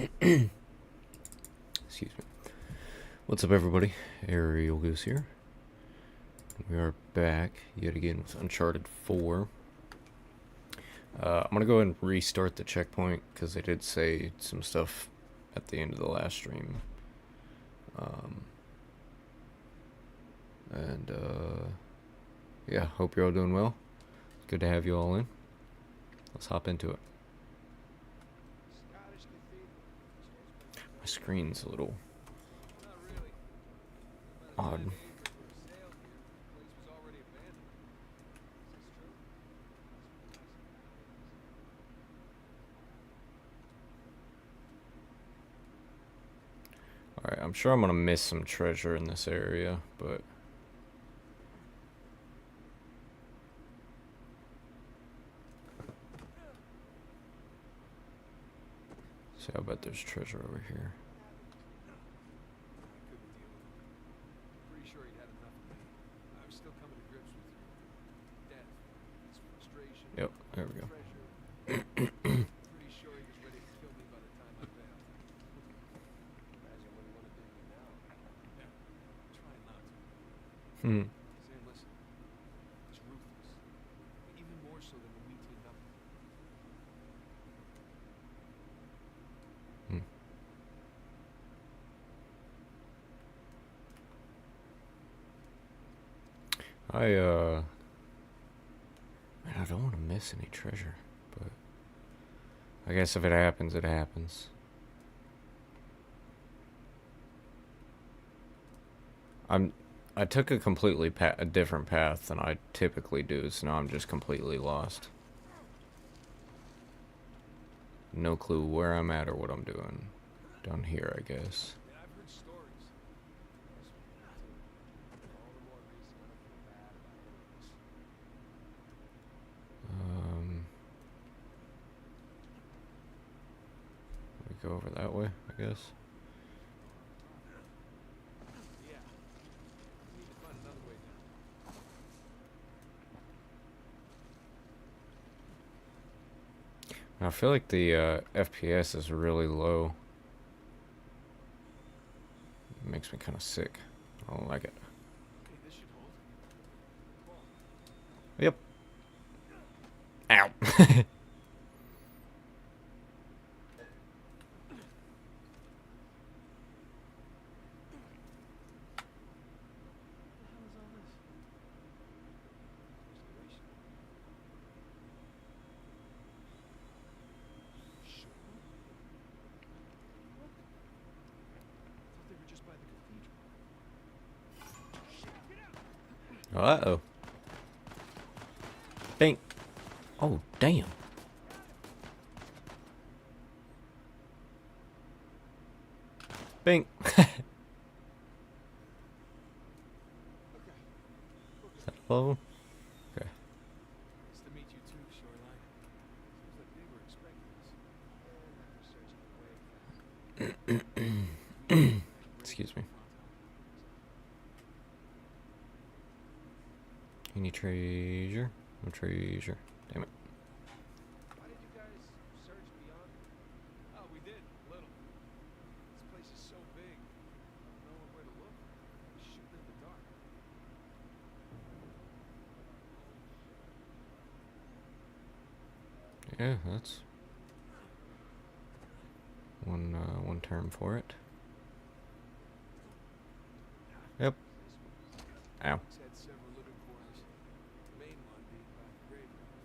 Excuse me. What's up, everybody? Aerial Goose here. We are back yet again with Uncharted 4. I'm gonna go ahead and restart the checkpoint because they did say some stuff at the end of the last stream. Yeah, hope you're all doing well. Good to have you all in. Let's hop into it. My screen's a little odd. Alright, I'm sure I'm gonna miss some treasure in this area, but see, I bet there's treasure over here. Yep, there we go. Hmm. Man, I don't want to miss any treasure, but I guess if it happens, it happens. I took a completely a different path than I typically do, so now I'm just completely lost. No clue where I'm at or what I'm doing. Down here, I guess. We go over that way, I guess. I feel like the FPS is really low. It makes me kind of sick. I don't like it. Yep. Ow. Uh-oh. Bing. Oh, damn. Bing. Is that low? Okay. Nice to meet you too, Shoreline. Seems like they were expecting us. Excuse me. Any treasure? No treasure. Damn it. Why did you guys search beyond? Oh, we did. A little. This place is so big. I don't know where to look. We're shooting in the dark. Yeah, that's one term for it. Yep. Ow. It's had several living quarters. The main one being by the graveyard,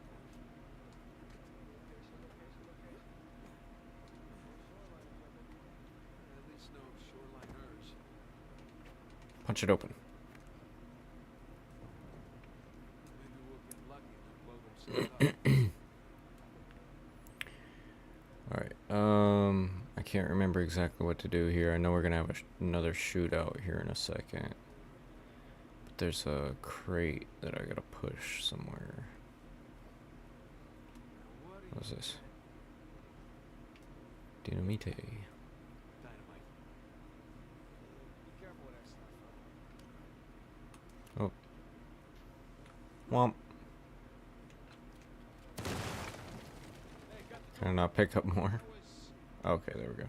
of course. At least no shoreliners. Punch it open. Maybe we'll get lucky and they'll blow themselves up. Alright, I can't remember exactly what to do here. I know we're gonna have another shootout here in a second. But there's a crate that I gotta push somewhere. What is this? Dynamite. Dynamite. Be careful with that stuff. Oh. Womp. Can I not pick up more? Okay, there we go.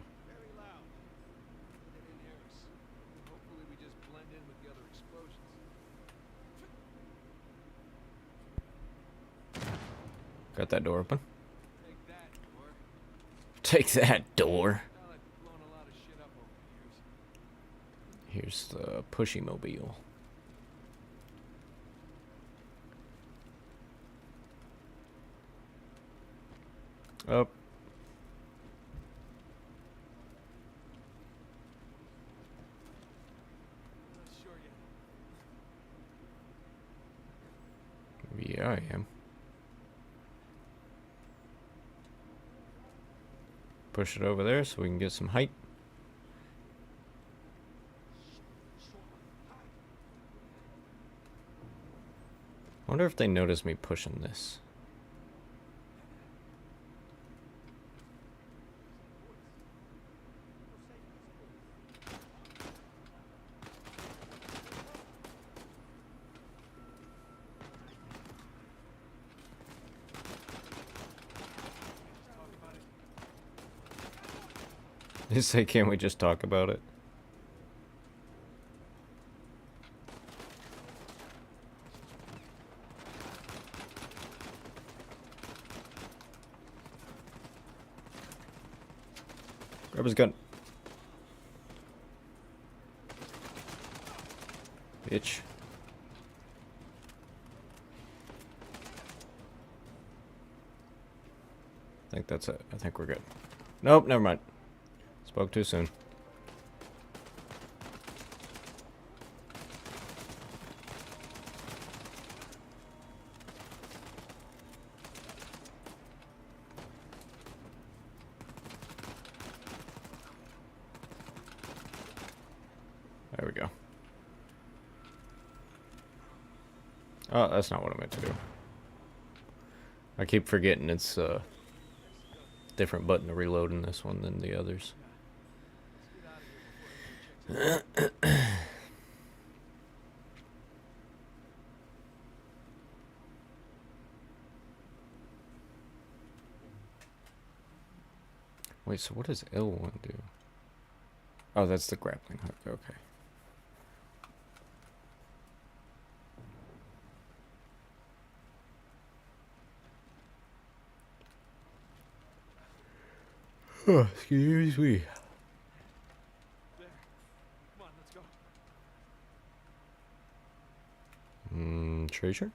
Got that door open. Take that, door. Take that door. Well, I've blown a lot of shit up over the years. Here's the pushy mobile. Up. I'm not sure yet. Yeah, I am. Push it over there so we can get some height. I wonder if they notice me pushing this. They say, can't we just talk about it? Grab his gun. Bitch. I think that's it. I think we're good. Nope, never mind. Spoke too soon. There we go. Oh, that's not what I meant to do. I keep forgetting it's a different button to reload in this one than the others. Let's get out of here before everybody checks out. Wait, so what does L1 do? Oh, that's the grappling hook. Okay. Oh, excuse me. There. Come on, let's go. Treasure?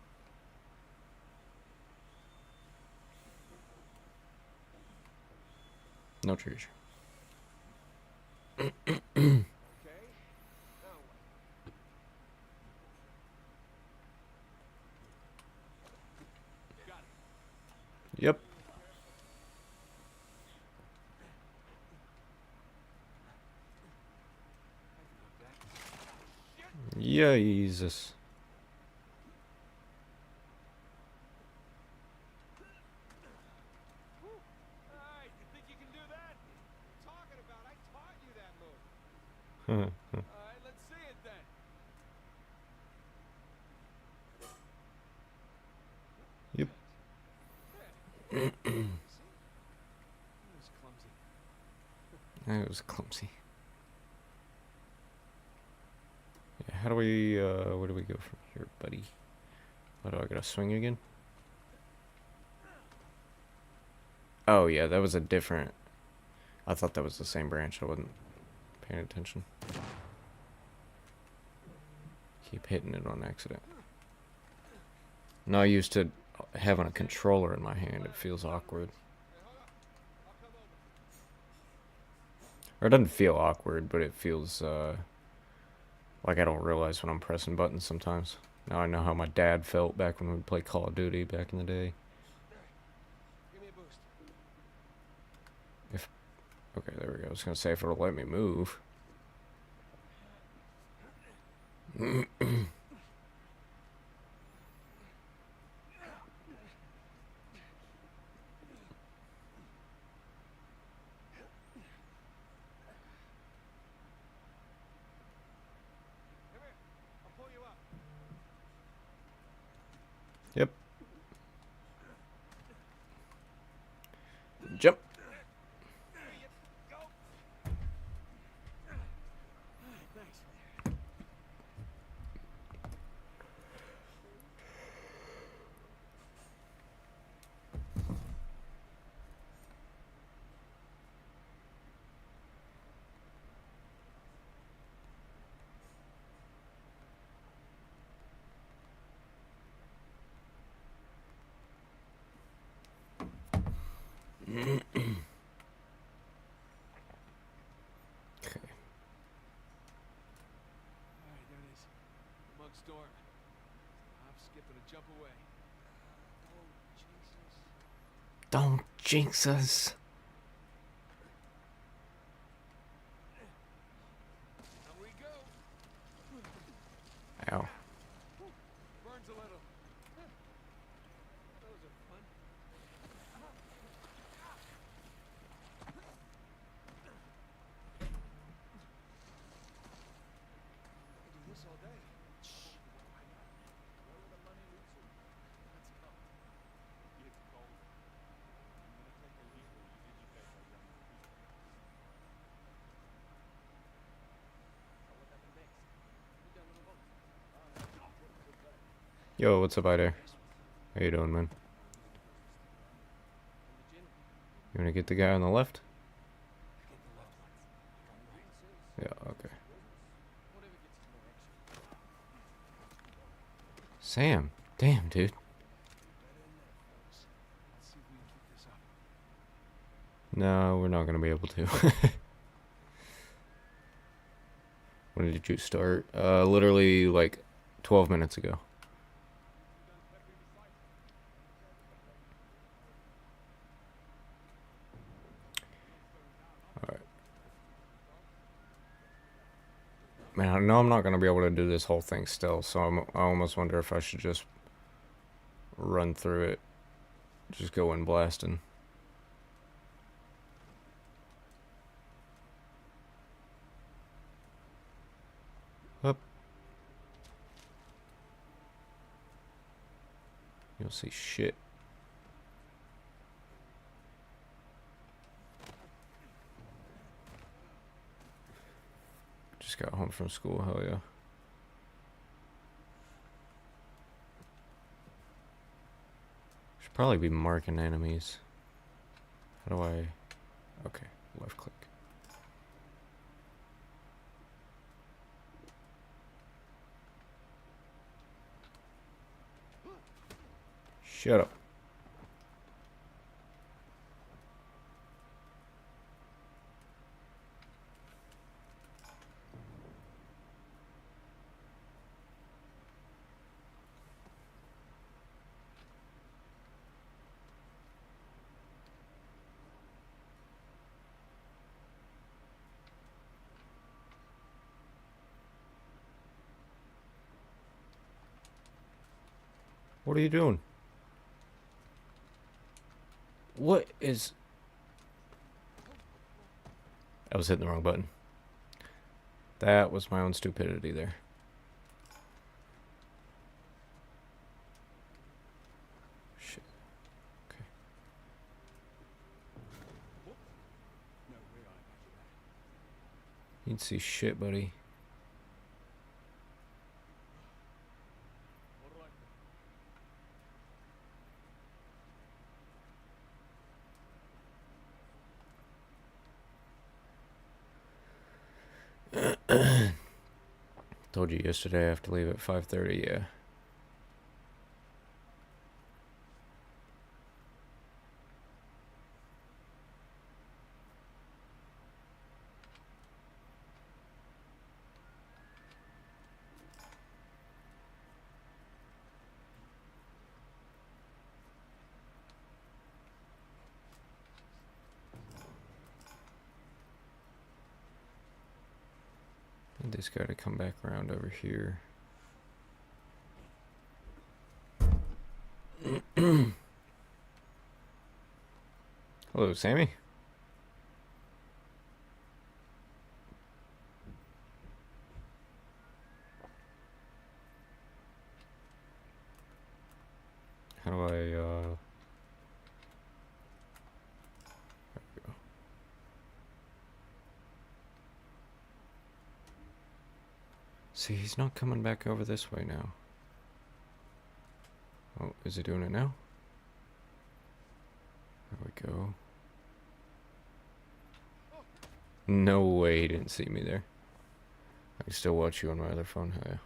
No treasure. Okay. Now what? Got it. Yep. Jesus. Alright, you think you can do that? What are you talking about? I taught you that move. Alright, let's see it then. Yep. See? That was clumsy. That was clumsy. Yeah, how do we, where do we go from here, buddy? What, do I gotta swing again? Oh, yeah, that was a different... I thought that was the same branch. I wasn't paying attention. Keep hitting it on accident. Not used to having a controller in my hand. It feels awkward. Hey, hold up. I'll come over. Or it doesn't feel awkward, but it feels, like I don't realize when I'm pressing buttons sometimes. Now I know how my dad felt back when we played Call of Duty back in the day. Give me a boost. Okay, there we go. I was gonna say if it'll let me move. Come here. I'll pull you up. Yep. Jump. There you go. Thanks. Okay. Alright, there it is. Monk's door. I'm skipping a jump away. Oh, Jesus. Don't jinx us. Down we go. Ow. Burns a little. Those are fun. I could do this all day. Shh. Why not? Where will the money lead to? Let's go. It's cold. I'm gonna take a leave where you educate our young people. So what happened next? We done with the boat. Yo, what's up, there? How you doing, man? You wanna get the guy on the left? Yeah, okay. Sam, damn, dude. No, we're not gonna be able to. When did you start? Literally like 12 minutes ago. Alright. Man, I know I'm not gonna be able to do this whole thing still, so I almost wonder if I should just run through it. Just go in blasting. Up. You'll see shit. Just got home from school, hell yeah. Should probably be marking enemies. How do I... Okay, left click. Shut up. What are you doing? What is... I was hitting the wrong button. That was my own stupidity there. Shit. Okay. You can see shit, buddy. Told you yesterday I have to leave at 5:30, yeah. Need this guy to come back around over here. Hello, Sammy. How do I, there we go. See, he's not coming back over this way now. Oh, is he doing it now? There we go. No way he didn't see me there. I can still watch you on my other phone. Oh, yeah.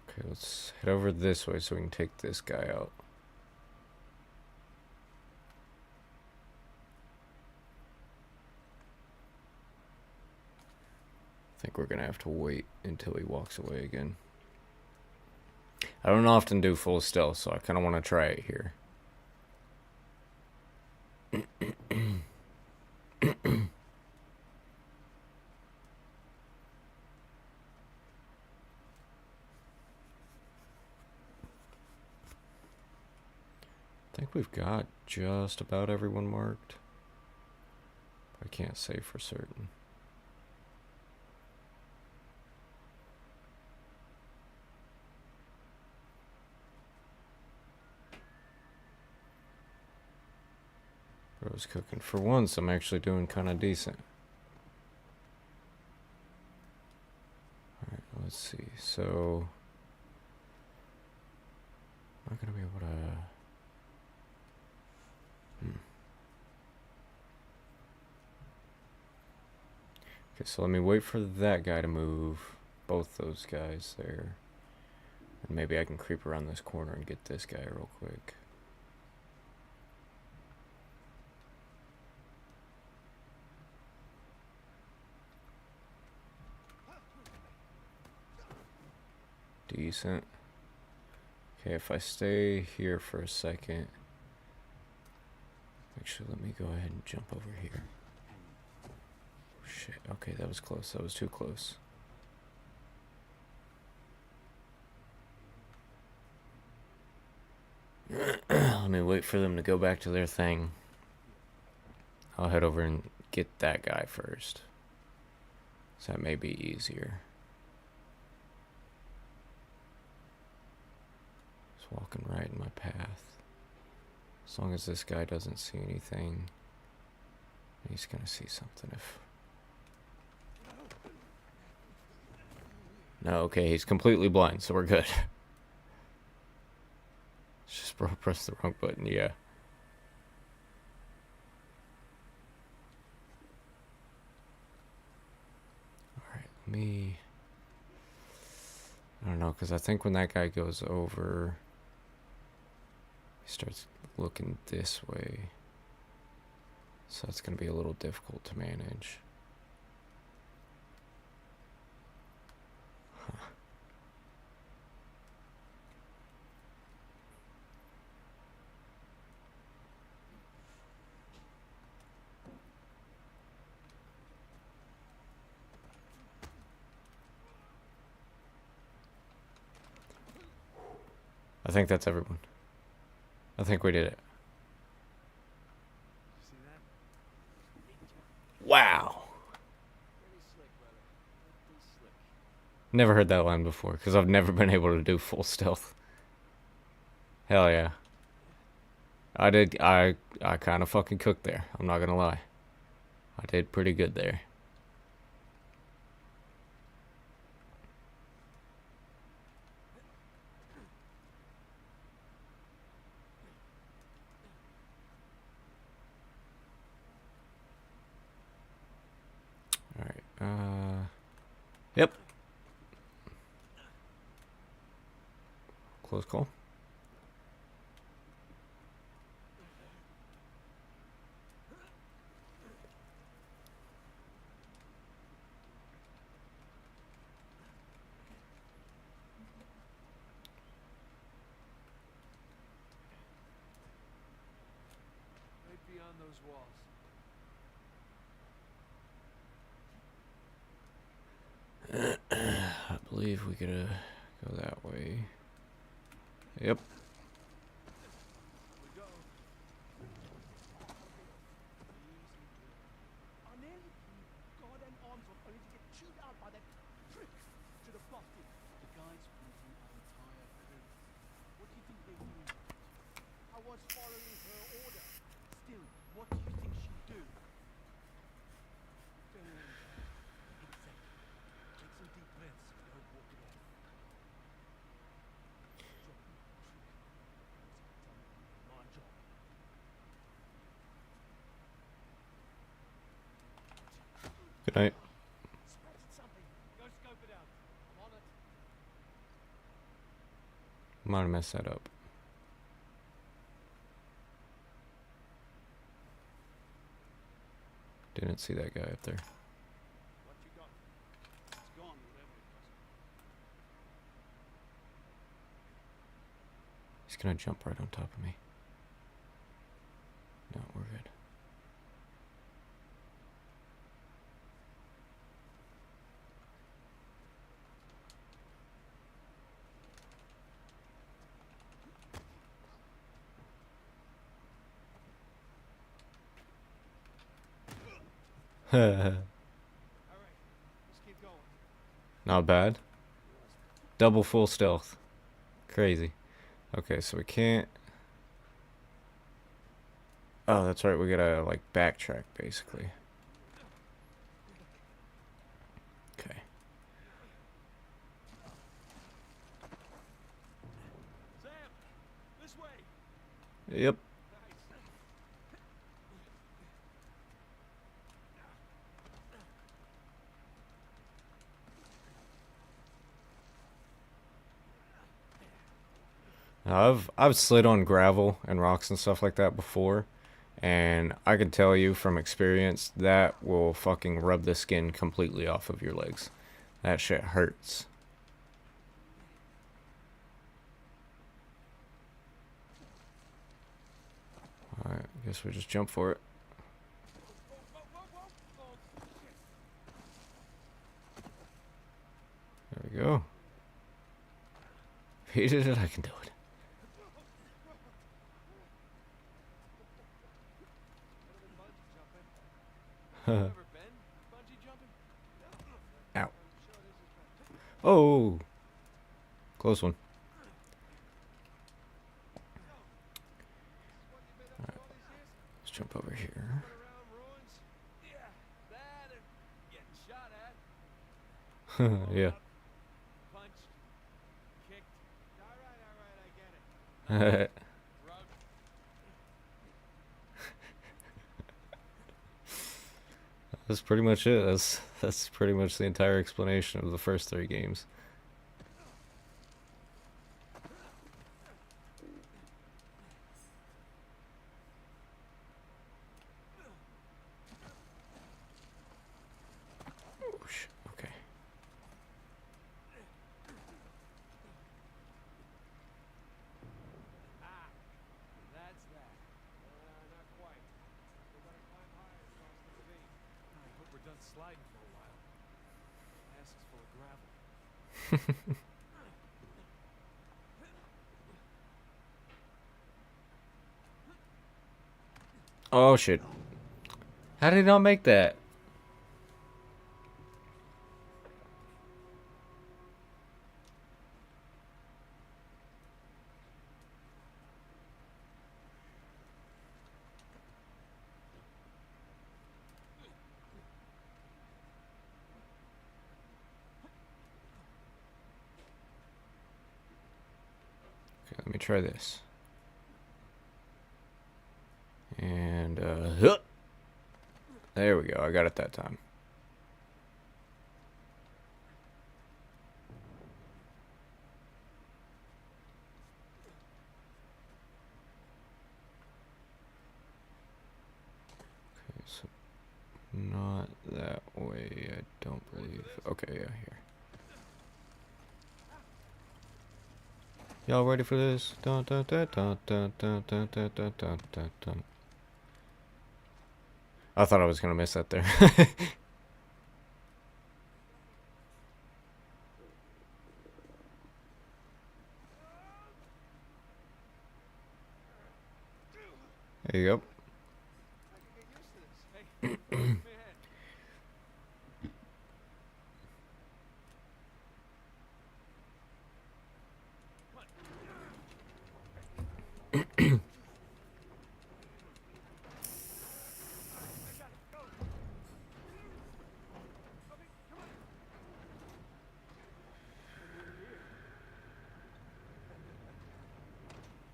Okay, let's head over this way so we can take this guy out. I think we're gonna have to wait until he walks away again. I don't often do full stealth, so I kind of want to try it here. I think we've got just about everyone marked. I can't say for certain. Bro's cooking. For once, I'm actually doing kind of decent. Alright, let's see. So, I'm not going to be able to... Okay, so let me wait for that guy to move. Both those guys there. And maybe I can creep around this corner and get this guy real quick. Decent. Okay, if I stay here for a second... Actually, let me go ahead and jump over here. Shit, okay, that was close. That was too close. Let me wait for them to go back to their thing. I'll head over and get that guy first. So that may be easier. Just walking right in my path. As long as this guy doesn't see anything, he's gonna see something if... No, okay, he's completely blind, so we're good. It's just bro pressed the wrong button, yeah. Alright, let me... I don't know, because I think when that guy goes over, he starts looking this way. So it's going to be a little difficult to manage. Huh. I think that's everyone. I think we did it. See that? Wow. Pretty slick, brother. Pretty slick. Never heard that line before, because I've never been able to do full stealth. Hell yeah. I kind of fucking cooked there. I'm not gonna lie. I did pretty good there. Alright, yep. Close call. Right beyond those walls. I believe we gotta go that way. Yep. Here we go. I nearly blew goddamn arms off only to get chewed out by that prick. Should have blocked it. The guy's freezing our entire crew. What do you think they're doing? I was following her order. Still, what do you think she'd do? Exactly. Take some deep breaths. Don't walk it off. Drop me. My job. Good night. Spotted something. Go scope it out. I'm on it. Might have messed that up. Didn't see that guy up there. What you got? He's gonna jump right on top of me. No, we're good. All right, let's keep going. Not bad. Double full stealth. Crazy. Okay, so we can't... Oh, that's right. We gotta, like, backtrack, basically. Okay. Sam, this way. Yep. Nice. Now, I've slid on gravel and rocks and stuff like that before, and I can tell you from experience that will fucking rub the skin completely off of your legs. That shit hurts. Alright, I guess we just jump for it. There we go. If he did it, I can do it. Ever been bungee jumping? Ow. Oh! Close one. Alright, let's jump over here. Around ruins? Yeah, that and getting shot at. Yeah. Punched. Kicked. All right, I get it. Drugged. That's pretty much it. That's pretty much the entire explanation of the first 3 games. Oosh, okay. Ah, that's that. Not quite. We're gonna climb higher across the ravine. I hope we're done sliding for a while. Ass is full of gravel. Oh shit. How did he not make that? Okay, let me try this. And huh. There we go. I got it that time. Okay, so not that way, I don't believe. Okay, yeah, here. Y'all ready for this? Dun, dun, dun, dun, dun, dun, dun, dun, dun, dun, dun, dun. I thought I was gonna miss that there. There you go. I can get used to this. Hey, man.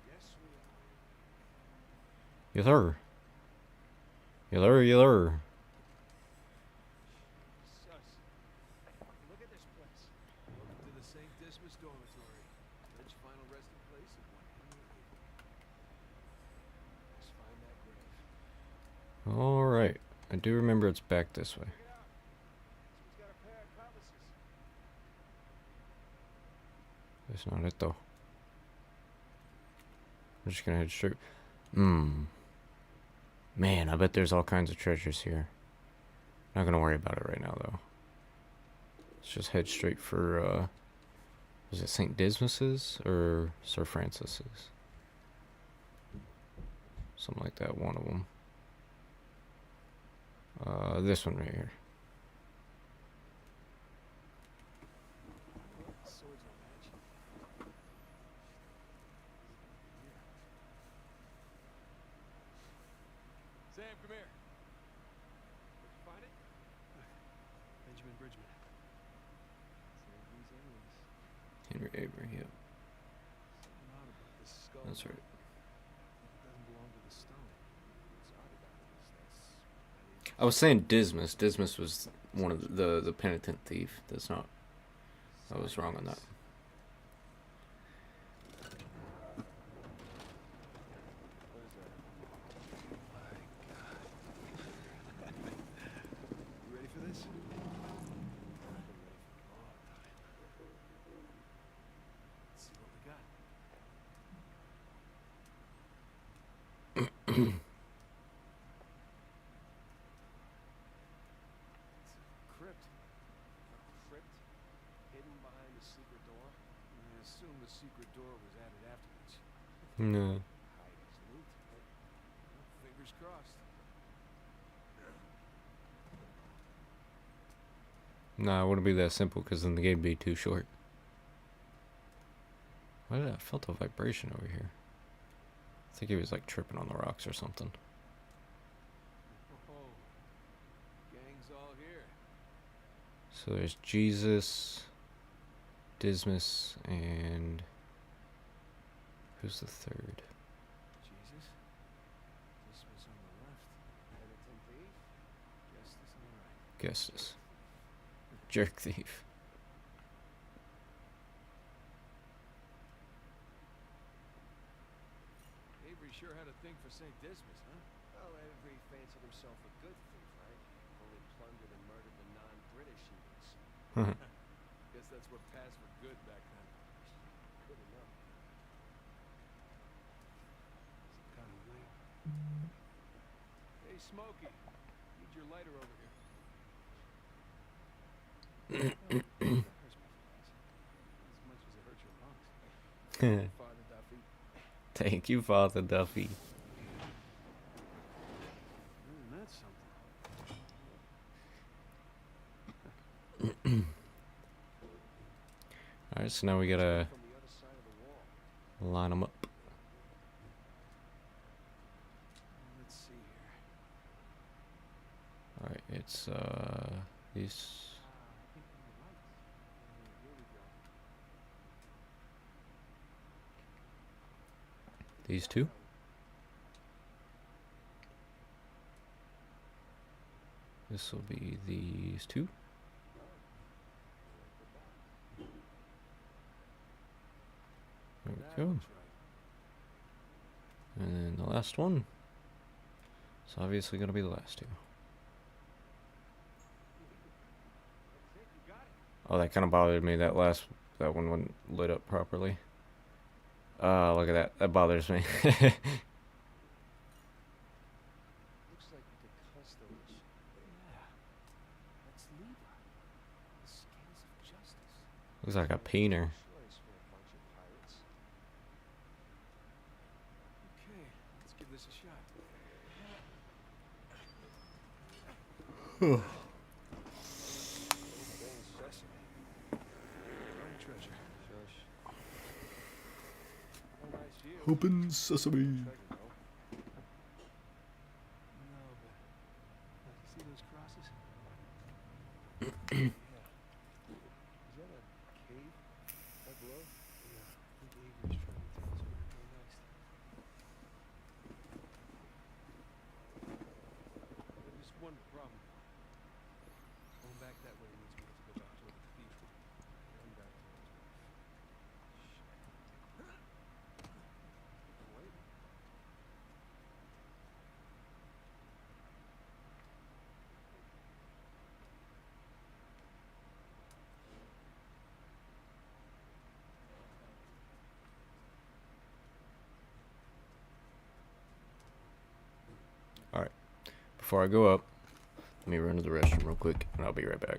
Yes, we are. Yiller. Yiller, yiller. Sus. Look at this place. Welcome to the St. Dismas Dormitory. Rich final resting place of one Henry Avery. Let's find that grave. Alright. I do remember it's back this way. Check it out. This one's got a pair of cutlasses. That's not it though. I'm just gonna head straight. Man, I bet there's all kinds of treasures here. Not gonna worry about it right now, though. Let's just head straight for, was it St. Dismas's or Sir Francis's? Something like that, one of them. This one right here. Swords don't match. Sam, come here. Did you find it? Benjamin Bridgman. Same these aliens. Henry Avery, yep. Something odd about this skull. That's right. It doesn't belong to the stone. What's odd about it is that's I was saying Dismas. Dismas was one of the penitent thief. That's not. I was wrong on that. What is that? My God. You ready for this? I've been ready for a long time. Let's see what we got. Crypt. A crypt hidden behind a secret door. I assume the secret door was added afterwards. No. Hide his loot. Well, fingers crossed. Nah, it wouldn't be that simple because then the game would be too short. Why did I felt a vibration over here? I think he was like tripping on the rocks or something. Oh, gang's all here. So there's Jesus, Dismas, and who's the third? Jesus. This was on the left. Penitent thief. Justice on the right. Guesses. Jerk thief. Avery sure had a thing for St. Dismas, huh? Well, Avery fancied himself a good thief, right? Only plundered and murdered the non-British heathens. Guess that's what passed for good back then. Good enough. Some kind of lamp. Hey, Smokey. Need your lighter over here. That hurts my feelings. As much as it hurts your lungs. Father Duffy. Thank you, Father Duffy. That's something. Alright, so now we gotta From the other side of the wall. line them up. Let's see here. Alright, it's these. I think you're right. Here we go. These two? This will be these two. There we go. That's right. And then the last one. It's obviously gonna be the last two. That's it. You got it. Oh, that kind of bothered me. That one wasn't lit up properly. Look at that. That bothers me. Looks like we could cuss those. Yeah. That's Libra. The scales of justice. Looks like a peener. Choice for a bunch of pirates. Okay, let's give this a shot. Sesame. Found treasure. Shush. Oh, nice view. Open sesame. Treasure, though. No, but you see those crosses? Yeah. Is that a cave right below? Yeah. I think Avery's trying to tell us where to go next. There's just one problem. Going back that way means we have to go back toward the cathedral. And back to his wife. Shit. Wait. Alright, before I go up, let me run to the restroom real quick, and I'll be right back.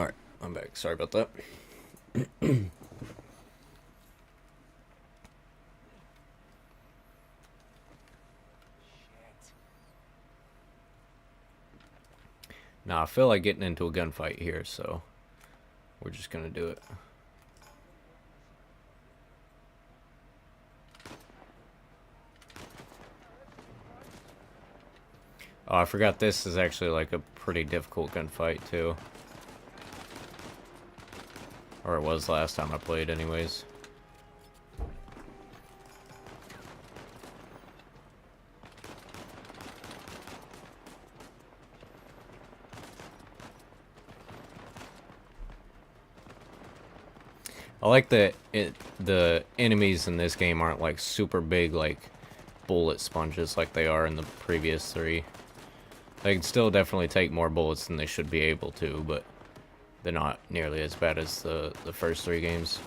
Alright, I'm back. Sorry about that. Now, I feel like getting into a gunfight here, so we're just gonna do it. Oh, I forgot this is actually like a pretty difficult gunfight, too. Or it was last time I played, anyways. I like that the enemies in this game aren't like super big, like bullet sponges like they are in the previous 3. They can still definitely take more bullets than they should be able to, but they're not nearly as bad as the first 3 games.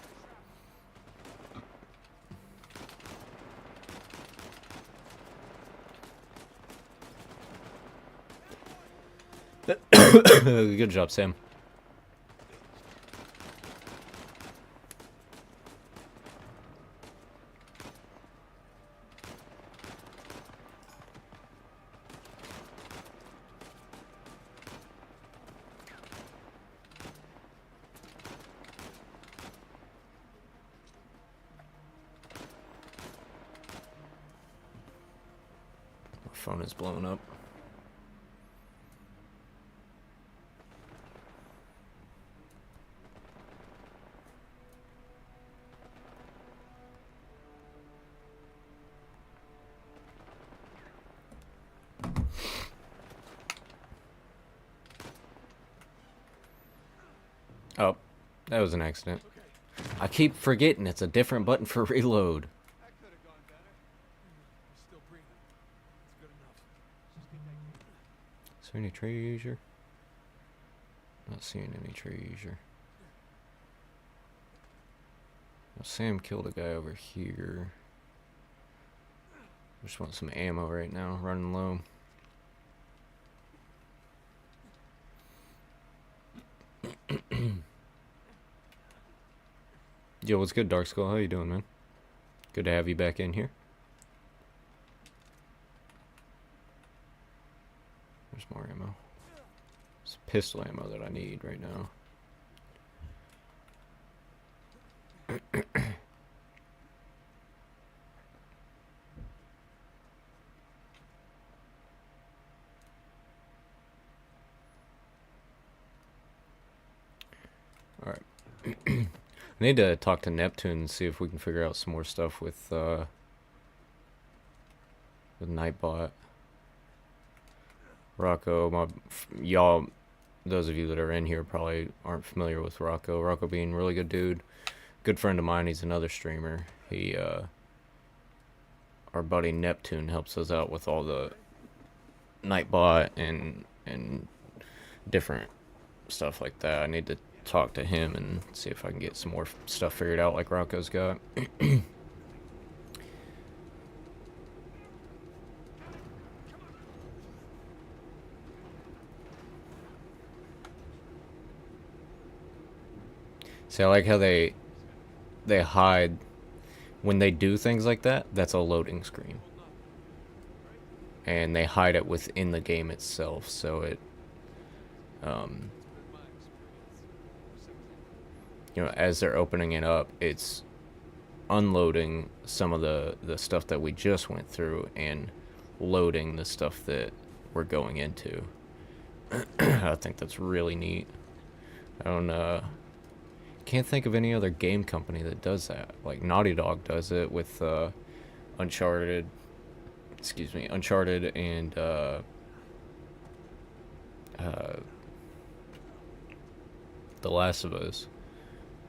Good job, Sam. My phone is blowing up. Oh, that was an accident. I keep forgetting it's a different button for reload. That could have gone better. We're still breathing. It's good enough. Just get that key. Is there any treasure? Not seeing any treasure. Now, Sam killed a guy over here. Just want some ammo right now, running low. Yo, what's good, Dark Skull? How you doing, man? Good to have you back in here. There's more ammo. It's pistol ammo that I need right now. Alright. I need to talk to Neptune and see if we can figure out some more stuff with Nightbot. Rocco, y'all, those of you that are in here probably aren't familiar with Rocco. Rocco being a really good dude. Good friend of mine, he's another streamer. He, our buddy Neptune helps us out with all the Nightbot and different stuff like that. I need to talk to him and see if I can get some more stuff figured out like Rocco's got. See, I like how they hide when they do things like that. That's a loading screen, and they hide it within the game itself, so it you know, as they're opening it up, it's unloading some of the stuff that we just went through and loading the stuff that we're going into. I think that's really neat. I don't can't think of any other game company that does that. Like Naughty Dog does it with Uncharted and The Last of Us.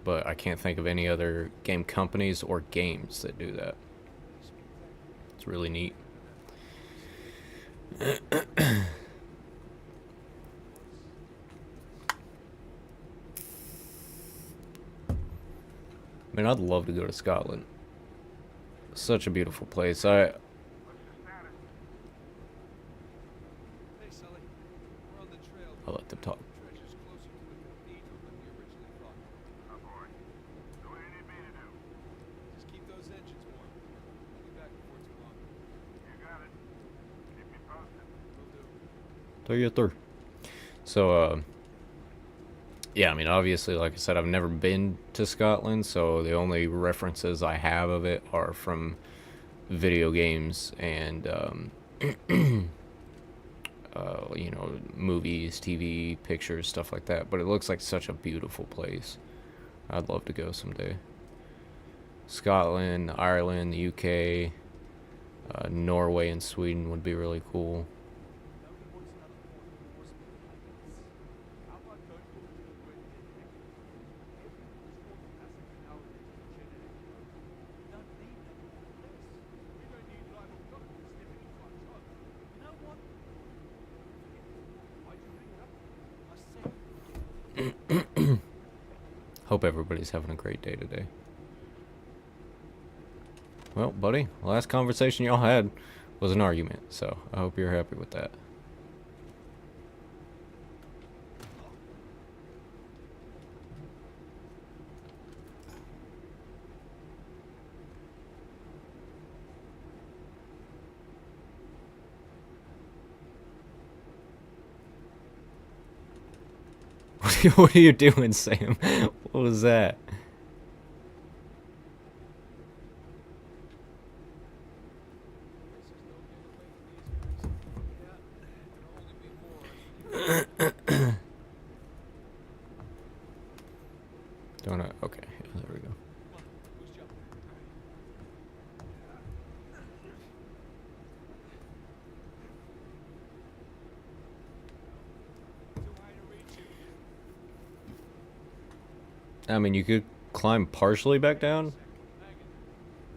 But I can't think of any other game companies or games that do that. It's really neat. Man, I'd love to go to Scotland. Such a beautiful place. Hey, Sully. We're on the trail. I'll let them talk. Treasure's closer to the cathedral Theater. So, yeah, I mean, obviously, like I said, I've never been to Scotland, so the only references I have of it are from video games and, you know, movies, TV, pictures, stuff like that. But it looks like such a beautiful place. I'd love to go someday. Scotland, Ireland, the UK, Norway, and Sweden would be really cool. Hope everybody's having a great day today. Well, buddy, last conversation y'all had was an argument, so I hope you're happy with that. What are you doing, Sam? What was that? Don't I? Okay, yeah, there we go. I mean, you could climb partially back down.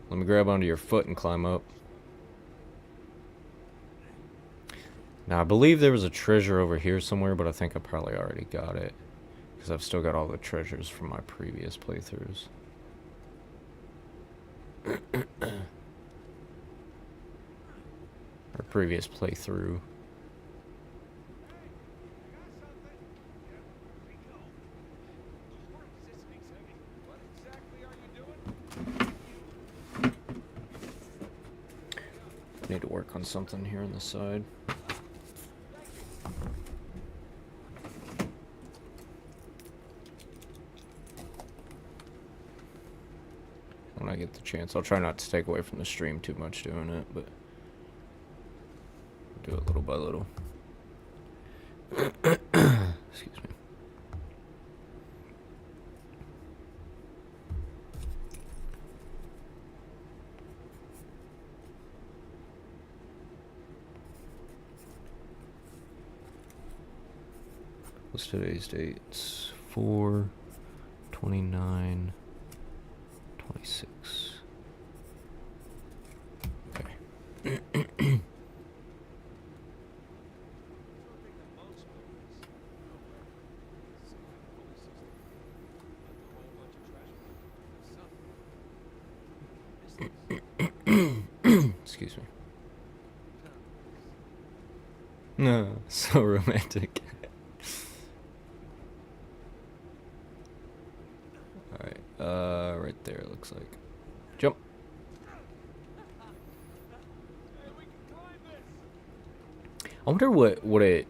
Let me grab onto your foot and climb up. Now, I believe there was a treasure over here somewhere, but I think I probably already got it. Because I've still got all the treasures from my previous playthroughs. Or previous playthrough. Need to work on something here on the side. When I get the chance, I'll try not to take away from the stream too much doing it, but do it little by little. Excuse me. What's today's date? It's 4/29/26. Okay. Excuse me. No, so romantic. Alright, right there it looks like. Jump. I wonder what it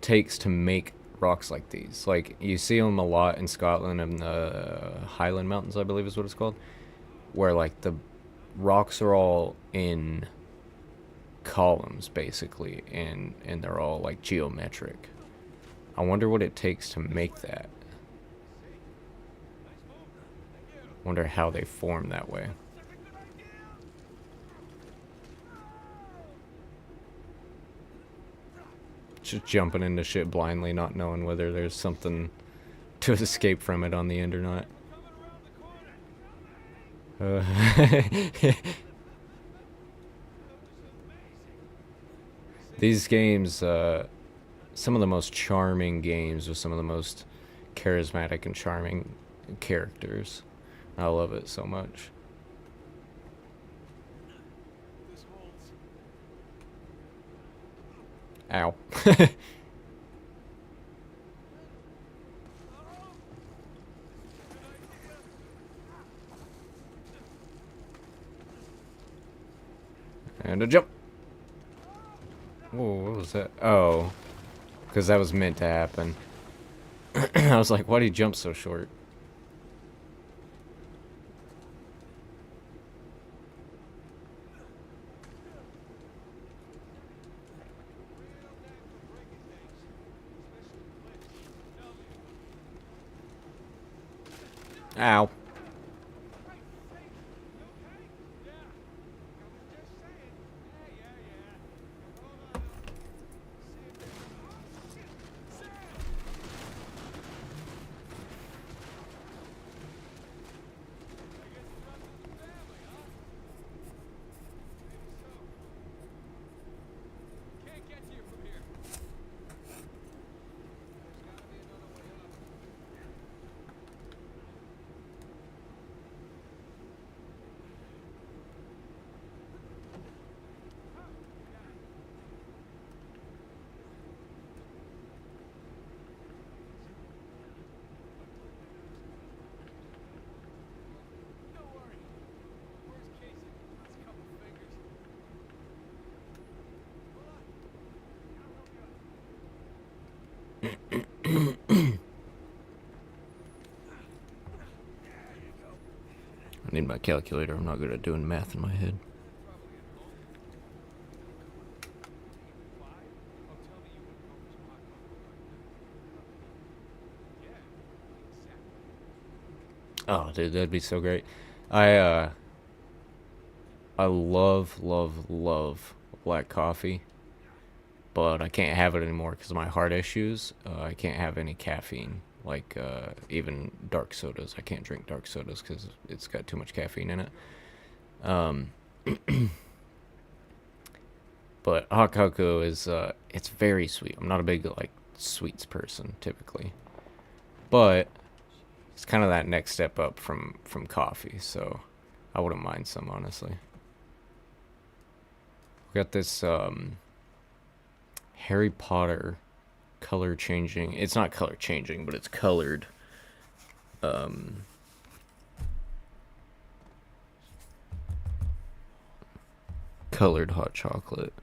takes to make rocks like these. Like, you see them a lot in Scotland and the Highland Mountains, I believe is what it's called. Where, like, the rocks are all in columns, basically, and they're all, like, geometric. I wonder what it takes to make that. Wonder how they form that way. Just jumping into shit blindly, not knowing whether there's something to escape from it on the end or not. These games, some of the most charming games with some of the most charismatic and charming characters. I love it so much. Ow. And a jump. Whoa, what was that? Oh. because that was meant to happen. I was like, why do you jump so short? Ow. I need my calculator. I'm not good at doing math in my head. Oh, dude, that'd be so great. I love, love, love black coffee, but I can't have it anymore because of my heart issues. I can't have any caffeine, like even dark sodas. I can't drink dark sodas because it's got too much caffeine in it. Um, but hot cocoa is it's very sweet. I'm not a big like sweets person typically, but it's kind of that next step up from coffee, so I wouldn't mind some honestly. We got this Harry Potter color changing. It's not color changing, but it's colored. Um, Colored hot chocolate.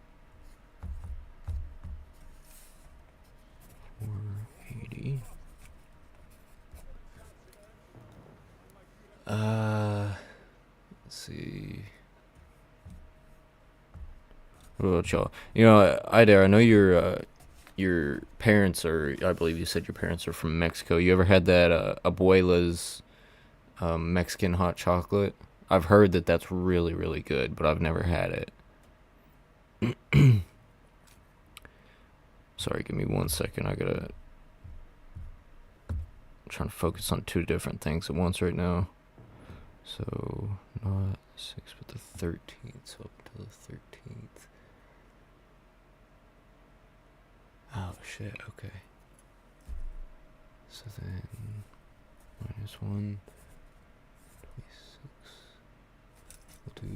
480. Let's see. What about y'all? You know, Ida, I know your parents are. I believe you said your parents are from Mexico. You ever had that abuela's Mexican hot chocolate? I've heard that that's really really good, but I've never had it. Sorry, give me 1 second. I'm trying to focus on two different things at once right now. So not 6, but the 13th. So up until the 13th. Oh shit. Okay. So then -1, 26. We'll do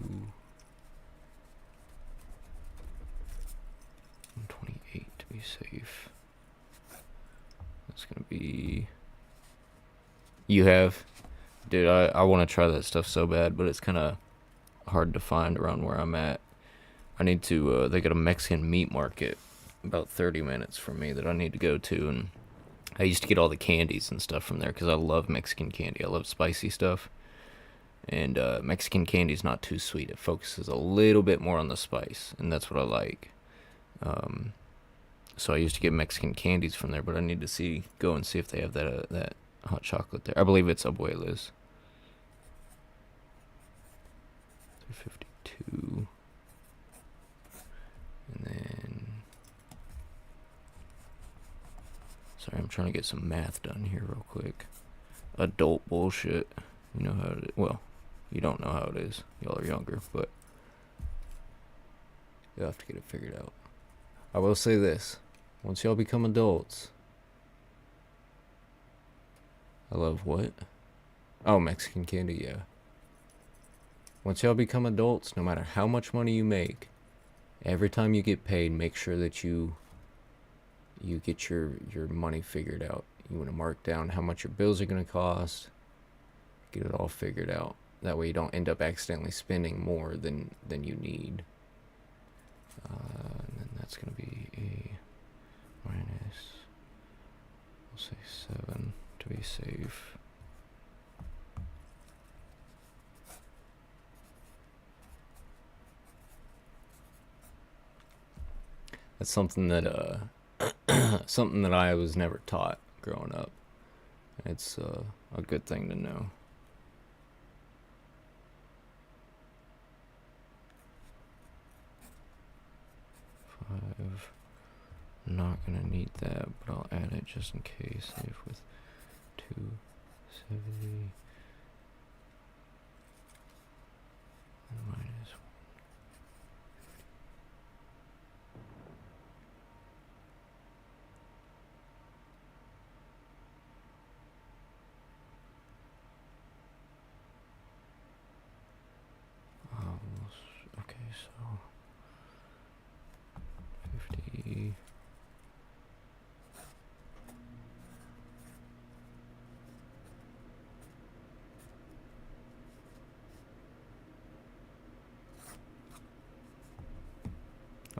128 to be safe. That's gonna be. You have, dude. I want to try that stuff so bad, but it's kind of hard to find around where I'm at. I need to. They got a Mexican meat market about 30 minutes from me that I need to go to, and I used to get all the candies and stuff from there because I love Mexican candy. I love spicy stuff, and Mexican candy's not too sweet. It focuses a little bit more on the spice, and that's what I like. So I used to get Mexican candies from there, but I need to go and see if they have that hot chocolate there. I believe it's Abuela's. 352. And then, sorry, I'm trying to get some math done here real quick. Adult bullshit. You know how it is. Well, you don't know how it is. Y'all are younger, but you'll have to get it figured out. I will say this. Once y'all become adults. I love what? Oh, Mexican candy, yeah. Once y'all become adults, no matter how much money you make, every time you get paid, make sure that you get your money figured out. You want to mark down how much your bills are going to cost. Get it all figured out. That way you don't end up accidentally spending more than you need. And then that's going to be a minus, we'll say 7 to be safe. That's something that something that I was never taught growing up. It's a good thing to know. I'm not gonna need that, but I'll add it just in case. If with 270 and minus 1. Okay, so 50.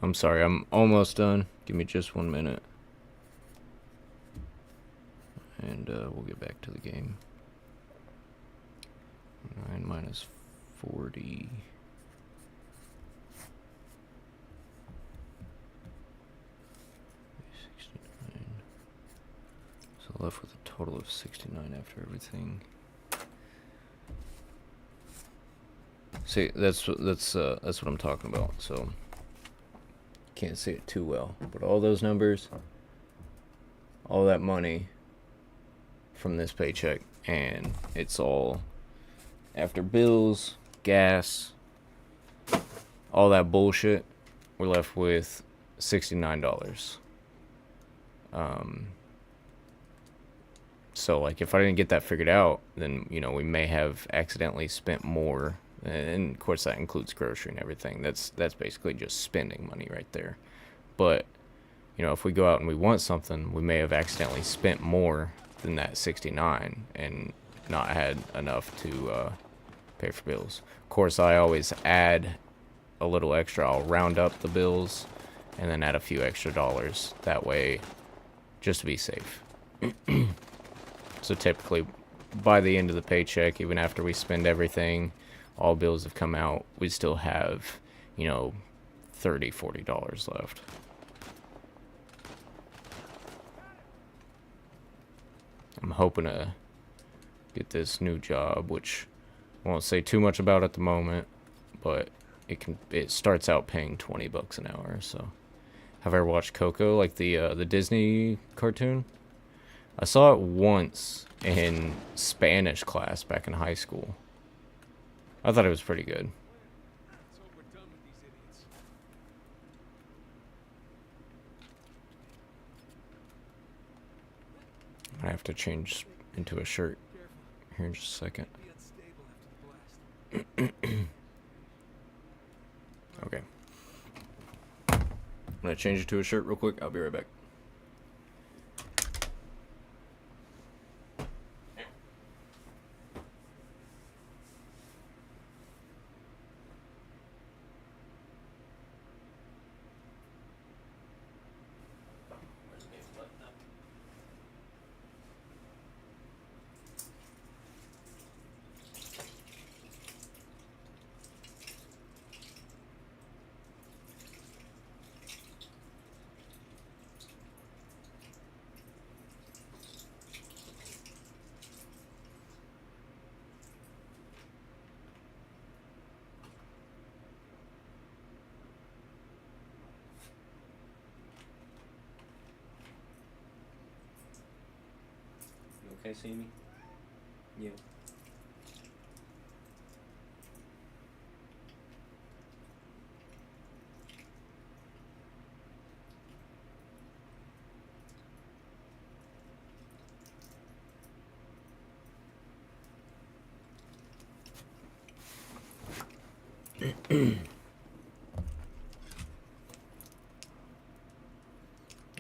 I'm sorry, I'm almost done. Give me just 1 minute. And we'll get back to the game. 9 minus 40. So left with a total of 69 after everything. See, that's what I'm talking about. So can't see it too well, but all those numbers, all that money from this paycheck, and it's all after bills, gas, all that bullshit. We're left with $69. So like if I didn't get that figured out, then we may have accidentally spent more. And of course that includes grocery and everything. That's basically just spending money right there. But if we go out and we want something, we may have accidentally spent more than that 69 and not had enough to pay for bills. Of course, I always add a little extra. I'll round up the bills and then add a few extra dollars. That way, just to be safe. So typically, by the end of the paycheck, even after we spend everything, all bills have come out, we still have, $30, $40 left. I'm hoping to get this new job, which I won't say too much about at the moment, but it starts out paying $20 an hour. So, have I ever watched Coco, like the Disney cartoon? I saw it once in Spanish class back in high school. I thought it was pretty good. So we're done with these idiots. I have to change into a shirt Careful. here in just a second. Be unstable after the blast. Okay. I'm gonna change it to a shirt real quick. I'll be right back. You okay, Sammy? Yeah.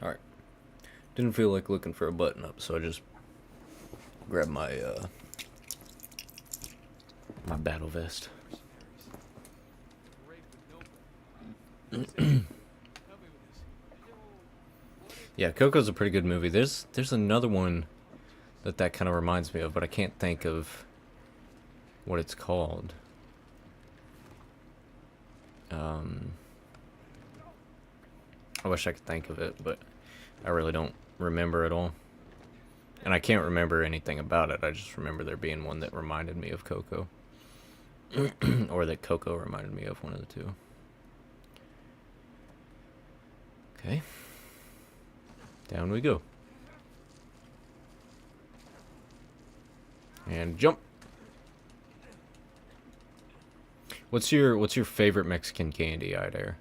Alright. Didn't feel like looking for a button up, so I just grabbed my my battle vest. Rape with no. Help me with this. Yeah, Coco's a pretty good movie. There's another one that kind of reminds me of, but I can't think of what it's called. I wish I could think of it, but I really don't remember at all. And I can't remember anything about it. I just remember there being one that reminded me of Coco. Or that Coco reminded me of, one of the two. Okay. Down we go. And jump. What's your favorite Mexican candy, Idair?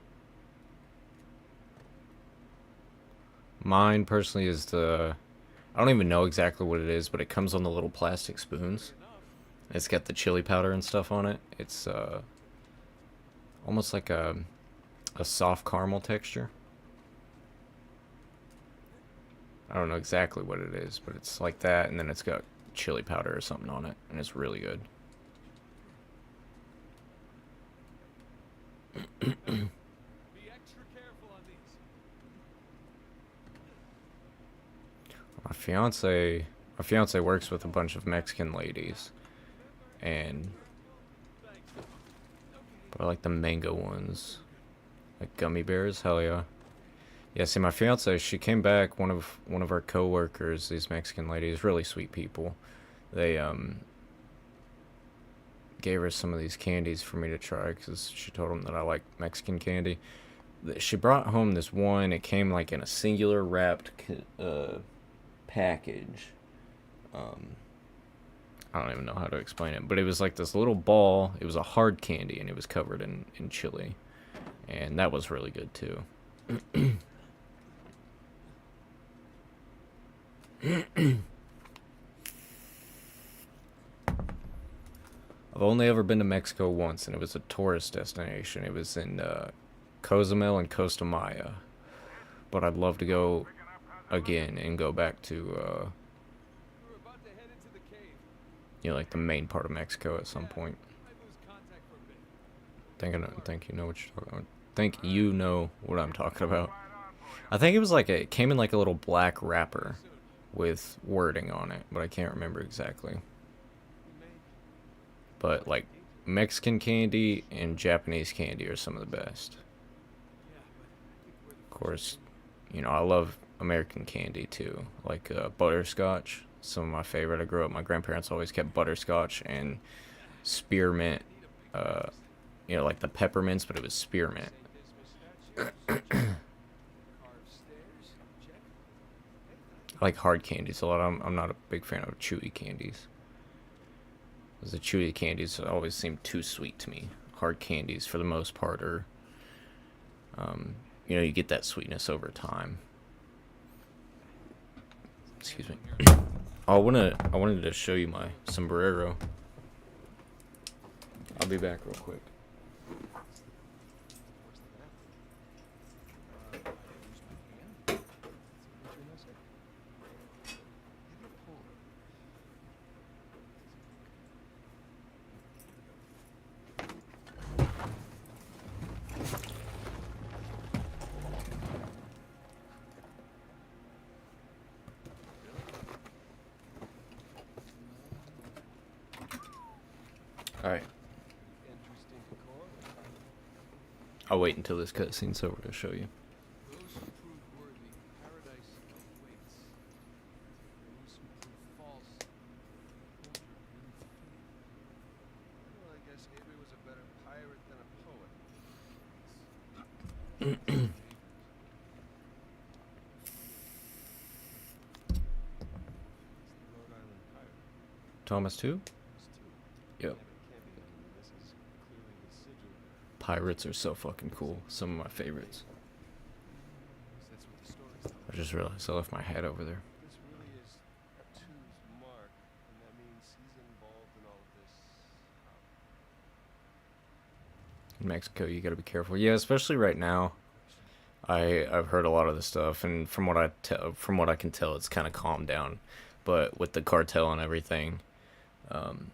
Mine personally is the, I don't even know exactly what it is, but it comes on the little plastic spoons. It's got the chili powder and stuff on it. It's almost like a soft caramel texture. I don't know exactly what it is, but it's like that, and then it's got chili powder or something on it, and it's really good. Be extra careful on these. My fiance works with a bunch of Mexican ladies, and but I like the mango ones, like gummy bears. Hell yeah. Yeah, see, my fiance, she came back. One of our coworkers, these Mexican ladies, really sweet people. They gave her some of these candies for me to try because she told them that I like Mexican candy. She brought home this one. It came like in a singular wrapped package. I don't even know how to explain it, but it was like this little ball. It was a hard candy, and it was covered in chili, and that was really good too. I've only ever been to Mexico once, and it was a tourist destination. It was in Cozumel and Costa Maya, but I'd love to go again and go back to We were about to head into the cave. like the main part of Mexico at some point. I lose contact for a bit. Think you know what you're talking about. Think you know what I'm talking about. I think it was like it came in like a little black wrapper with wording on it, but I can't remember exactly. We may. But like Mexican candy and Japanese candy are some of the best. Yeah, but I think we're the Of course, I love American candy too, like butterscotch. Some of my favorite. I grew up. My grandparents always kept butterscotch and spearmint. Like the peppermints, but it was spearmint. St. Dismas statues. Carved stairs. Check. I like hard candies a lot. I'm not a big fan of chewy candies. 'Cause the chewy candies always seem too sweet to me. Hard candies, for the most part, are, you get that sweetness over time. Excuse me. I wanted to show you my sombrero. I'll be back real quick. Alright. Interesting decor. I'll wait until this cutscene's over to show you. Those who prove worthy, paradise awaits. Those who prove false, torture and fate. Well, I guess Avery was a better pirate than a poet. It's the Rhode Island pirate. Thomas 2? There's two. Yep. Yeah, but it can't be done. I mean, this is clearly the sigil. Pirates are so fucking cool. Some of my favorites. That's what the story's telling. I just realized I left my hat over there. This really is Two's mark, and that means he's involved in all of this. In Mexico, you gotta be careful. Yeah, especially right now. I've heard a lot of this stuff, and from what I can tell, it's kind of calmed down. But with the cartel and everything, and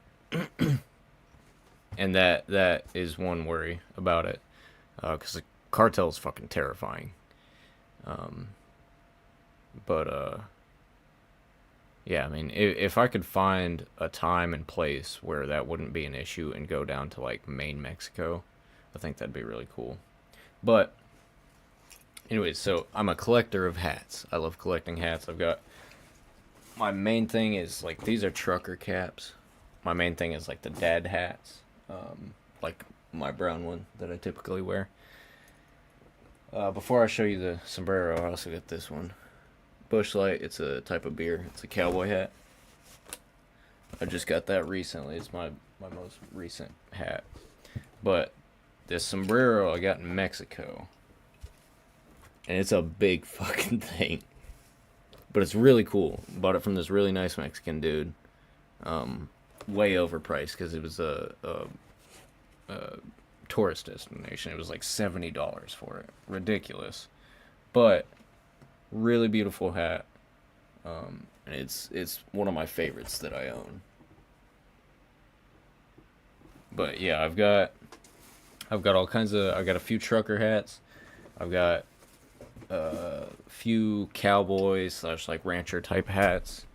that is one worry about it, because the cartel is fucking terrifying. But yeah, I mean, if I could find a time and place where that wouldn't be an issue and go down to like Maine, Mexico, I think that'd be really cool. But anyways, so I'm a collector of hats. I love collecting hats. I've got my main thing is like these are trucker caps. My main thing is like the dad hats, like my brown one that I typically wear. Before I show you the sombrero, I also got this one. Bush Light. It's a type of beer. It's a cowboy hat. I just got that recently. It's my most recent hat. But this sombrero I got in Mexico, and it's a big fucking thing. But it's really cool. Bought it from this really nice Mexican dude. Way overpriced because it was a tourist destination. It was like $70 for it. Ridiculous. But really beautiful hat. And it's one of my favorites that I own. But yeah, I've got all kinds of. I've got a few trucker hats. I've got a few cowboys slash like rancher type hats.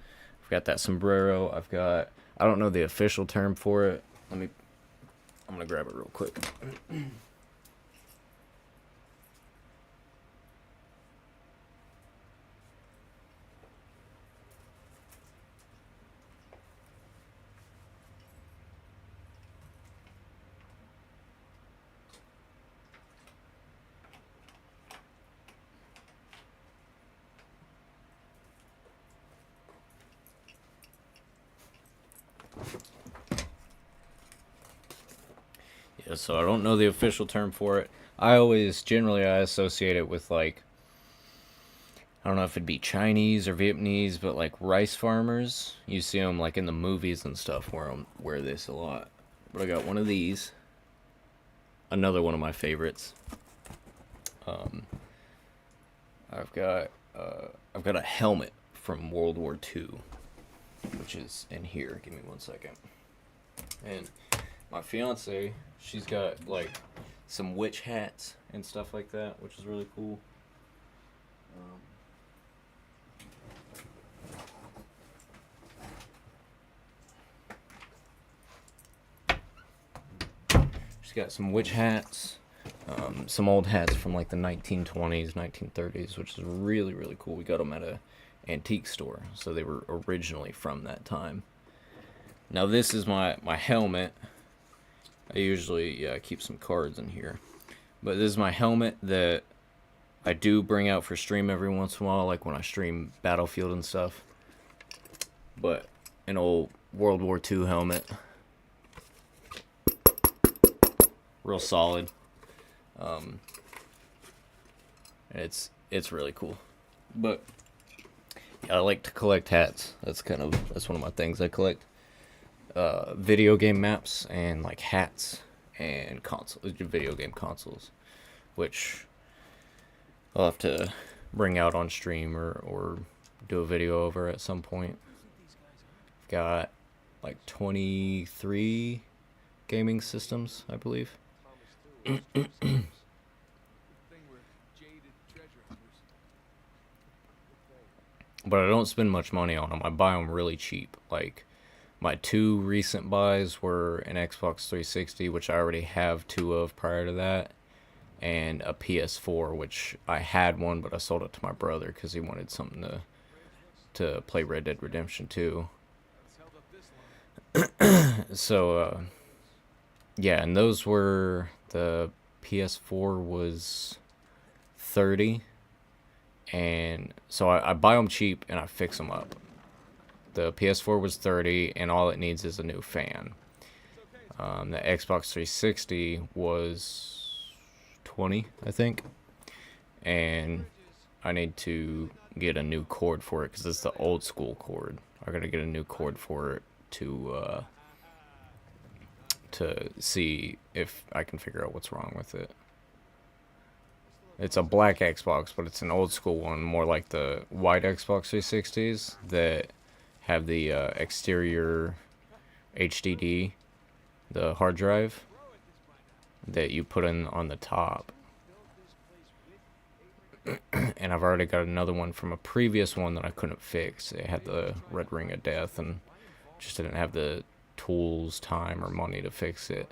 I've got that sombrero. I've got. I don't know the official term for it. I'm gonna grab it real quick. Yeah, so I don't know the official term for it. I associate it with like I don't know if it'd be Chinese or Vietnamese, but like rice farmers. You see them like in the movies and stuff wear this a lot. But I got one of these. Another one of my favorites. Um, I've got a helmet from World War II, which is in here. Give me 1 second. And my fiance, she's got like some witch hats and stuff like that, which is really cool. She's got some witch hats, some old hats from like the 1920s, 1930s, which is really, really cool. We got them at a antique store, so they were originally from that time. Now this is my helmet. I usually keep some cards in here, but this is my helmet that I do bring out for stream every once in a while, like when I stream Battlefield and stuff. But an old World War II helmet, real solid. It's really cool. But yeah, I like to collect hats. That's one of my things. I collect video game maps and like hats and video game consoles, which I'll have to bring out on stream or do a video over at some point. I've got like 23 gaming systems, I believe. But I don't spend much money on them. I buy them really cheap. Like, my two recent buys were an Xbox 360, which I already have two of prior to that, and a PS4, which I had one, but I sold it to my brother because he wanted something to play Red Dead Redemption 2. So, yeah, and those were, the PS4 was 30, and so I buy them cheap and I fix them up. The PS4 was 30, and all it needs is a new fan. The Xbox 360 was 20, I think, and I need to get a new cord for it because it's the old school cord. I gotta get a new cord for it to see if I can figure out what's wrong with it. It's a black Xbox, but it's an old school one, more like the white Xbox 360s that have the exterior HDD, the hard drive that you put in on the top. And I've already got another one from a previous one that I couldn't fix. It had the red ring of death, and just didn't have the tools, time, or money to fix it.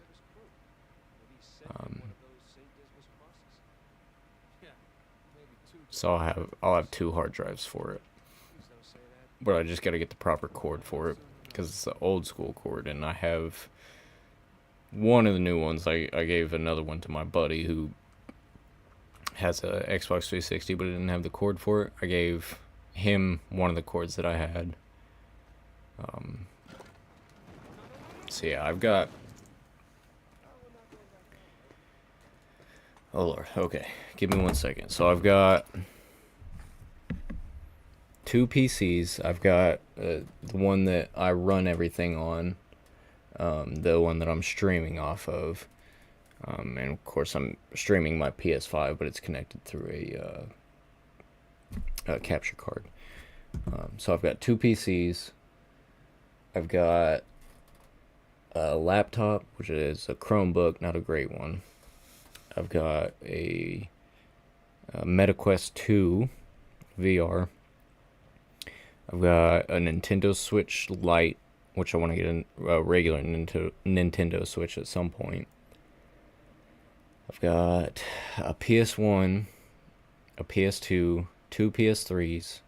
So I'll have 2 hard drives for it, but I just got to get the proper cord for it because it's the old school cord, and I have one of the new ones. I gave another one to my buddy who has a Xbox 360, but it didn't have the cord for it. I gave him one of the cords that I had. So yeah, I've got. Oh Lord, okay. Give me 1 second. So I've got 2 PCs. I've got the one that I run everything on, the one that I'm streaming off of, and of course I'm streaming my PS5, but it's connected through a capture card. So I've got 2 PCs. I've got a laptop, which is a Chromebook, not a great one. I've got a MetaQuest 2 VR. I've got a Nintendo Switch Lite, which I want to get a regular Nintendo Switch at some point. I've got a PS1, a PS2, 2 PS3s,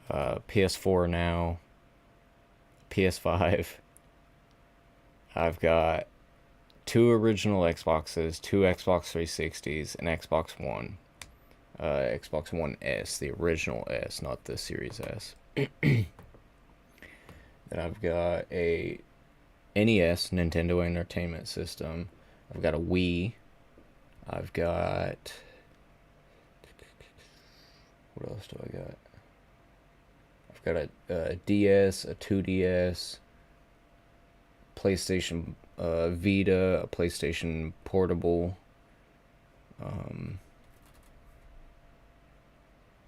PS4 now, PS5. I've got 2 original Xboxes, 2 Xbox 360s, an Xbox One. Xbox One S, the original S, not the Series S. Then I've got a NES, Nintendo Entertainment System. I've got a Wii. I've got... What else do I got? I've got a DS, a 2DS, PlayStation Vita, a PlayStation Portable.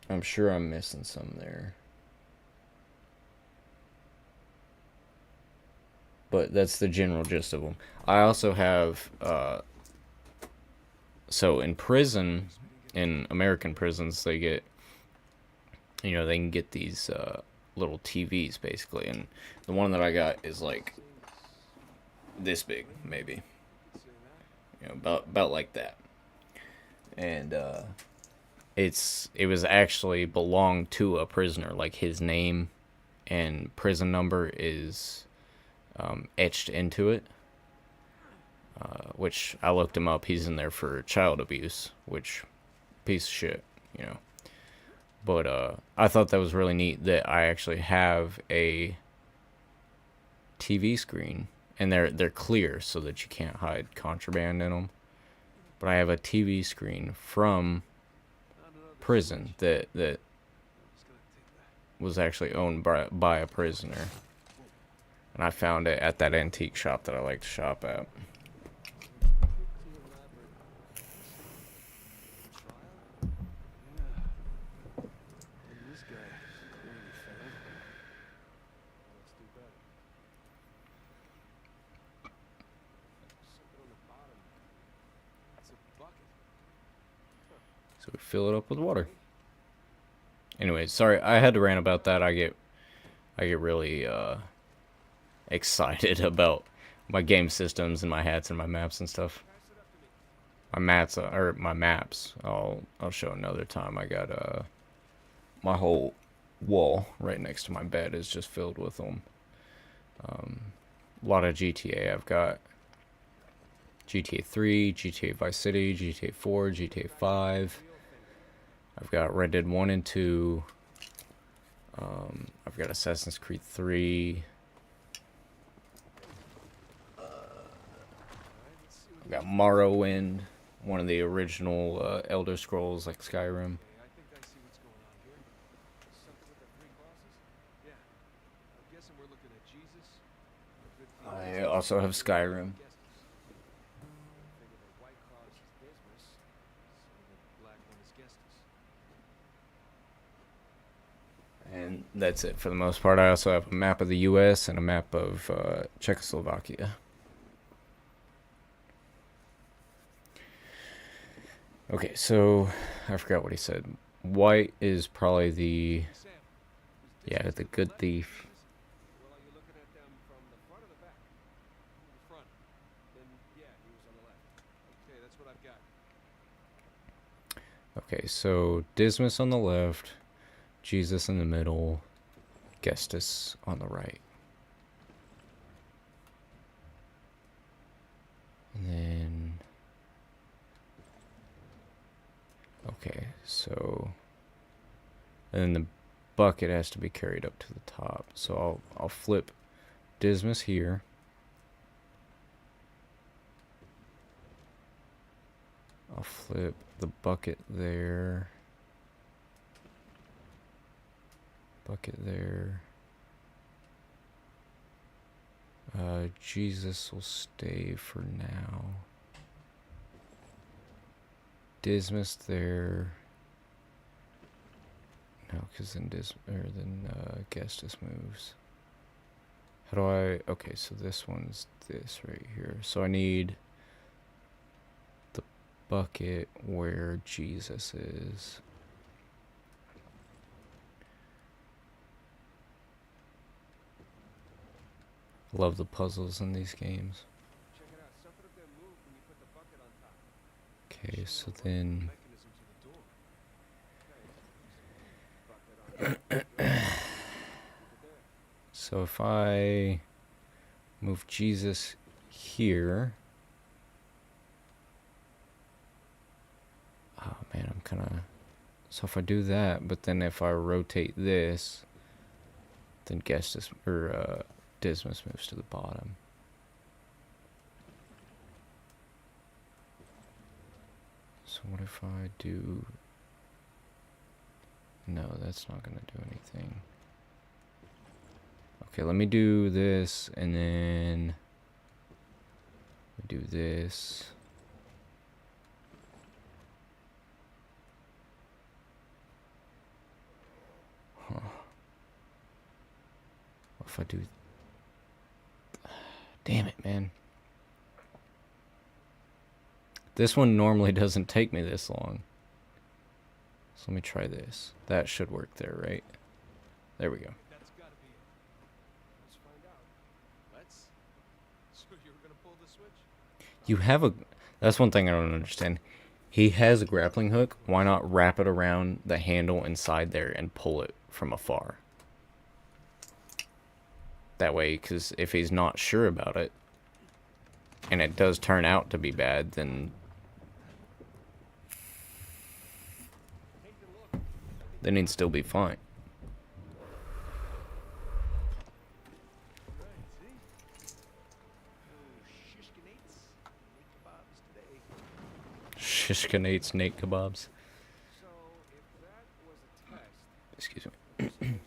I'm sure I'm missing some there. But that's the general gist of them. I also have, so in prison, in American prisons, they get, they can get these little TVs, basically. And the one that I got is like this big, maybe. About like that. And, it was actually belonged to a prisoner, like his name and prison number is etched into it, which I looked him up. He's in there for child abuse, which piece of shit, but I thought that was really neat that I actually have a TV screen, and they're clear so that you can't hide contraband in them, but I have a TV screen from prison that was actually owned by a prisoner, and I found it at that antique shop that I like to shop at. So we fill it up with water. Anyway, sorry, I had to rant about that. I get really excited about my game systems and my hats and my maps and stuff. My maps. I'll show another time. I got my whole wall right next to my bed is just filled with them. A lot of GTA. I've got GTA 3, GTA Vice City, GTA 4, GTA 5. I've got Red Dead 1 and 2. I've got Assassin's Creed 3. I've got Morrowind, one of the original Elder Scrolls, like Skyrim. I also have Skyrim. And that's it for the most part. I also have a map of the US and a map of Czechoslovakia. Okay, so I forgot what he said. White is probably the, Sam, is yeah, Dismas the the good left thief. Jesus? Well, are you looking at them from the front or the back? The front. Then, yeah, he was on the left. Okay, that's what I've got. Okay, so Dismas on the left, Jesus in the middle, Gestus on the right. And then, okay, so, and then the bucket has to be carried up to the top. So I'll flip Dismas here. I'll flip the bucket there. Bucket there. Jesus will stay for now. Dismas there. No, because then Gestus moves. How do I? Okay, so this one's this right here. So I need the bucket where Jesus is. Love the puzzles in these games. Check it out. Something up there moved when you put the bucket on top. Okay, so then Mechanism to the door. Okay. Bucket on top. so if I move Jesus here. Oh man, I'm kind of. So if I do that, but then if I rotate this, then Gestus or Dismas moves to the bottom. So what if I do? No, that's not gonna do anything. Okay, let me do this, and then do this. Huh. What if I do? Damn it, man. This one normally doesn't take me this long. So let me try this. That should work there, right? There we go. That's gotta be it. Let's find out. Let's. So you were gonna pull the switch? You have a... That's one thing I don't understand. He has a grappling hook. Why not wrap it around the handle inside there and pull it from afar? That way, because if he's not sure about it, and it does turn out to be bad, then he'd still be fine. Right, see? Shishkinates. Make kebabs today. Shishkinates Nate kebabs. So, if that was a test, Excuse me. suppose it was tested.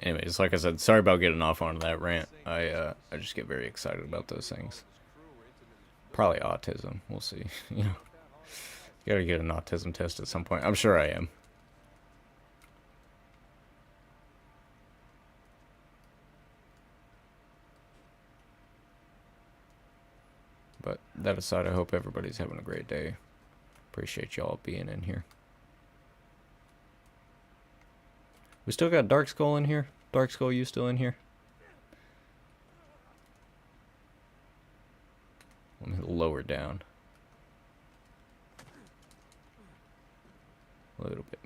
Anyways, like I said, sorry about getting off onto that rant. I just get very excited about those things. Probably autism. We'll see. You know, gotta get an autism test at some point. I'm sure I am. But that aside, I hope everybody's having a great day. Appreciate y'all being in here. We still got Dark Skull in here? Dark Skull, you still in here? Let me lower down. A little bit.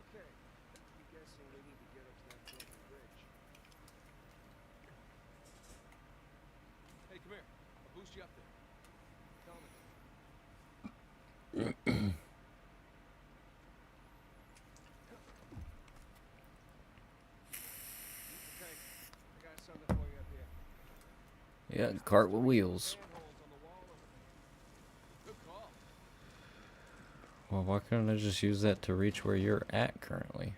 Okay. I'm guessing we need to get up to that broken bridge. Hey, come here. I'll boost you up there. Tell me. Okay. I got something for you up here. Yeah, cart with wheels. Manholes on the wall over there. Good call. Well, why couldn't I just use that to reach where you're at currently?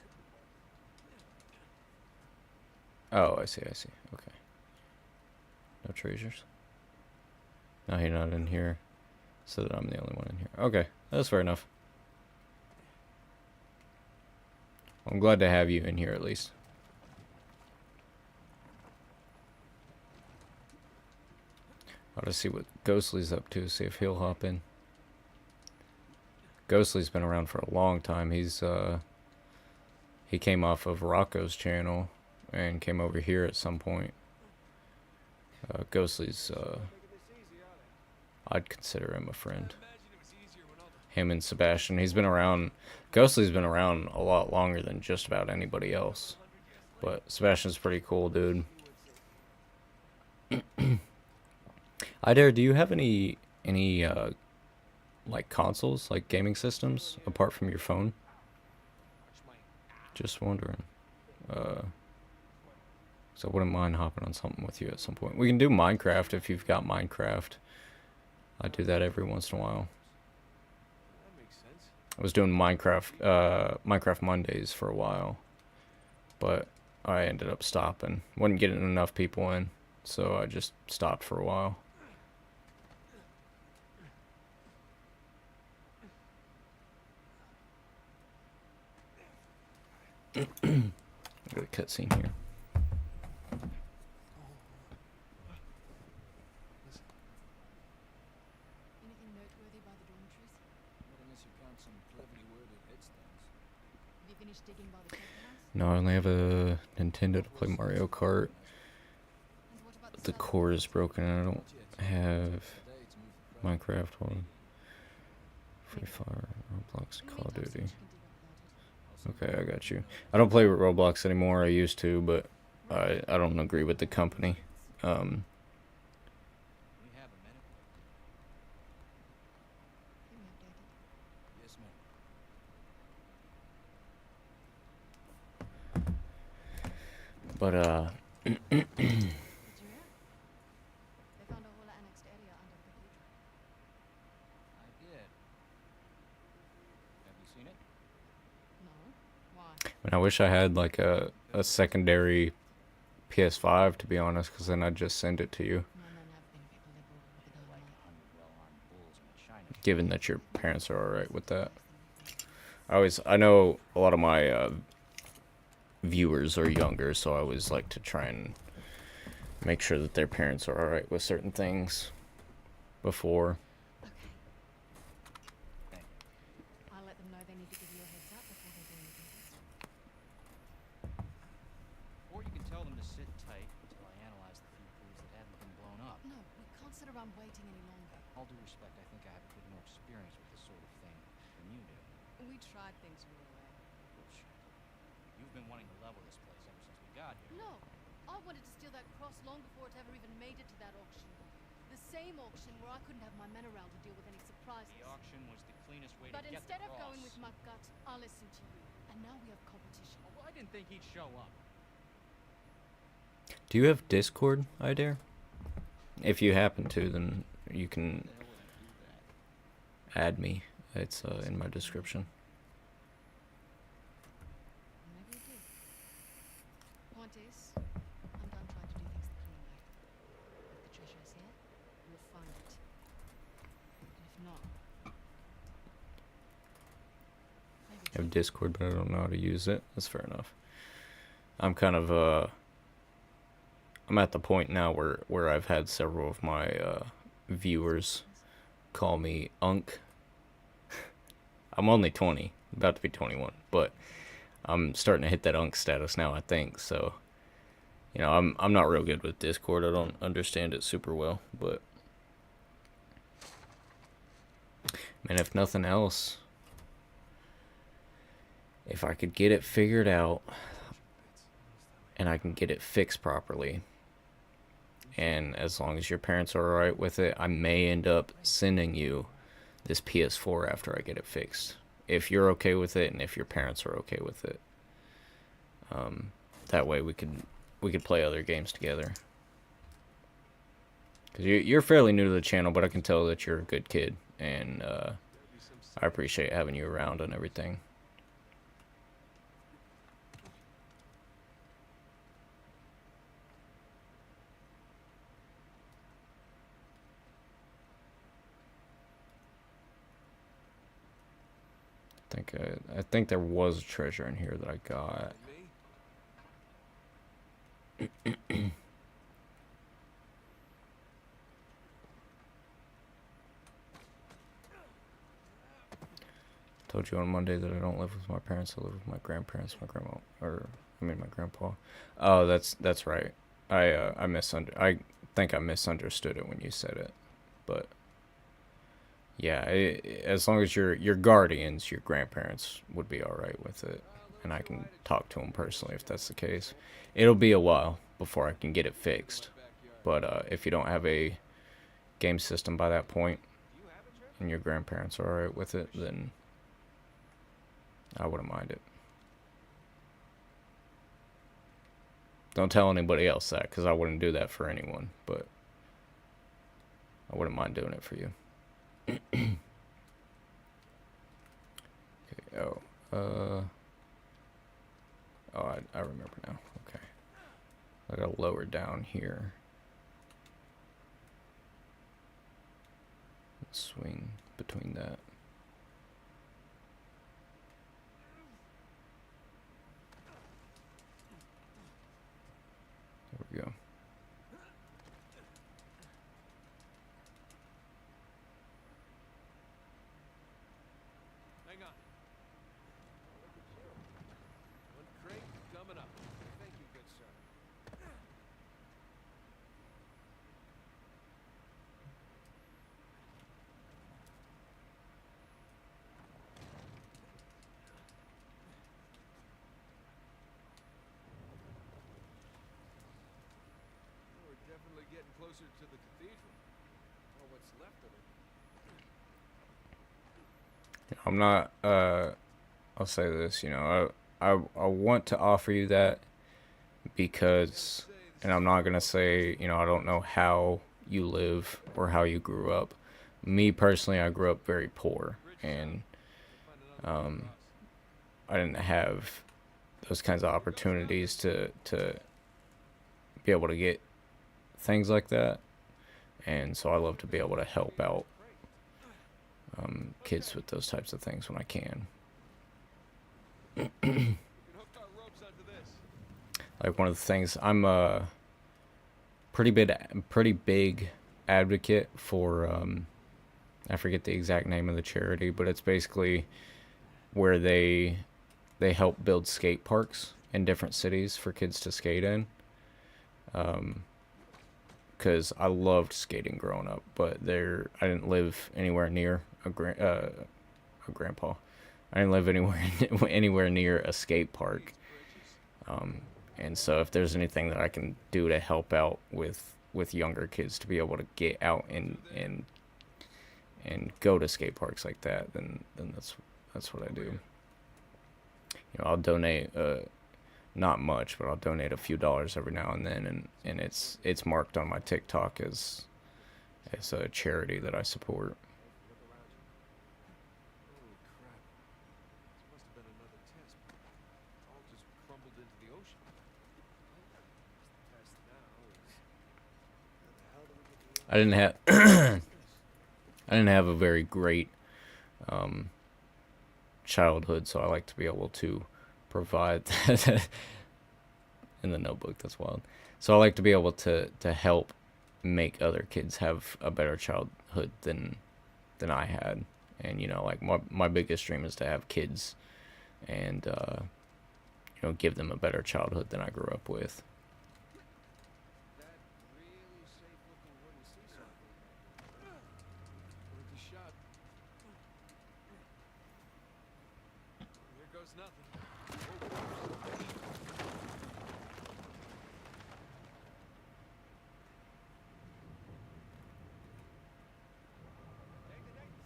Oh, I see, I see. Okay. No treasures? No, you're not in here. So that I'm the only one in here. Okay, that's fair enough. I'm glad to have you in here at least. I'll just see what Ghostly's up to, see if he'll hop in. Ghostly's been around for a long time. He came off of Rocco's channel and came over here at some point. Ghostly's, I'd consider him a friend. Him and Sebastian. He's been around, Ghostly's been around a lot longer than just about anybody else. But Sebastian's pretty cool, dude. Idare, do you have any like consoles, like gaming systems, apart from your phone? Just wondering. So I wouldn't mind hopping on something with you at some point. We can do Minecraft if you've got Minecraft. I do that every once in a while. I was doing Minecraft Mondays for a while, but I ended up stopping. Wasn't getting enough people in, so I just stopped for a while. Got a cutscene here. Anything noteworthy by the dormitories? Not unless you count some cleverly worded headstones. Have you finished digging by the treasure house? No, I only have a Nintendo to play Mario Kart. And what about The cellar? core is broken and I don't have Today to move the crowd. Minecraft one. Free Fire, Roblox, In the Call of meantime, see Duty. what you can dig up about it. Okay, I got you. I don't play with Roblox anymore. I used to, but I don't agree with the company. We have a minute. Keep me updated. Yes, ma'am. But Did you hear? They found a whole annexed area under the cathedral. I did. Have you seen it? No? Why? I wish I had like a secondary PS5, to be honest, because then I'd just send it to you. No men have been people liberal with the Like dynamite. 100 well-armed bulls in a China. Given that your parents are alright with that. I know a lot of my viewers are younger, so I always like to try and make sure that their parents are alright with certain things before. Okay. Thank you. I'll let them know they need to give you a heads up before they do anything desperate. Or you can tell them to sit tight until I analyze the few clues that haven't been blown up. No, we can't sit around waiting any longer. All due respect, I think I have a bit more experience with this sort of thing than you do. We tried things your way. Bullshit. You've been wanting to level this place ever since we got here. No, I wanted to steal that cross long before it ever even made it to that auction. The same auction where I couldn't have my men around to deal with any surprises. The auction was the cleanest way But to get instead the of going cross. with my gut, I listened to you. And now we have competition. Oh, well, I didn't think he'd show up. Do you have Discord, Idare? If you happen to, then you can Who the hell would I do that? add me. It's in my description. Maybe you do. Point is, I'm done trying to do things the clean way. If the treasure is here, we'll find it. And if not, maybe I have Discord, but I don't know how to use it. That's fair enough. I'm kind of I'm at the point now where I've had several of my viewers call me Unk. I'm only 20, about to be 21, but I'm starting to hit that Unk status now, I think. So, you know, I'm not real good with Discord. I don't understand it super well, but man, if nothing else, if I could get it figured out and I can get it fixed properly, and as long as your parents are alright with it, I may end up sending you this PS4 after I get it fixed. If you're okay with it and if your parents are okay with it. That way we could play other games together. Because you're fairly new to the channel, but I can tell that you're a good kid, and I appreciate having you around and everything. I think there was a treasure in here that I got. Told you on Monday that I don't live with my parents. I live with my grandparents, my grandma, my grandpa. Oh, that's right. I think I misunderstood it when you said it, but yeah, as long as your guardians, your grandparents would be all right with it, and I can talk to them personally if that's the case. It'll be a while before I can get it fixed, but if you don't have a game system by that point, and your grandparents are all right with it, then I wouldn't mind it. Don't tell anybody else that, because I wouldn't do that for anyone, but I wouldn't mind doing it for you. Okay, I remember now. Okay. I gotta lower down here. Swing between that. There we go. Hang on. One crate coming up. Thank you, good sir. We're definitely getting closer to the cathedral. Or what's left of it. I'm not, I'll say this, I want to offer you that because, and I'm not going to say, I don't know how you live or how you grew up. Me personally, I grew up very poor, and I didn't have those kinds of opportunities to be able to get things like that, and so I love to be able to help out kids with those types of things when I can. Like one of the things, I'm a pretty big advocate for I forget the exact name of the charity, but it's basically where they help build skate parks in different cities for kids to skate in. Because I loved skating growing up, but I didn't live anywhere near a grandpa. I didn't live anywhere near a skate park. And so if there's anything that I can do to help out with younger kids to be able to get out and go to skate parks like that, then that's what I do. I'll donate not much, but I'll donate a few dollars every now and then, and it's marked on my TikTok as a charity that I support. Holy crap. This must have been another test. All just crumbled into the ocean. The test now is how the hell do we get the I didn't have I didn't have a very great childhood, so I like to be able to provide that in the Notebook. That's wild. So I like to be able to help make other kids have a better childhood than I had. And like my biggest dream is to have kids and give them a better childhood than I grew up with. that really safe looking wooden seesaw thing. Worth a shot. Here goes nothing.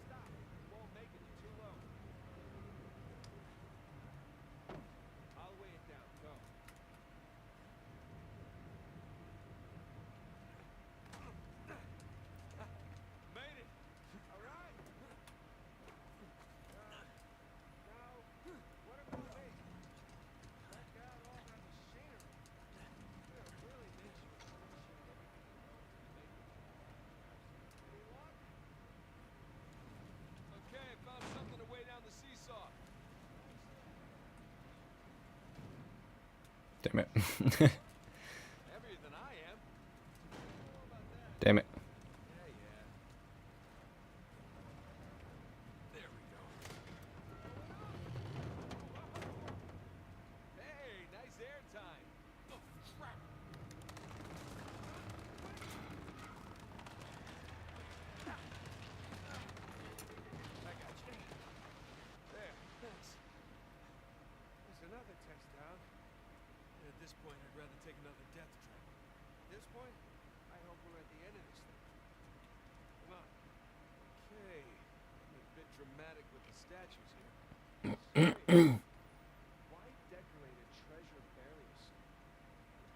Stop. You won't make it. You're too low. I'll weigh it down. Go. Made it. All right. Now, what about me? Check out all that machinery. It really makes you appreciate everything. Any luck? Okay, I found something to weigh down the seesaw. Damn it. Heavier than I am. How about that? Damn it. Yeah, yeah. There we go. statues here. Why decorate a treasure burial site?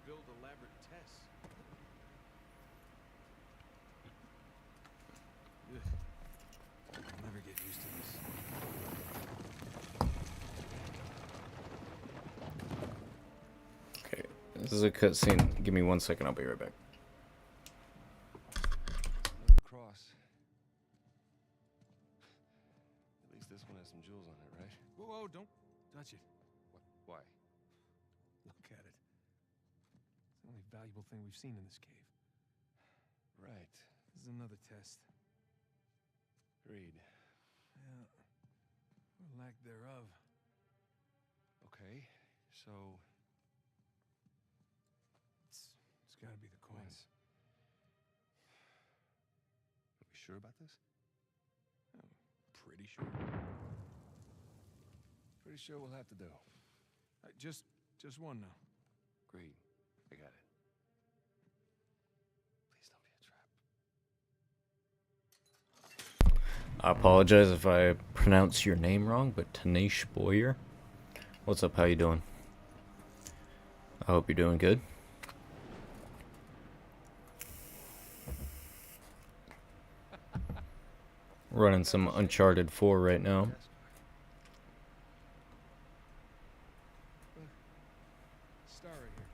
Build elaborate tests. Ugh. I'll never get used to this. Okay, this is a cutscene. Give me 1 second. I'll be right back. Another cross. At least this one has some jewels on it, right? Whoa, whoa, don't touch it. What? Why? Look at it. It's the only valuable thing we've seen in this cave. Right. This is another test. Agreed. Yeah. Or lack thereof. Okay, so it's gotta be the coins. Are we sure about this? I'm pretty sure. Pretty sure we'll have to do. Just one now. Agreed. I got it. Please don't be a trap. I apologize if I pronounce your name wrong, but Tanish Boyer. What's up? How you doing? I hope you're doing good. Running some Uncharted 4 right now. Star right here.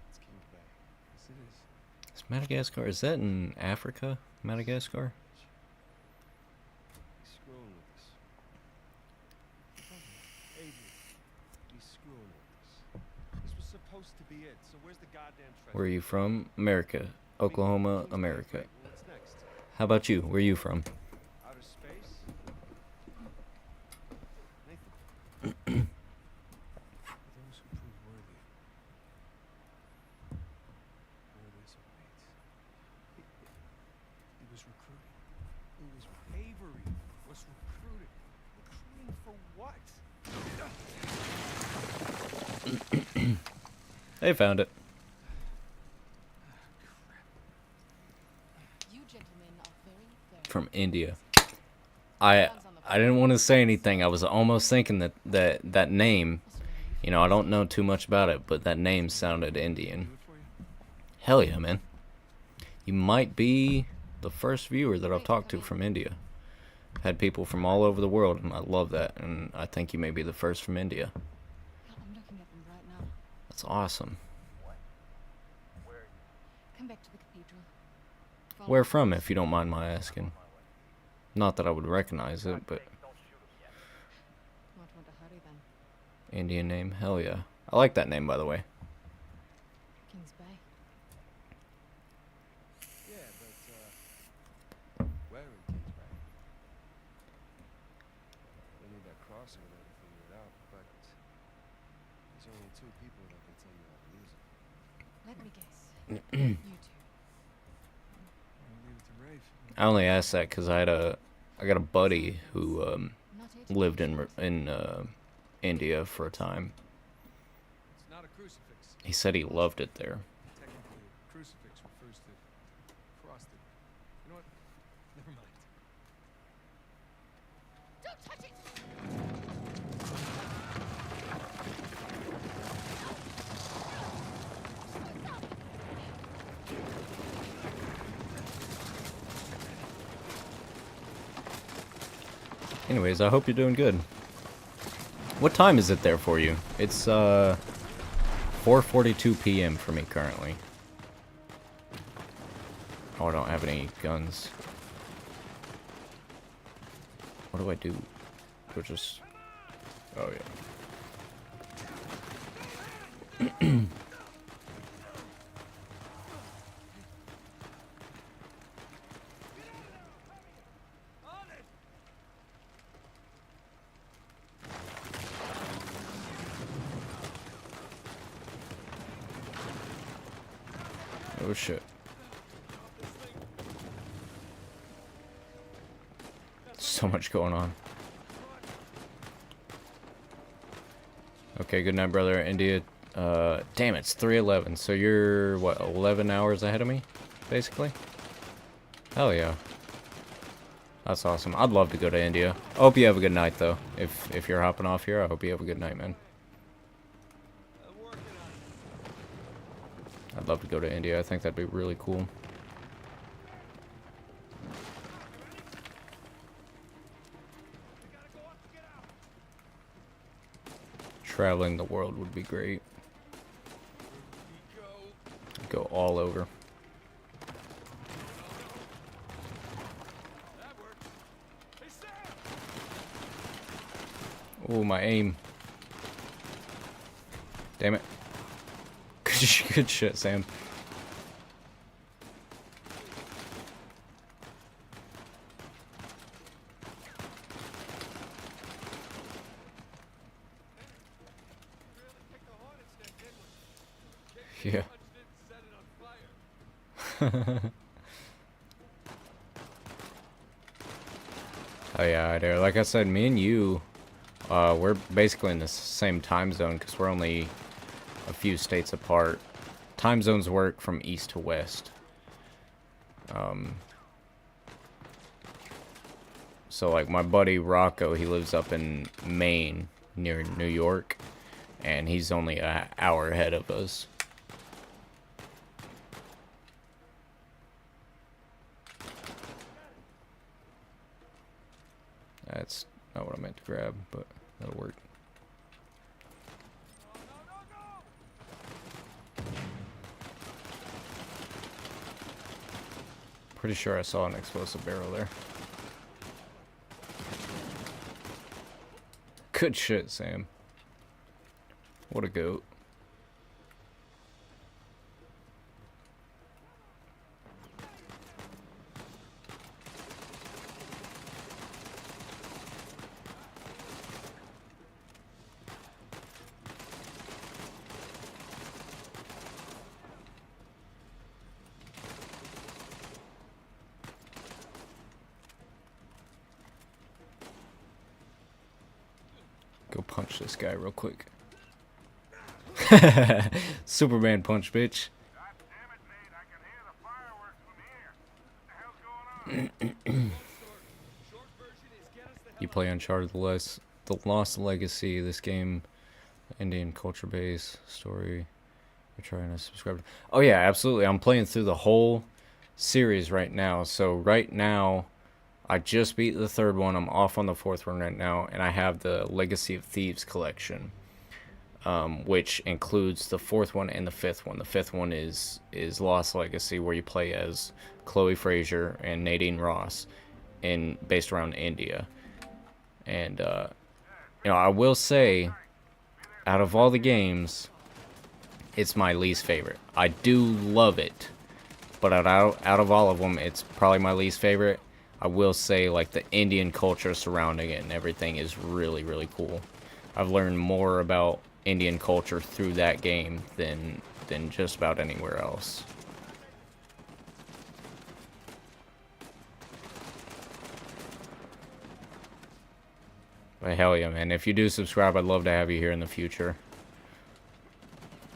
It's King's Bay. Yes, it is. Is Madagascar? Is that in Africa? Madagascar? He's screwing with us. Adrian, he's screwing with us. This was supposed to be it. So where's the goddamn treasure? Where are you from? America. Oklahoma, America. What's next? How about you? Where are you from? Outer space? Nathan. Those who prove worthy. Worthy of mates. He was recruiting. It was Avery was recruiting. Recruiting for what? They found it. You gentlemen are very, very From India. I didn't want to say anything. I was almost thinking that name, you know, I don't know too much about it, but that name sounded Indian. Do it for you? Hell yeah, man. You might be the first viewer that I've talked to from India. Had people from all over the world, and I love that. And I think you may be the first from India. I'm looking at them right now. That's awesome. Come back to the cathedral. Follow Where me. from, if you don't mind my asking? Not that I would recognize it, but Might want to hurry then. Indian name. Hell yeah. I like that name, by the way. King's Bay. Yeah, but where in King's Bay? We need that crossing in order to figure it out, but there's only 2 people that can tell you how to use it. Let me guess. You two. I'll leave it to Rafe. I only asked that because I got a buddy who Not it? lived in India for a time. It's not a crucifix. He said he loved it there. Technically, a crucifix refers to cross it. You know what? Never mind. Don't touch it! Anyways, I hope you're doing good. What time is it there for you? It's 4:42 p.m. for me currently. Oh, I don't have any guns. What do I do? Do I just... Oh, yeah. Oh, shit. So much going on. Okay, good night, brother. India. Damn, it's 3:11. So you're, what, 11 hours ahead of me? Basically? Hell yeah. That's awesome. I'd love to go to India. I hope you have a good night, though. If you're hopping off here, I hope you have a good night, man. I'm working on it. I'd love to go to India. I think that'd be really cool. We gotta go up to get out. Traveling the world would be great. We go. Go all over. That worked. Hey, Sam! Oh, my aim. Damn it. Good shit, Sam. Really picked the hornet's nest, didn't we? Yeah. Punched it and set it on fire. Oh yeah, there. Like I said, me and you, we're basically in the same time zone because we're only a few states apart. Time zones work from east to west. So like my buddy Rocco, he lives up in Maine near New York, and he's only an hour ahead of us. That's not what I meant to grab, but that'll work. Pretty sure I saw an explosive barrel there. Good shit, Sam. What a goat. Go punch this guy real quick. Superman punch, bitch. God damn it, Nate. I can hear the fireworks from here. What the hell's going on? Short version is get us the hell You play Uncharted the Lost Legacy. This game, Indian culture base story. You're trying to subscribe. Oh yeah, absolutely. I'm playing through the whole series right now. So right now, I just beat the third one. I'm off on the fourth one right now, and I have the Legacy of Thieves collection, which includes the fourth one and the fifth one. The fifth one is Lost Legacy, where you play as Chloe Fraser and Nadine Ross, based around India. And you know, I will say, out of all the games, it's my least favorite. I do love it, but out of all of them, it's probably my least favorite. I will say, like, the Indian culture surrounding it and everything is really, really cool. I've learned more about Indian culture through that game than just about anywhere else. But hell yeah, man. If you do subscribe, I'd love to have you here in the future.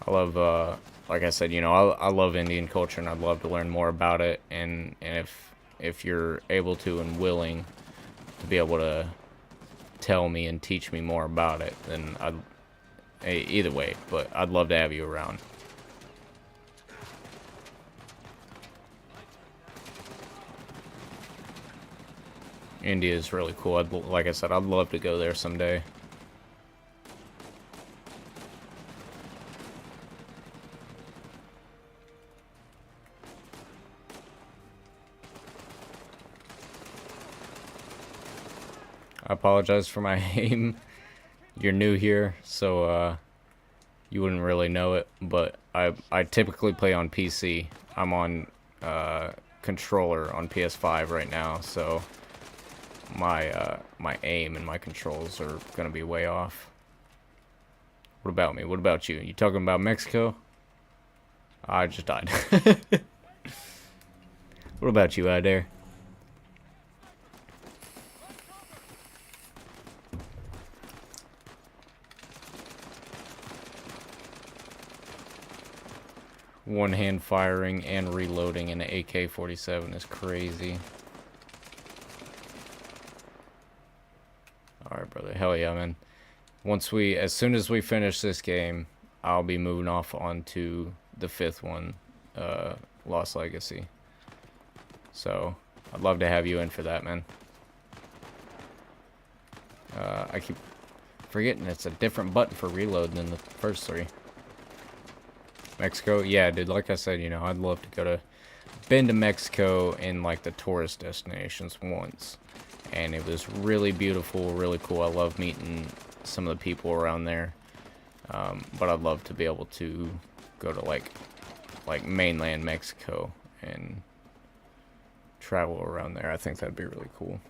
I love, like I said, you know, I love Indian culture, and I'd love to learn more about it. And if you're able to and willing to be able to tell me and teach me more about it, then either way, but I'd love to have you around. India is really cool. Like I said, I'd love to go there someday. I apologize for my aim. You're new here, so you wouldn't really know it, but I typically play on PC. I'm on controller on PS5 right now, so my aim and my controls are gonna be way off. What about me? What about you? You talking about Mexico? I just died. What about you out there? one-hand firing and reloading in an AK-47 is crazy. Alright, brother. Hell yeah, man. As soon as we finish this game, I'll be moving off onto the 5th one, Lost Legacy. So, I'd love to have you in for that, man. I keep forgetting it's a different button for reload than the first 3. Mexico, yeah, dude, like I said, you know, I'd love to been to Mexico in, like, the tourist destinations once. And it was really beautiful, really cool. I love meeting some of the people around there. But I'd love to be able to go to, like mainland Mexico and travel around there. I think that'd be really cool.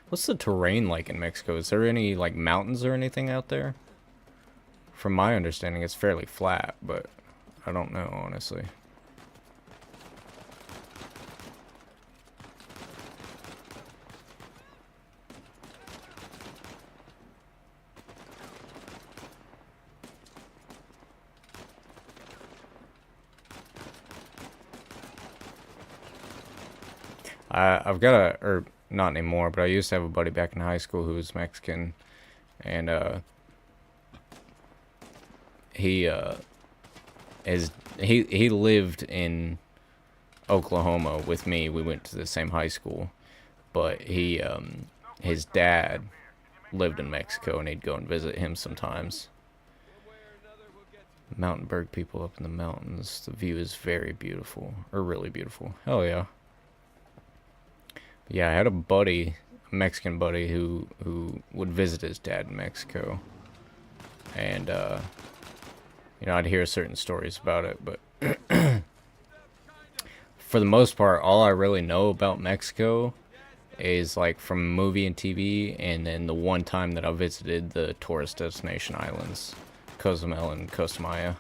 What's the terrain like in Mexico? Is there any, like, mountains or anything out there? From my understanding, it's fairly flat, but I don't know, honestly. I've got or not anymore, but I used to have a buddy back in high school who was Mexican, and he lived in Oklahoma with me. We went to the same high school, but his dad lived in Mexico, and he'd go and visit him sometimes. Mountainburg people up in the mountains. The view is very beautiful, or really beautiful. Hell yeah. Yeah, I had a buddy, a Mexican buddy, who would visit his dad in Mexico. And, you know, I'd hear certain stories about it, but for the most part, all I really know about Mexico is, like, from movie and TV, and then the one time that I visited the tourist destination islands, Cozumel and Costa Maya.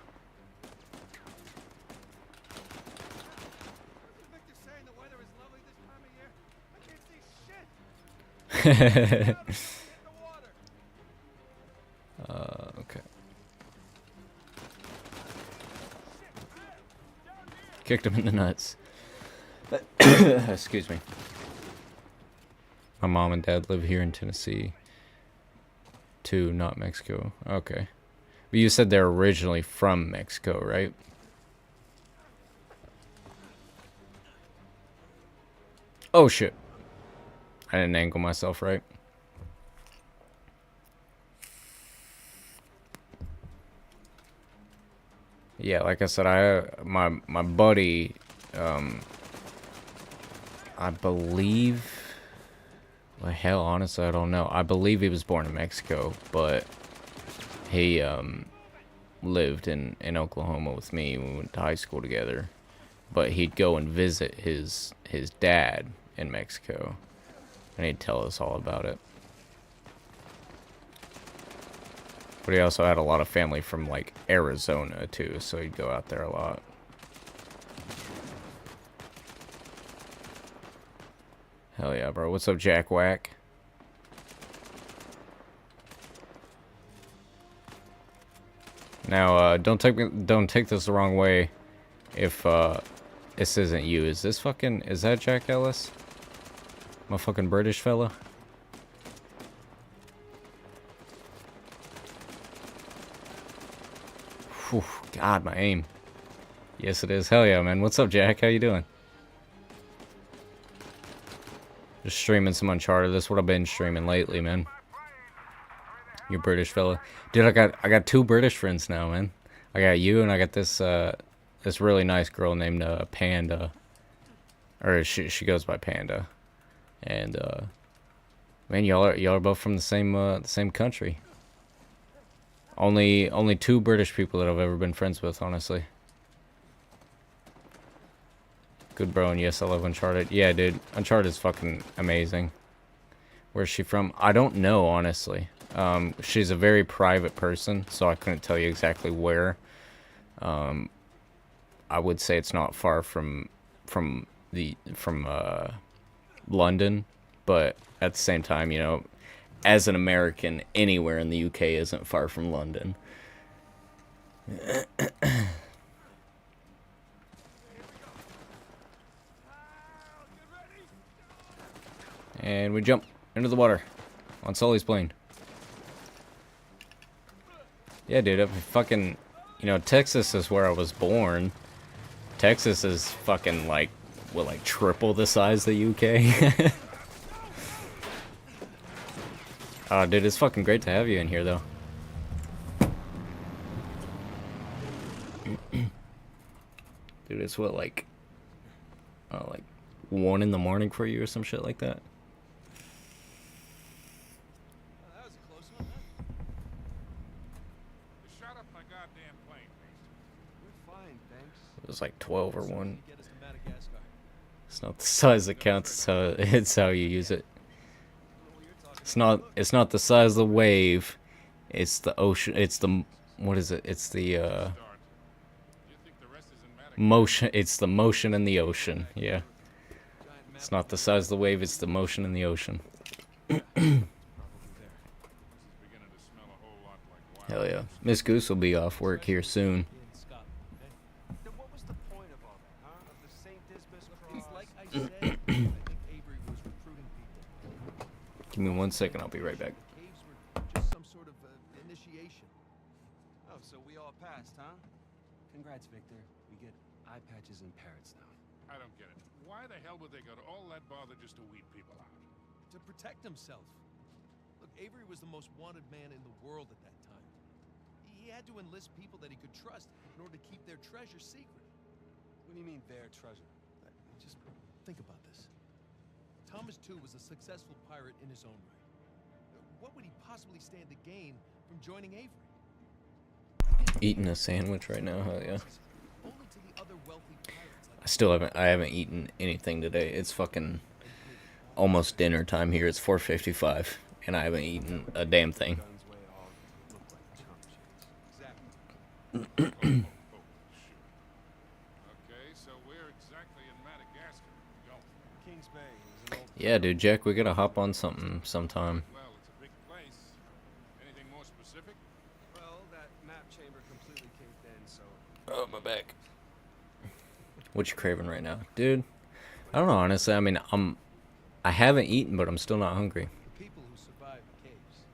Okay. Kicked him in the nuts. Excuse me. My mom and dad live here in Tennessee. Too, not Mexico. Okay. But you said they're originally from Mexico, right? Oh, shit. I didn't angle myself right. Yeah, like I said, my buddy, I believe, well, hell, honestly, I don't know. I believe he was born in Mexico, but he lived in Oklahoma with me. We went to high school together, but he'd go and visit his dad in Mexico, and he'd tell us all about it. But he also had a lot of family from, like, Arizona, too, so he'd go out there a lot. Hell yeah, bro. What's up, Jack Whack? Now, don't take this the wrong way if, this isn't you. Is that Jack Ellis? My fucking British fella? Whew, God, my aim. Yes, it is. Hell yeah, man. What's up, Jack? How you doing? Just streaming some Uncharted. That's what I've been streaming lately, man. You British fella. Dude, I got two British friends now, man. I got you, and I got this really nice girl named Panda. Or she goes by Panda. And man, y'all are both from the same country. Only two British people that I've ever been friends with, honestly. Good bro, and yes, I love Uncharted. Yeah, dude, Uncharted is fucking amazing. Where's she from? I don't know, honestly. She's a very private person, so I couldn't tell you exactly where. I would say it's not far from London, but at the same time, you know, as an American, anywhere in the UK isn't far from London. And we jump into the water on Sully's plane. Yeah, dude, I fucking, you know, Texas is where I was born. Texas is fucking like, what, like triple the size of the UK? Oh, dude, it's fucking great to have you in here, though. Dude, it's what, like 1 in the morning for you or some shit like that? That was a close one, huh? Just shut up my goddamn plane, please. We're fine, thanks. It was like 12 or 1. Get us to Madagascar. It's not the size that counts, it's how you use it. It's not the size of the wave. It's the ocean. It's the, what is it? It's the You think the rest is in Madagascar? motion. It's the motion in the ocean. Yeah. Giant It's not the size of the wave. It's the motion in the ocean. probably there. This is beginning to smell a whole lot like wild. Hell yeah. Miss Goose will be off work here soon. In Scotland, okay? Then what was the point of all that, huh? Of the St. Dismas cross? It's like I said, I think Avery was recruiting people. Give me 1 second. I'll be right back. The caves were just some sort of initiation. Oh, so we all passed, huh? Congrats, Victor. We get eye patches and parrots now. I don't get it. Why the hell would they go to all that bother just to weed people out? To protect himself. Look, Avery was the most wanted man in the world at that time. He had to enlist people that he could trust in order to keep their treasure secret. What do you mean, their treasure? Just think about this. Thomas, too, was a successful pirate in his own right. What would he possibly stand to gain from joining Avery? Eating a sandwich right now. Hell yeah. Only to the other wealthy pirates like I haven't eaten anything today. It's fucking almost dinner time here. It's 4:55, and I haven't eaten a damn thing. Guns way all look like chump shades. Exactly. Okay, so where exactly in Madagascar are we going? Kings Bay is an old Yeah, dude, Jack, we gotta hop on something sometime. Well, it's a big place. Anything more specific? Well, that map chamber completely caved in, so Oh, my back. What you craving right now, dude? I don't know, honestly. I mean, I haven't eaten, but I'm still not hungry. people who survived the caves.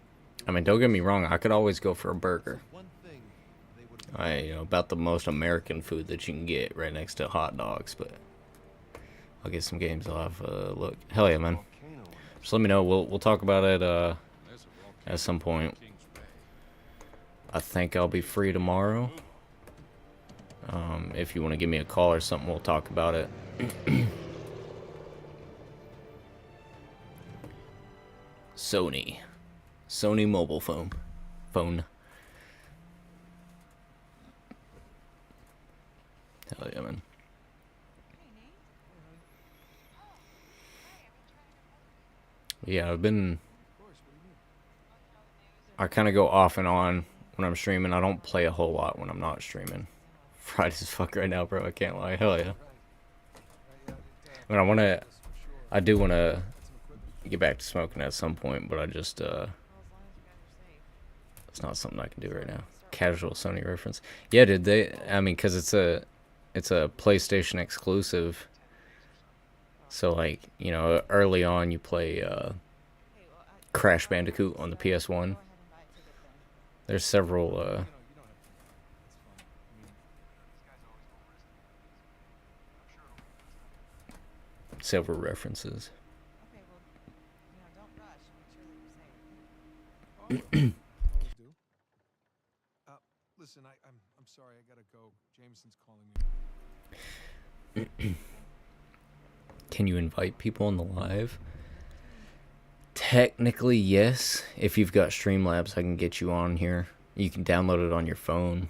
I mean, don't get me wrong. I could always go for a burger. One thing they would have You know, about the most American food that you can get right next to hot dogs, but I'll get some games. I'll have a look. Hell yeah, man. volcano. Just let me know. We'll talk about it There's a volcano at some point. in Kings Bay. I think I'll be free tomorrow. If you want to give me a call or something, we'll talk about it. Sony mobile phone. Hell yeah, man. Yeah, I kind of go off and on when I'm streaming. I don't play a whole lot when I'm not streaming. Fried as fuck right now, bro. I can't lie. Hell yeah. I mean, I do want to get back to smoking at some point, but I just, it's not something I can do right now. Casual Sony reference. Yeah, dude, I mean, cause it's a PlayStation exclusive. So like, you know, early on you play, Crash Bandicoot on the PS1. There's several, several references. Always do. Listen, I'm sorry, I gotta go. Jameson's calling me. Can you invite people on the live? Technically, yes. If you've got Streamlabs, I can get you on here. You can download it on your phone.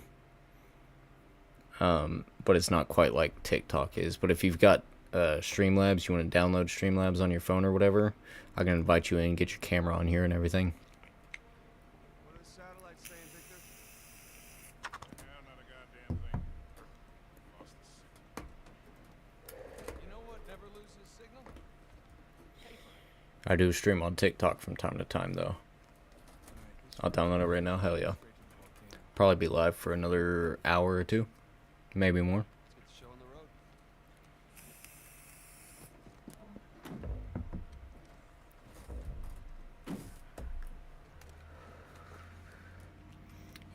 But it's not quite like TikTok is. But if you've got Streamlabs, you want to download Streamlabs on your phone or whatever, I can invite you in, get your camera on here and everything. What are the satellites saying, Victor? Yeah, not a goddamn thing. Lost the signal. You know what never loses signal? Paper. I do stream on TikTok from time to time, though. I'll download it right now. Hell yeah. Probably be live for another hour or two. Maybe more. Let's get the show on the road.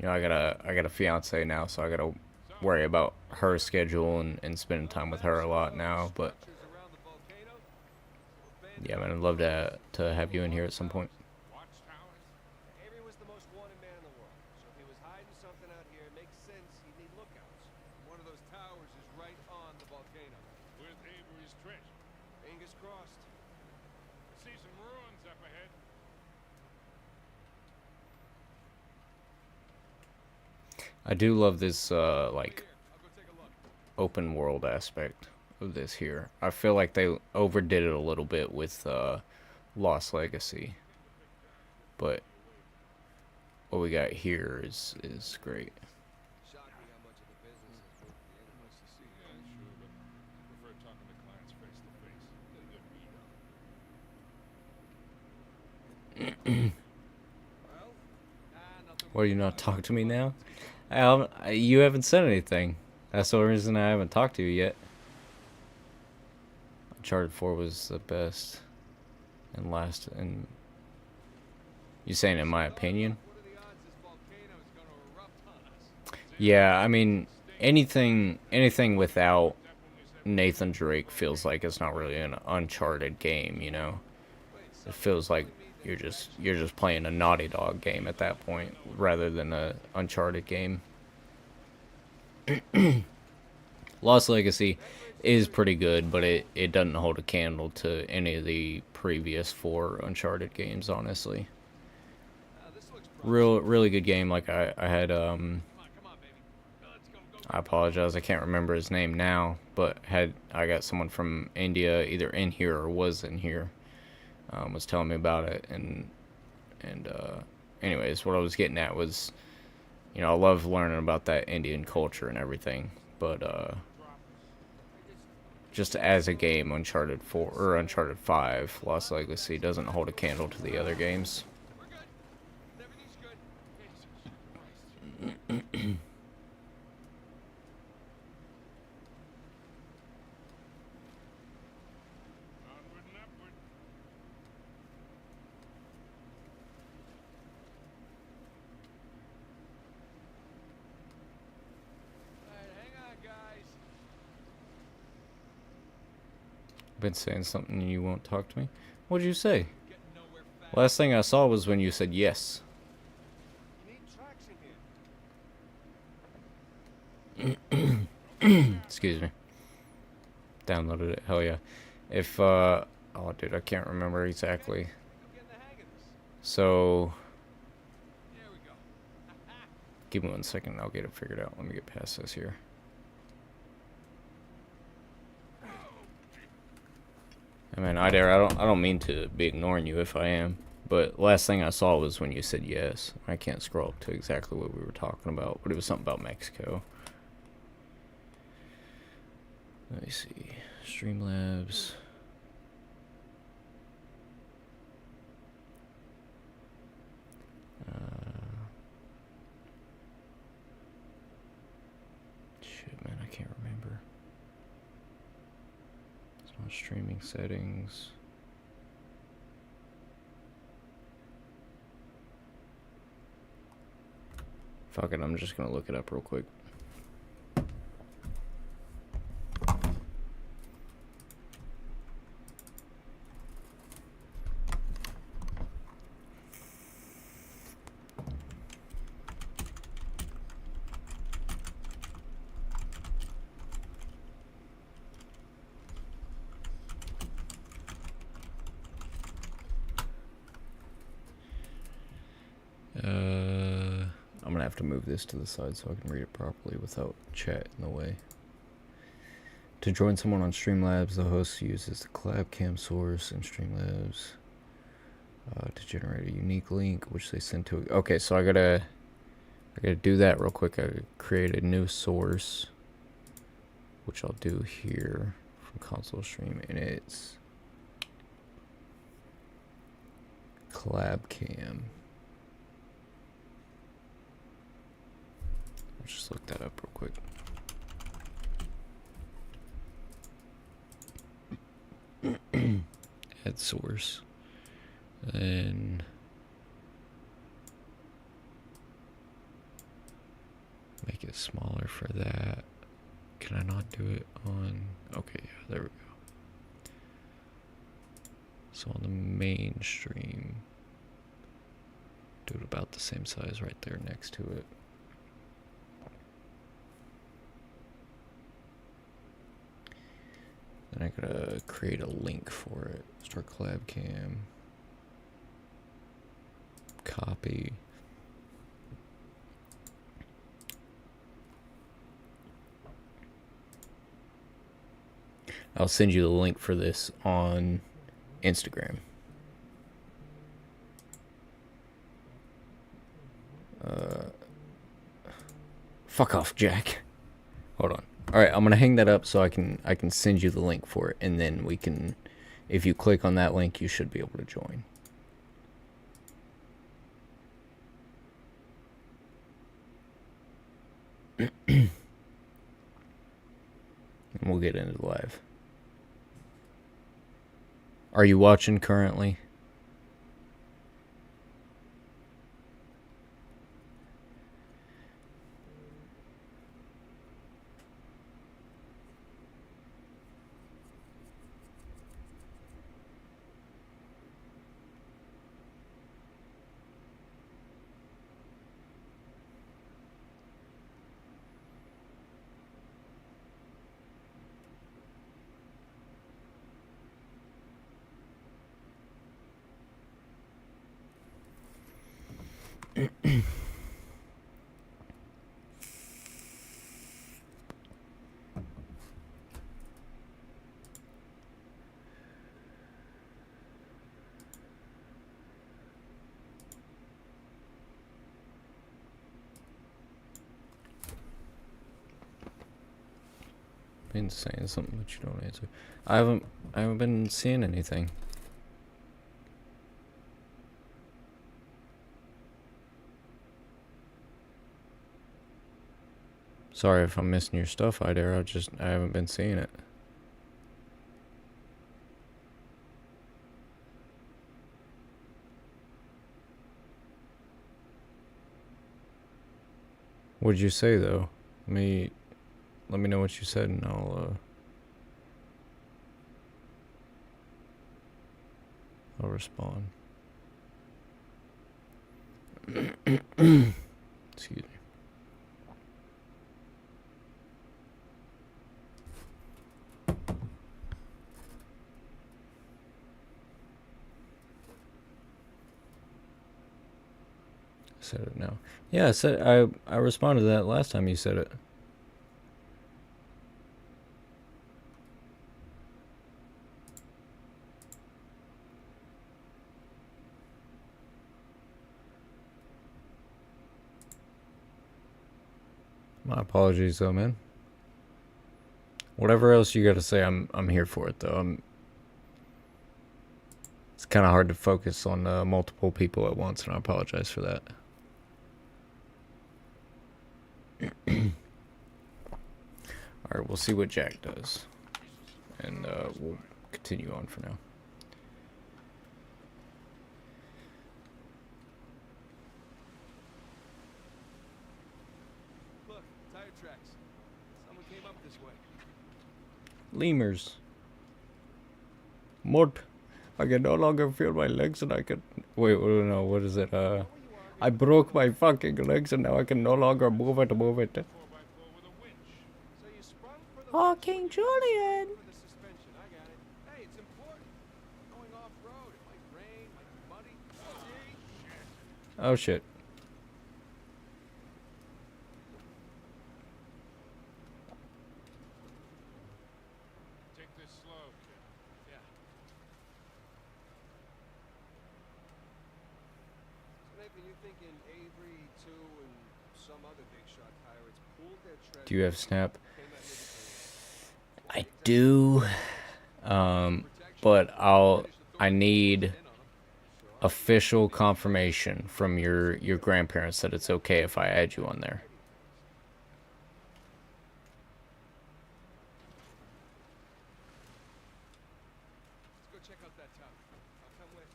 you know, I got a fiance now, so I gotta worry about her schedule and spending time with her a lot now. But yeah, man, I'd love to have you in here at some point. Watchtowers? Avery was the most wanted man in the world, so if he was hiding something out here, it makes sense he'd need lookouts. One of those towers is right on the volcano. With Avery's treasure. Fingers crossed. I see some ruins up ahead. I do love this like Here, I'll go take a look. open world aspect of this here. I feel like they overdid it a little bit with Lost Legacy, but what we got here is great. Shocked me how much of the business is worth the internet. Nice to see you. Yeah, sure, but I prefer talking to clients face to face. Well, nothing. Why do you not talk to me now? You haven't said anything. That's the reason I haven't talked to you yet. Uncharted 4 was the best and last, and you saying in my opinion? What are the odds this volcano is going to erupt on us? Yeah, I mean anything without Nathan Drake feels like it's not really an Uncharted game, you know. It feels like you're just playing a Naughty Dog game at that point rather than a Uncharted game. Lost Legacy is pretty good, but it doesn't hold a candle to any of the previous 4 Uncharted games, honestly. This looks promising. Really good game. Like I had Come on, baby. Let's go. I apologize, I can't remember his name now, but I got someone from India either in here or was in here, was telling me about it, and anyways, what I was getting at was, you know, I love learning about that Indian culture and everything, but just as a game, Uncharted 4 or Uncharted 5, Lost Legacy doesn't hold a candle to the other games. We're good. Everything's good. Jesus Christ. Onward and upward. All right, hang on, guys. Been saying something and you won't talk to me? What'd you say? Getting nowhere fast. Last thing I saw was when you said yes. You need traction here. Excuse me. Downloaded it. Hell yeah. If oh dude, I can't remember exactly. You're getting the hang of this. So There we go. give me 1 second. I'll get it figured out. Let me get past this here. I mean, I don't mean to be ignoring you if I am, but last thing I saw was when you said yes. I can't scroll up to exactly what we were talking about, but it was something about Mexico. Let me see. Streamlabs. Shit, man, I can't remember. It's not streaming settings. Fuck it, I'm just gonna look it up real quick. I'm gonna have to move this to the side so I can read it properly without chat in the way. To join someone on Streamlabs, the host uses the collab cam source in Streamlabs to generate a unique link, which they send to. Okay, so I gotta do that real quick. I create a new source, which I'll do here from console stream, and it's collab cam. I'll just look that up real quick. Add source. Then it smaller for that. Can I not do it on... Okay, yeah, there we go. So on the main stream, do it about the same size right there next to it. Then I gotta create a link for it. Start collab cam. Copy. I'll send you the link for this on Instagram. Fuck off, Jack. Hold on. All right, I'm gonna hang that up so I can send you the link for it, and then we can, if you click on that link, you should be able to join. And we'll get into the live. Are you watching currently? Been saying something, but you don't answer. I haven't been seeing anything. Sorry if I'm missing your stuff, Idare. I haven't been seeing it. What'd you say though? Let me know what you said, and I'll respond. Excuse me. I said it now. Yeah, I responded to that last time you said it. My apologies though, man. Whatever else you gotta say, I'm here for it though. It's kind of hard to focus on multiple people at once, and I apologize for that. Alright, we'll see what Jack does. And we'll continue on for now. Look, tire tracks. Someone came up this way. Lemurs. Mud. I can no longer feel my legs, and I can... Wait, no, what is it? I broke my fucking legs, and now I can no longer move it. 4x4 with a winch. So you sprung for the Oh, King Julian! for the suspension. I got it. Hey, it's important. Going off road. It might rain, might be muddy. See? Oh shit. Take this slow, kid. Yeah. So making you thinking Avery, too, and some other big shot pirates pooled their treasure. Do you have Snap? Came at me I do. But I need official confirmation from your grandparents that it's okay if I add you on there. Let's go check out that tower. I'll come with.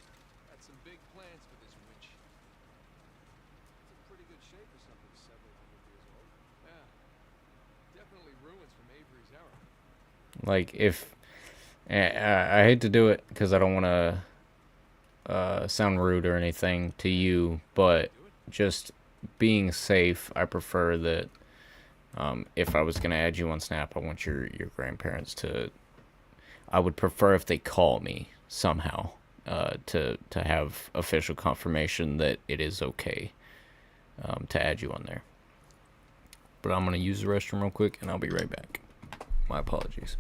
Got some big plans for this witch. It's in pretty good shape for something several hundred years old. Yeah. Definitely ruins from Avery's era. Like, if I hate to do it because I don't want to sound rude or anything to you, but just being safe, I prefer that. If I was gonna add you on Snap, I want your grandparents to. I would prefer if they call me somehow, to have official confirmation that it is okay, to add you on there. But I'm gonna use the restroom real quick, and I'll be right back. My apologies.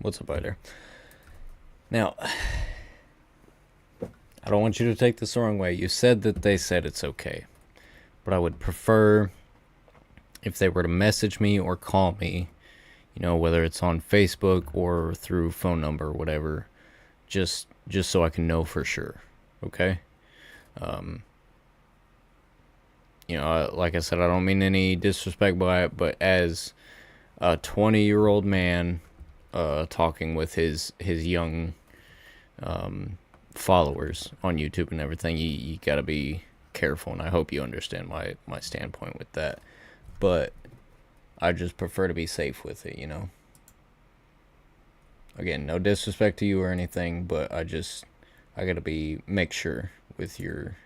What's up, there? Now, I don't want you to take this the wrong way. You said that they said it's okay. But I would prefer if they were to message me or call me, you know, whether it's on Facebook or through phone number or whatever, just so I can know for sure. Okay? You know, like I said, I don't mean any disrespect by it, but as a 20-year-old man talking with his young followers on YouTube and everything, you got to be careful, and I hope you understand my standpoint with that. But I just prefer to be safe with it, you know. Again, no disrespect to you or anything, but I gotta make sure with your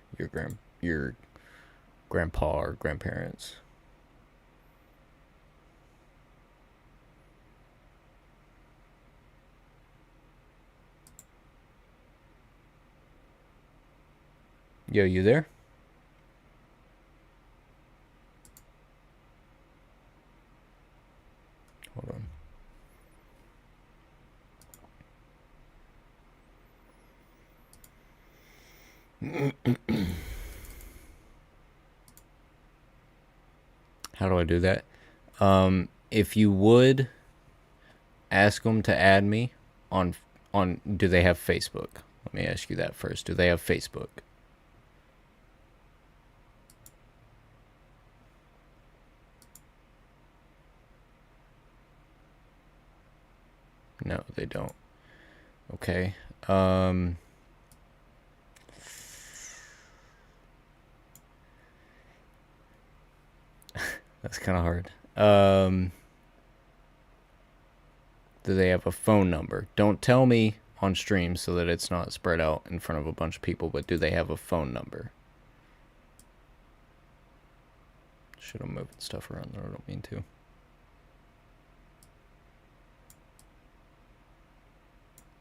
grandpa or grandparents. Yo, you there? Hold on. How do I do that? If you would ask them to add me on do they have Facebook? Let me ask you that first. Do they have Facebook? No, they don't. Okay. That's kind of hard. Do they have a phone number? Don't tell me on stream so that it's not spread out in front of a bunch of people, but do they have a phone number? Should have moved stuff around there. I don't mean to.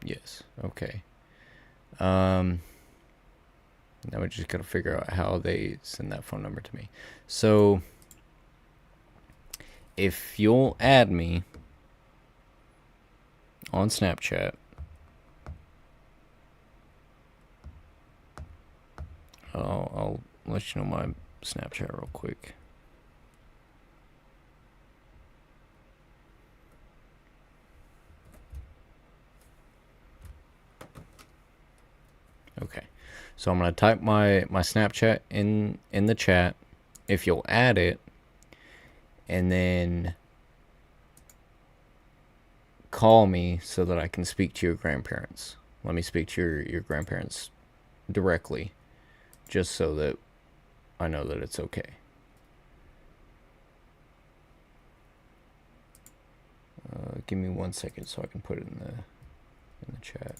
Yes. Okay. Now we just gotta figure out how they send that phone number to me. So if you'll add me on Snapchat, I'll let you know my Snapchat real quick. Okay, so I'm gonna type my Snapchat in the chat. If you'll add it, and then call me so that I can speak to your grandparents. Let me speak to your grandparents directly, just so that I know that it's okay. Give me 1 second so I can put it in the chat.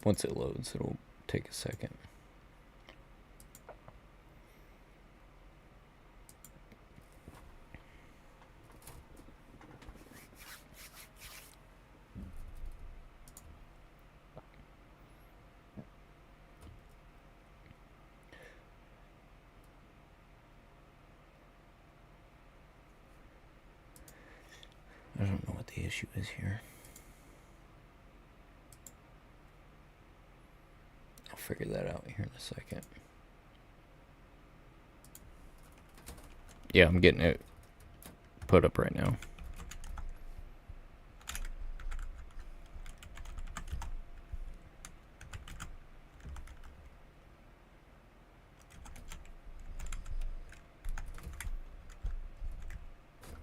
Once it loads, it'll take a second. I don't know what the issue is here. I'll figure that out here in a second. Yeah, I'm getting it put up right now.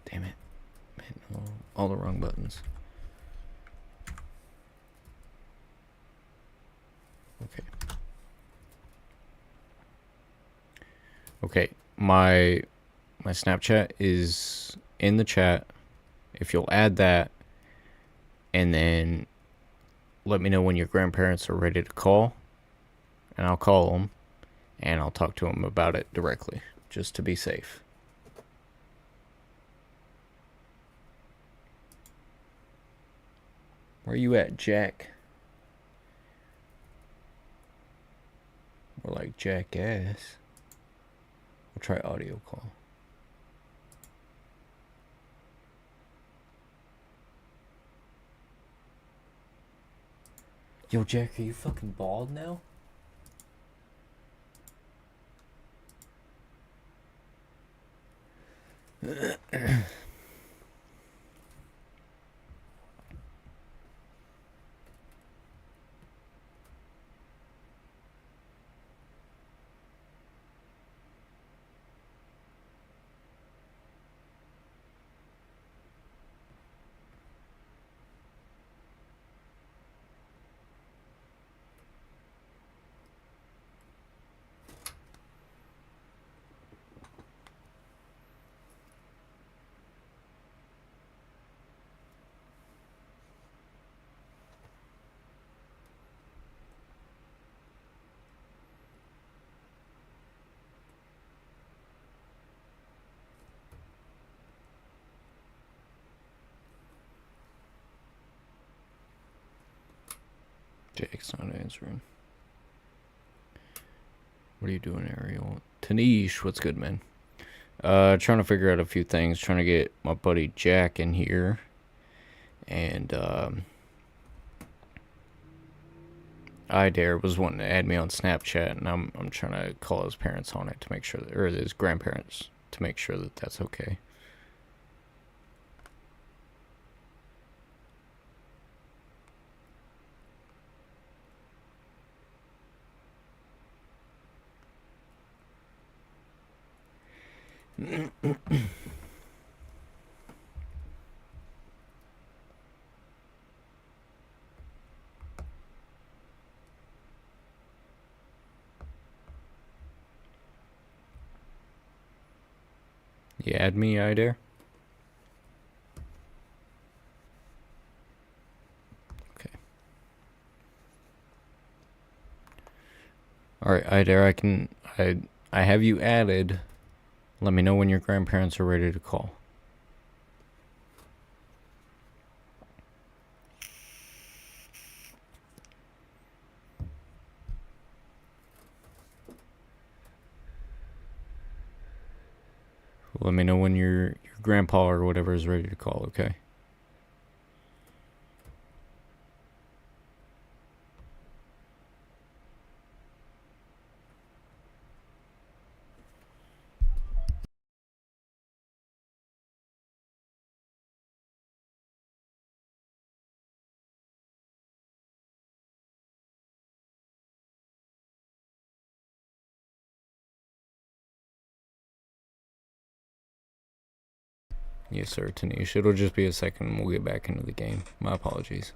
Damn it. I'm hitting all the wrong buttons. Okay. Okay, my Snapchat is in the chat. If you'll add that, and then let me know when your grandparents are ready to call, and I'll call them, and I'll talk to them about it directly, just to be safe. Where you at, Jack? More like jackass. We'll try audio call. Yo, Jack, are you fucking bald now? Jake's not answering. What are you doing, Ariel? Tanish, what's good, man? Trying to figure out a few things. Trying to get my buddy Jack in here. And, Idare was wanting to add me on Snapchat, and I'm trying to call his parents on it to make sure that, or his grandparents, to make sure that that's okay. You add me, Idare? Okay. Alright, Idare, I have you added. Let me know when your grandparents are ready to call. Let me know when your grandpa or whatever is ready to call, okay? Yes, sir, Tanish. It'll just be a second and we'll get back into the game. My apologies.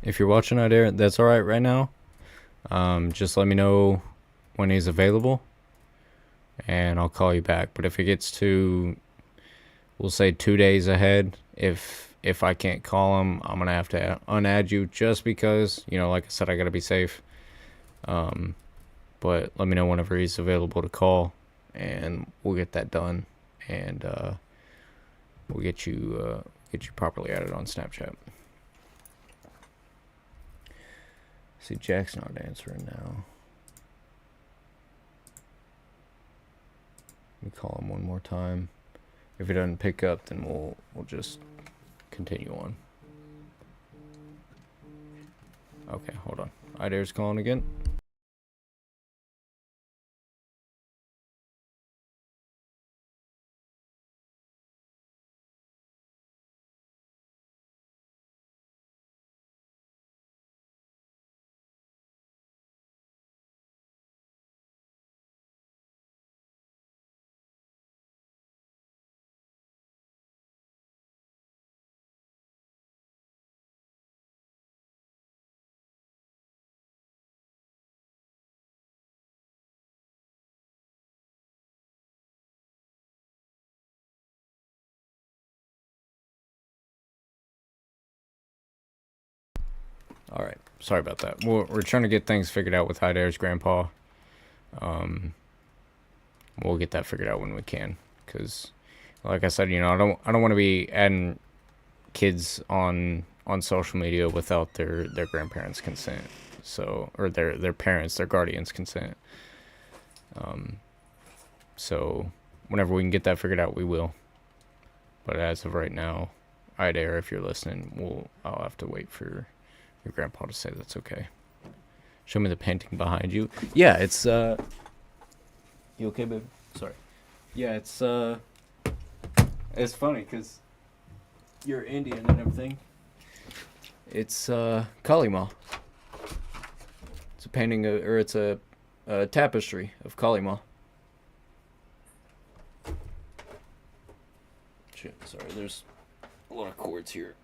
If you're watching out there, that's alright right now. Just let me know when he's available, and I'll call you back. But if it gets to, we'll say 2 days ahead, if I can't call him, I'm gonna have to unadd you, just because, you know, like I said, I gotta be safe. But let me know whenever he's available to call, and we'll get that done, and we'll get you properly added on Snapchat. See, Jack's not answering now. We call him one more time. If he doesn't pick up, then we'll just continue on. Okay, hold on. Idare's calling again. Alright, sorry about that. We're trying to get things figured out with Hyder's grandpa. We'll get that figured out when we can. Because, like I said, you know, I don't want to be adding kids on social media without their grandparents' consent. So, or their parents, their guardians' consent. So, whenever we can get that figured out, we will. But as of right now, Hyder, if you're listening, I'll have to wait for your grandpa to say that's okay. Show me the painting behind you. Yeah, it's you okay, baby? Sorry. Yeah, it's funny because you're Indian and everything. It's Kali Ma. It's a painting or it's a tapestry of Kali Ma. Shit, sorry, there's a lot of cords here.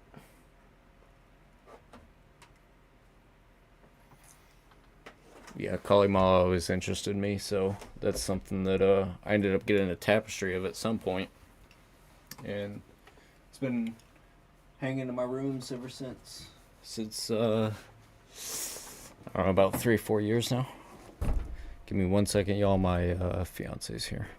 Yeah, Kali Ma always interested me, so that's something that I ended up getting a tapestry of at some point. And it's been hanging in my rooms ever since. Since, I don't know, about 3-4 years now. Give me 1 second, y'all. My fiance's here.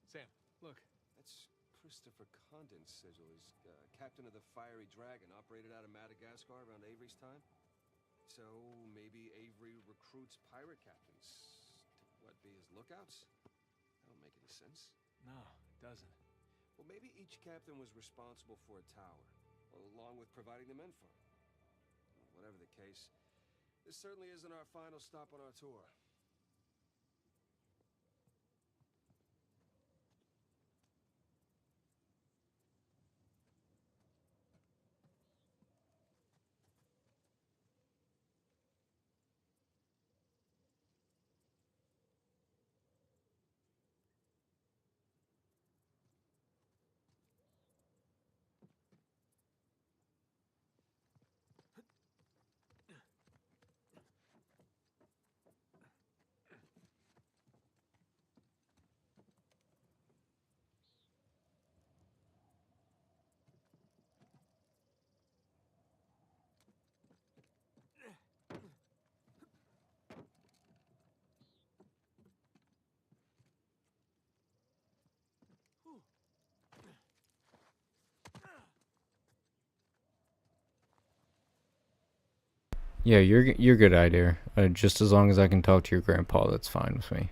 Sam, look. That's Christopher Condon's sigil. He's captain of the Fiery Dragon, operated out of Madagascar around Avery's time. So maybe Avery recruits pirate captains to, what, be his lookouts? That don't make any sense. No, it doesn't. Well, maybe each captain was responsible for a tower, along with providing the men for it. Whatever the case, this certainly isn't our final stop on our tour. Yeah, you're good, Hyder. Just as long as I can talk to your grandpa, that's fine with me.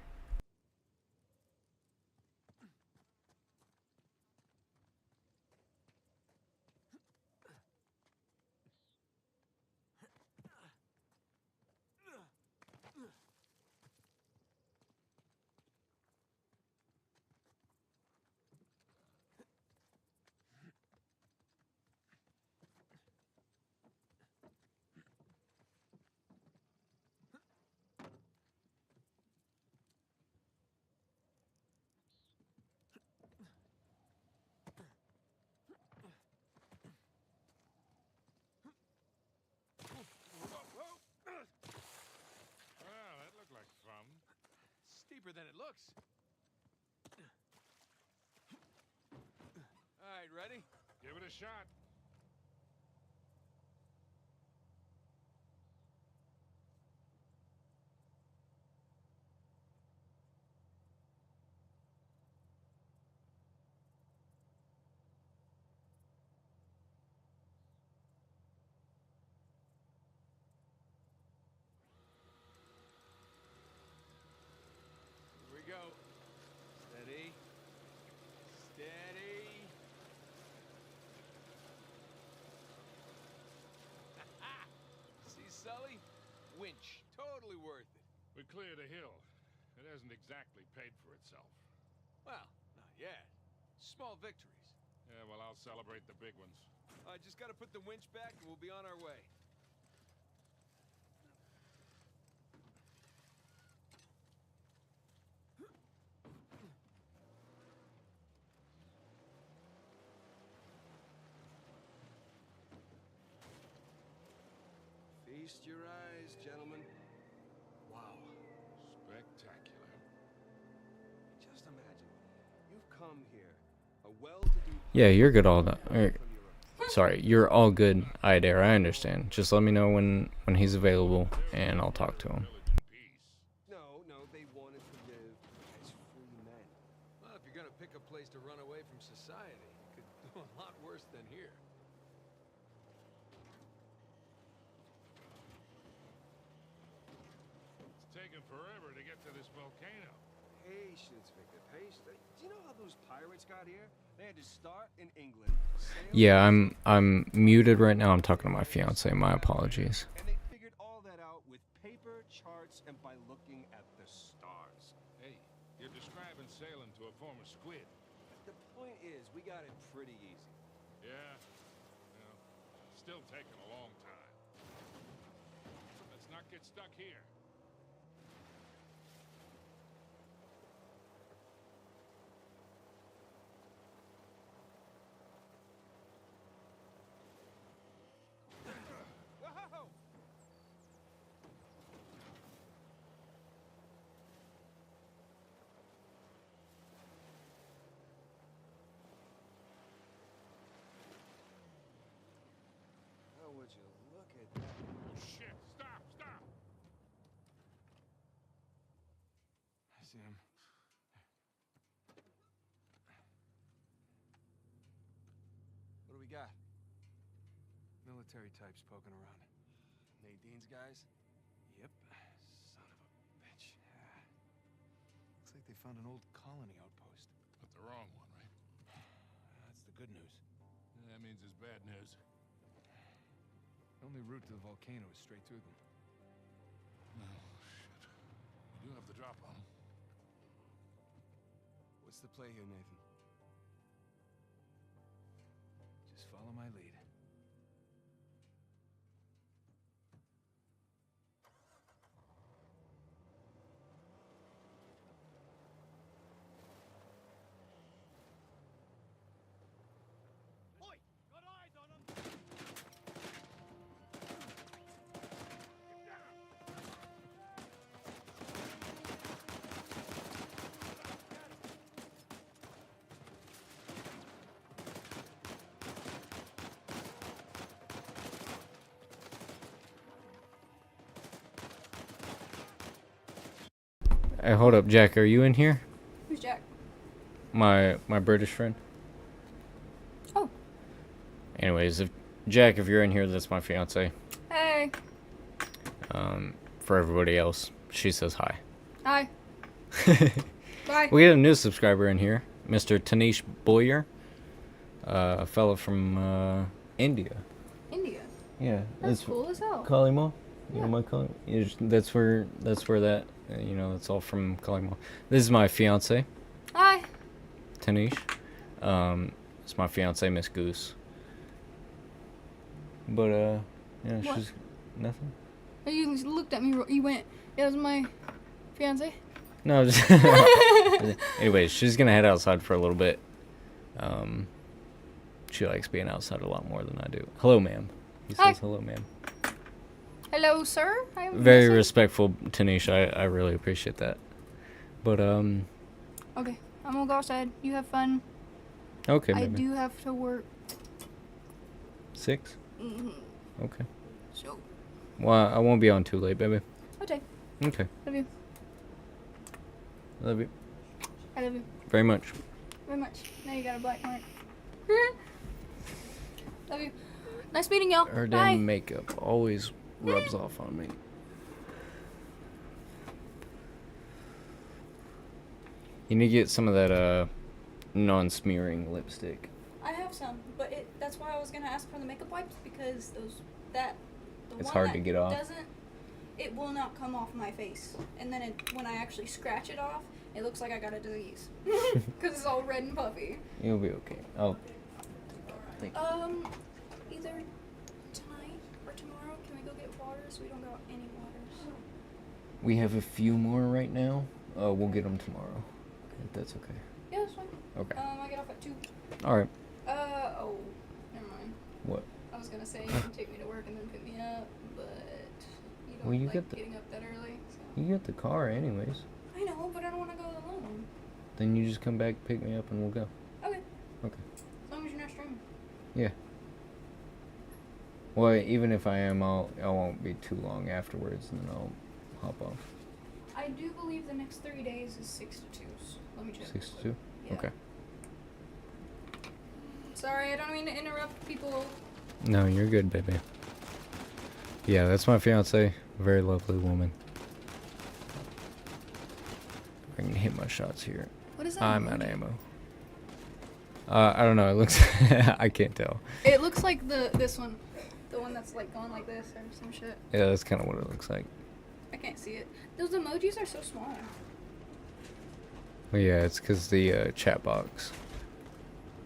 Well, that looked like fun. Steeper than it looks. All right, ready? Give it a shot. Here we go. Steady. Steady. See, Sully? Winch. Totally worth it. We cleared a hill. It hasn't exactly paid for itself. Well, not yet. Small victories. Yeah, well, I'll celebrate the big ones. I just gotta put the winch back and we'll be on our way. Feast your eyes, gentlemen. come here. A well-to-do Yeah, you're good all that. from Europe. Sorry, you're all good, Adair. I understand. Just let me know when he's available, and I'll talk to him. Village in peace. No, they wanted to live as free men. Well, if you're gonna pick a place to run away from society, you could do a lot worse than here. It's taken forever to get to this volcano. Patience, Victor, patience. Do you know how those pirates got here? They had to start in England. sail Yeah, to I'm muted right now. I'm talking to my fiance. My apologies. And they figured all that out with paper, charts, and by looking at the stars. Hey, you're describing sailing to a former squid. The point is, we got it pretty easy. Yeah. Well, still taking a long time. Let's not get stuck here. Whoa! Oh, would you look at that? Oh, shit! Stop! Stop! I see him. What do we got? Military types poking around. Nadine's guys? Yep. Son of a bitch. Looks like they found an old colony outpost. But the wrong one, right? That's the good news. That means it's bad news. The only route to the volcano is straight through them. Oh, shit. We do have the drop on 'em. What's the play here, Nathan? Just follow my lead. Oi! Got eyes on 'em! Get down! Hey, hold up, Jack. Are you in here? Who's Jack? My British friend. Oh. Anyways, if you're in here, that's my fiance. Hey. For everybody else, she says hi. Hi. Bye. We have a new subscriber in here, Mr. Tanish Boyer, a fellow from India. India. Yeah, That's cool as hell. Kalimo. You Yeah. know my Kalimo. That's where that that's all from Kalimo. This is my fiance, Hi. Tanish. It's my fiance, Miss Goose. But yeah, What? she's nothing. You looked at me. You went. It was my fiance. No. Just anyways, she's gonna head outside for a little bit. She likes being outside a lot more than I do. Hello, ma'am. He Hi. says hello, ma'am. Hello, sir. I'm Very missing- respectful, Tanish. I really appreciate that. But Okay, I'm gonna go outside. You have fun. okay, I baby. do have to work. 6. Hmm. Okay. So, Well, I won't be on too late, baby. okay. Okay. Love you. Love you I love you very much. very much. Now you got a black mark. Love you. Nice meeting y'all. Her Bye. damn makeup always rubs off on me. You need to get some of that non-smearing lipstick. I have some, but that's why I was gonna ask for the makeup wipes because the It's one hard that to get off. It will not come off my face, and then when I actually scratch it off, it looks like I got a disease because it's all red and puffy. You'll be okay. Oh. Thank you. Either tonight or tomorrow, can we go get waters? We don't got any waters. We have a few more right now. We'll get them tomorrow. If that's okay. Yeah, that's fine. Okay. I get off at 2. All right. Oh, never mind. What? I was gonna say you can take me to work and then pick me up, but you don't Well, you like get the- getting up that early. So. You get the car anyways. I know, but I don't want to go alone. then you just come back, pick me up, and we'll go. Okay. Okay. As long as you're not streaming. Yeah. Well, even if I am, I won't be too long afterwards, and then I'll hop off. I do believe the next 3 days is 6 to 2. So let me check. 6 to 2? Yeah. Okay. Sorry, I don't mean to interrupt people. No, you're good, baby. Yeah, that's my fiance. Very lovely woman. I can hit my shots here. What is that? I'm out of emoji? ammo. I don't know. It looks. I can't tell. It looks like this one. The one that's like going like this or some shit. Yeah, that's kind of what it looks like. I can't see it. Those emojis are so small. Well, yeah, it's because the chat box.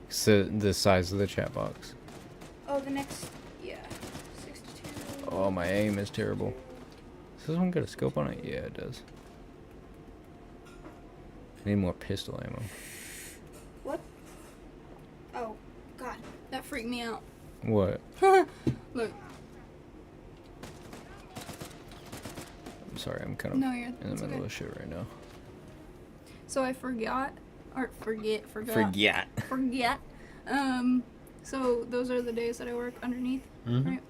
It's the size of the chat box. Oh, the next. Yeah. 6 to 2. Oh, my aim is terrible. Does this one got a scope on it? Yeah, it does. I need more pistol ammo. What? Oh, God. That freaked me out. What? Look. I'm sorry, I'm kind of No, you're. in the It's middle okay. of shit right now. So I forgot. Forget. Forget. Forget. So those are the days that I work underneath, Mm-hmm. right?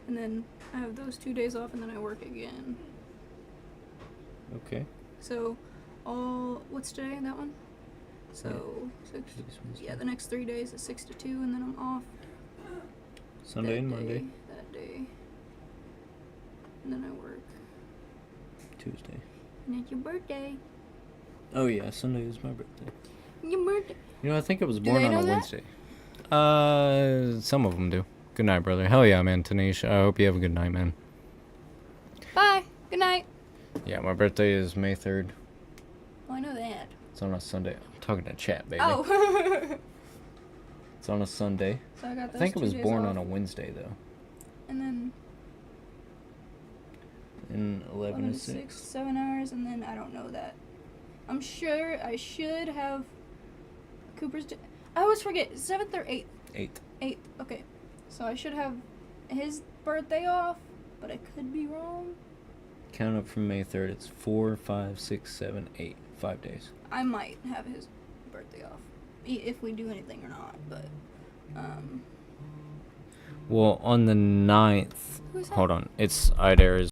And then I have those 2 days off, and then I work again. Okay. So, what's today? That one? So, yeah, the next 3 days is 6 to 2, and then I'm off. Sunday and Monday. That day. And then I work. Tuesday. And it's your birthday. Oh yeah, Sunday is my birthday. Your birthday. You know, I think I was Do born they on know a that? Wednesday. Some of them do. Good night, brother. Hell yeah, man, Tanisha. I hope you have a good night, man. Bye. Good night. Yeah, my birthday is May 3rd. Oh, I know that. It's on a Sunday. I'm talking to chat, baby. Oh. It's on a Sunday. So I got I those think I 2 was days born off. on a Wednesday, though. And then In 11 to 6. 7 hours, and then I don't know that. I'm sure I should have Cooper's. I always forget 7th or 8th. 8. 8th. Okay, so I should have his birthday off, but I could be wrong. Count up from May 3rd. It's 4, 5, 6, 7, 8. 5 days. I might have his birthday off, if we do anything or not. But Well, on the 9th. who's that? Hold on. It's Idara's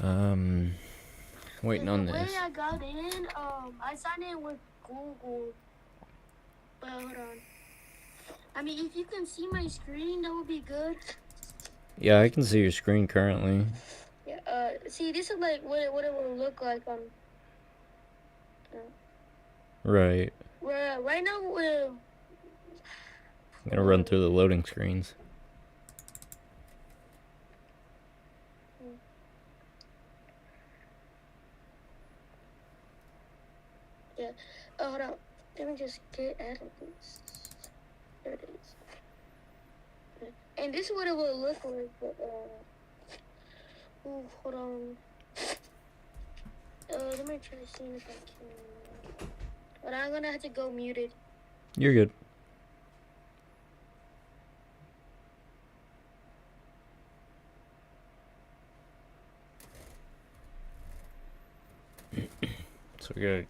Waiting on The this. way I got in, I signed in with Google. But hold on. I mean, if you can see my screen, that would be good. Yeah, I can see your screen currently. Yeah. See, this is like what it will look like on. Right. Right now we're. I'm gonna run through the loading screens. Yeah. Hold on. Let me just get out of this. There it is. And this is what it will look like. But ooh, hold on. Let me try to see if I can. But I'm gonna have to go muted. You're good. So we gotta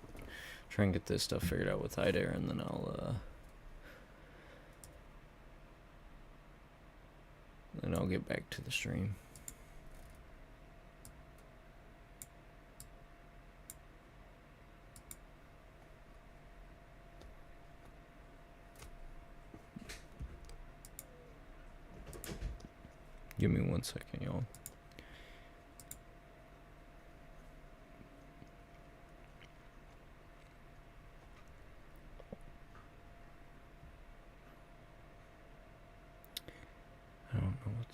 try and get this stuff figured out with Ida, and then I'll get back to the stream. Give me 1 second, y'all. I don't know what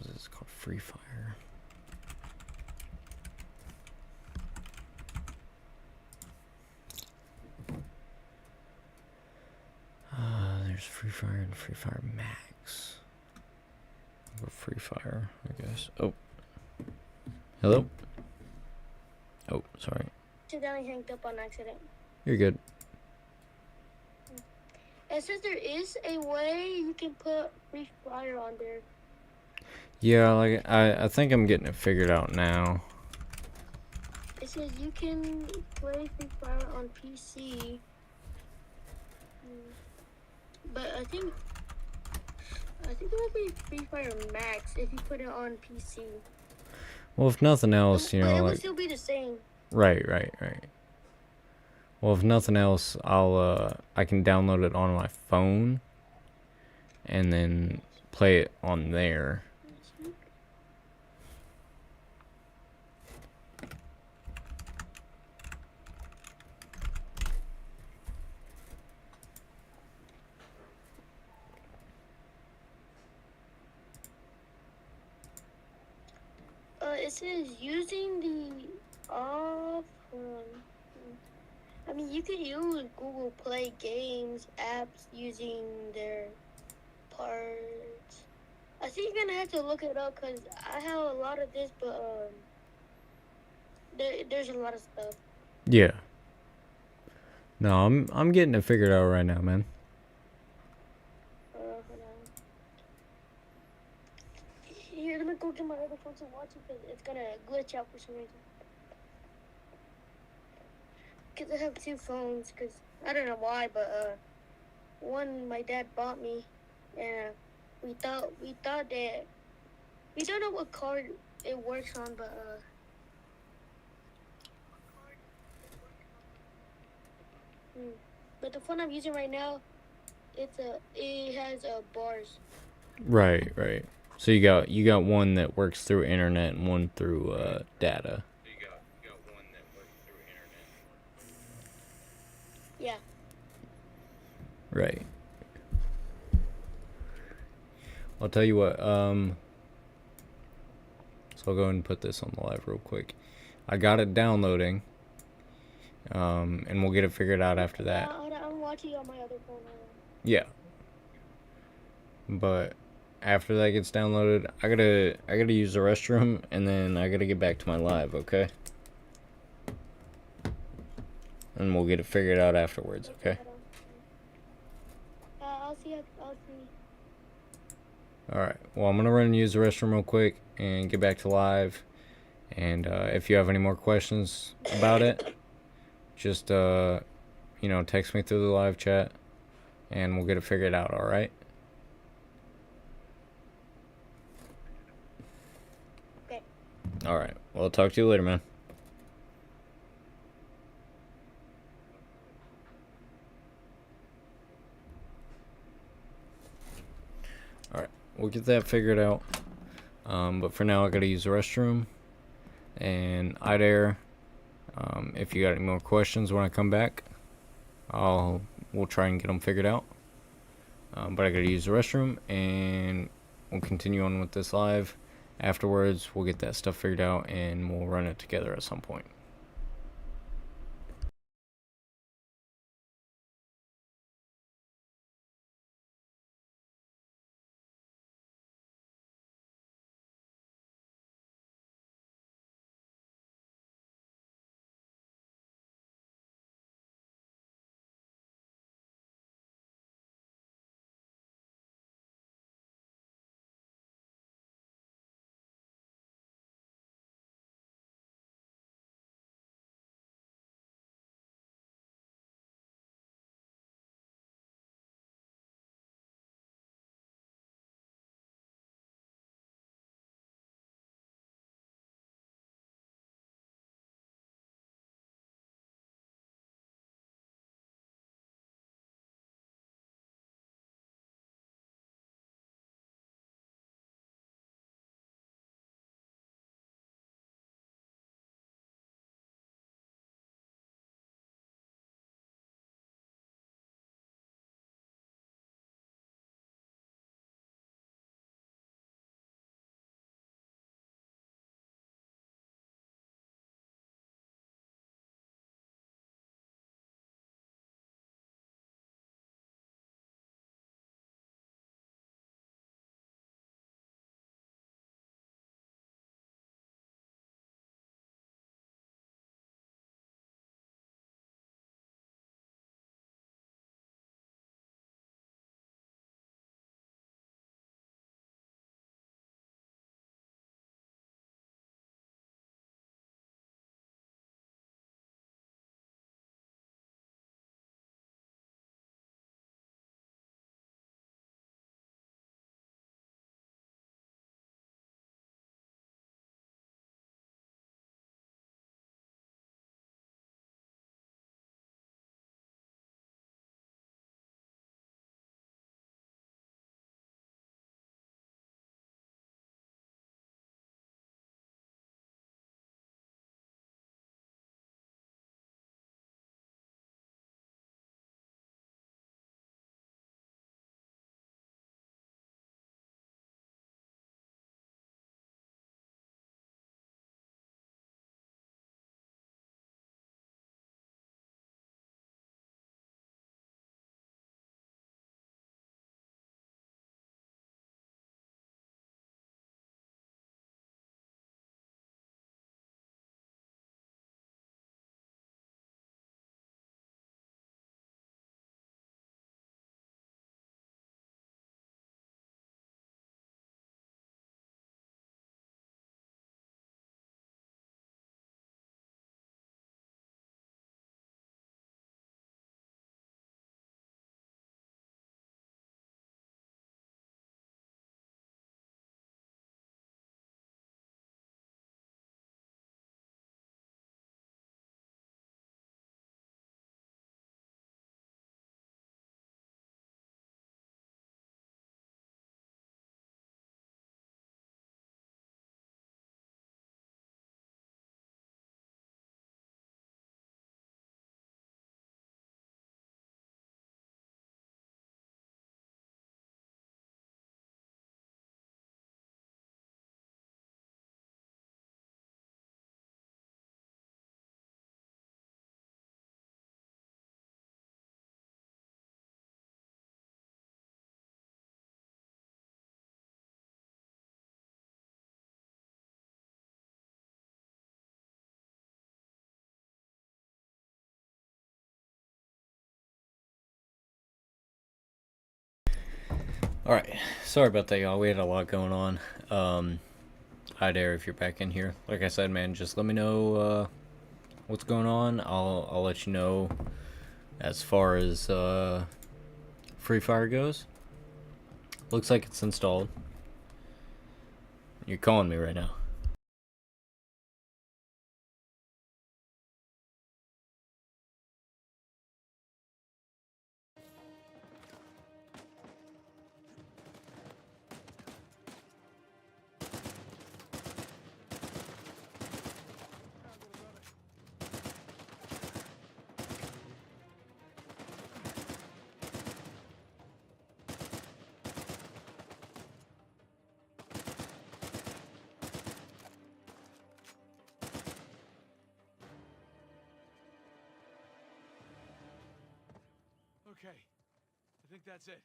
is this called? Free Fire. There's Free Fire and Free Fire Max. Or Free Fire, I guess. Oh. Hello? Oh, sorry. Accidentally hanged up on accident. You're good. It says there is a way you can put Free Fire on there. Yeah, like I think I'm getting it figured out now. It says you can play Free Fire on PC. But I think it would be Free Fire Max if you put it on PC. Well, if nothing else, you But know, it would like still be the same. right. Well, if nothing else, I can download it on my phone and then play it on there. It says using the off. I mean, you can use Google Play games apps using their parts. I think you're gonna have to look it up because I have a lot of this, but there's a lot of stuff. Yeah. No, I'm getting it figured out right now, man. Hold on. Here, let me go get my other phone to watch it because it's gonna glitch out for some reason. Because I have two phones, because I don't know why, but one my dad bought me, and we thought that we don't know what card it works on, but but the phone I'm using right now, it has bars. Right. So you got one that works through internet and one through data. Yeah. Right. I'll tell you what, so I'll go ahead and put this on the live real quick. I got it downloading, and we'll get it figured out after that. I'm watching on my other phone. Yeah. But after that gets downloaded, I gotta use the restroom, and then I gotta get back to my live, okay? And we'll get it figured out afterwards, okay? I'll see. Alright, well, I'm gonna run and use the restroom real quick and get back to live. And if you have any more questions about it, just, text me through the live chat, and we'll get it figured out, alright? Alright, well, I'll talk to you later, man. Alright, we'll get that figured out. But for now, I gotta use the restroom. And Idair, if you got any more questions when I come back, we'll try and get them figured out. But I gotta use the restroom, and we'll continue on with this live. Afterwards, we'll get that stuff figured out, and we'll run it together at some point. Alright, sorry about that, y'all. We had a lot going on. Hi there, if you're back in here. Like I said, man, just let me know what's going on. I'll let you know as far as Free Fire goes. Looks like it's installed. You're calling me right now. Okay. I think that's it.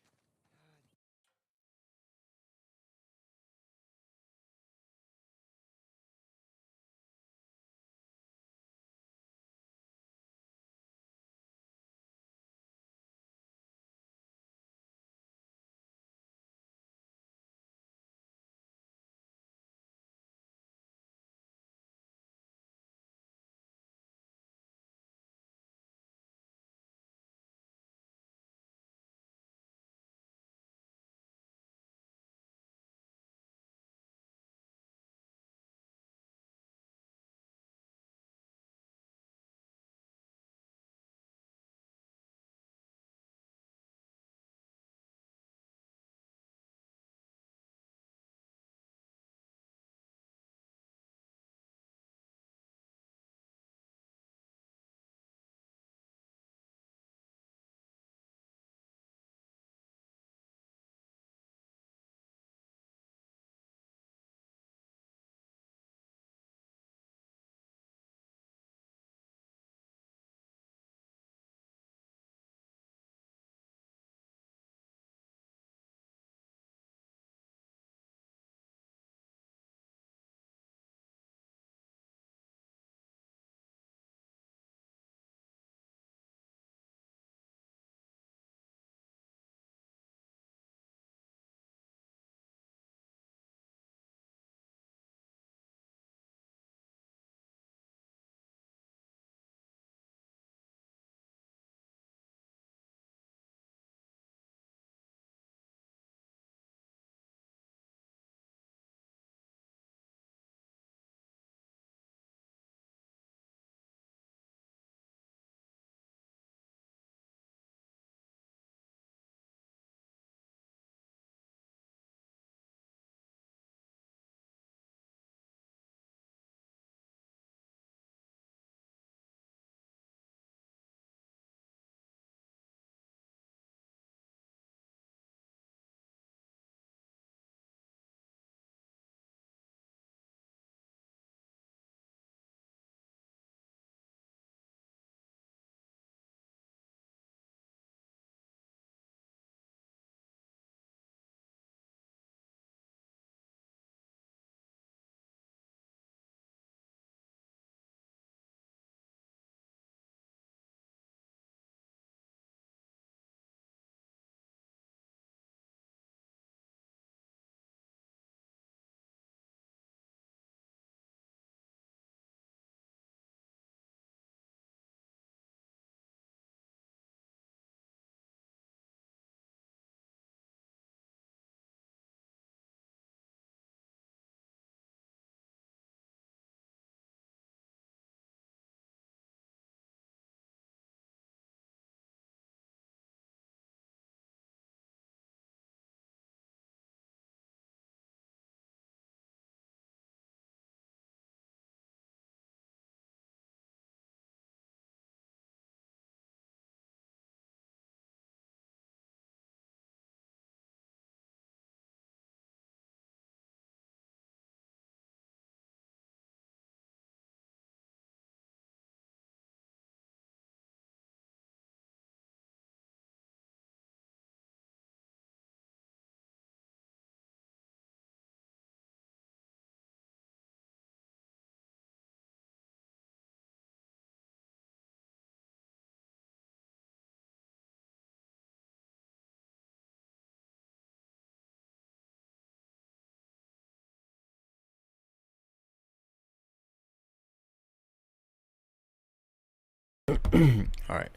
Alright.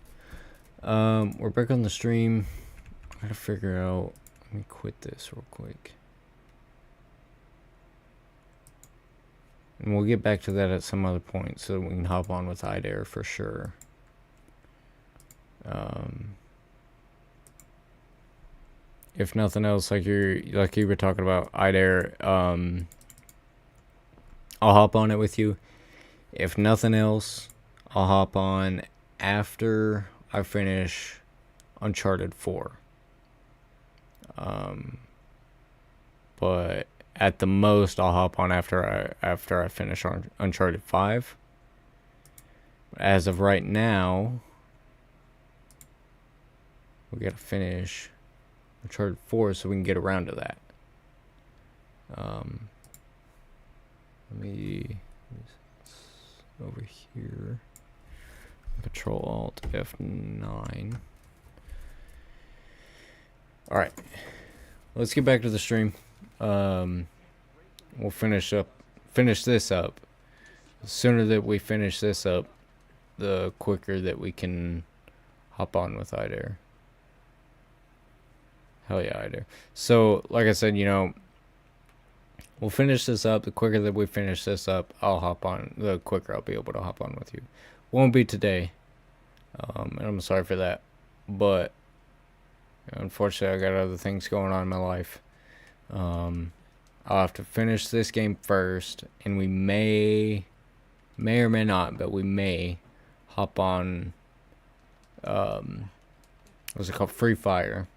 We're back on the stream. I gotta figure out. Let me quit this real quick. And we'll get back to that at some other point so that we can hop on with IDARE for sure. If nothing else, like you were talking about IDARE, I'll hop on it with you. If nothing else, I'll hop on after I finish Uncharted 4. But at the most, I'll hop on after I finish Uncharted 5. As of right now, we gotta finish Uncharted 4 so we can get around to that. Let me over here. Control Alt F9. All right, let's get back to the stream. We'll finish this up. The sooner that we finish this up, the quicker that we can hop on with IDARE. Hell yeah, IDARE. So, like I said, you know, we'll finish this up. The quicker that we finish this up, I'll hop on. The quicker I'll be able to hop on with you. Won't be today. And I'm sorry for that. But, unfortunately, I got other things going on in my life. I'll have to finish this game first. And we may or may not, but we may hop on, what's it called? Free Fire.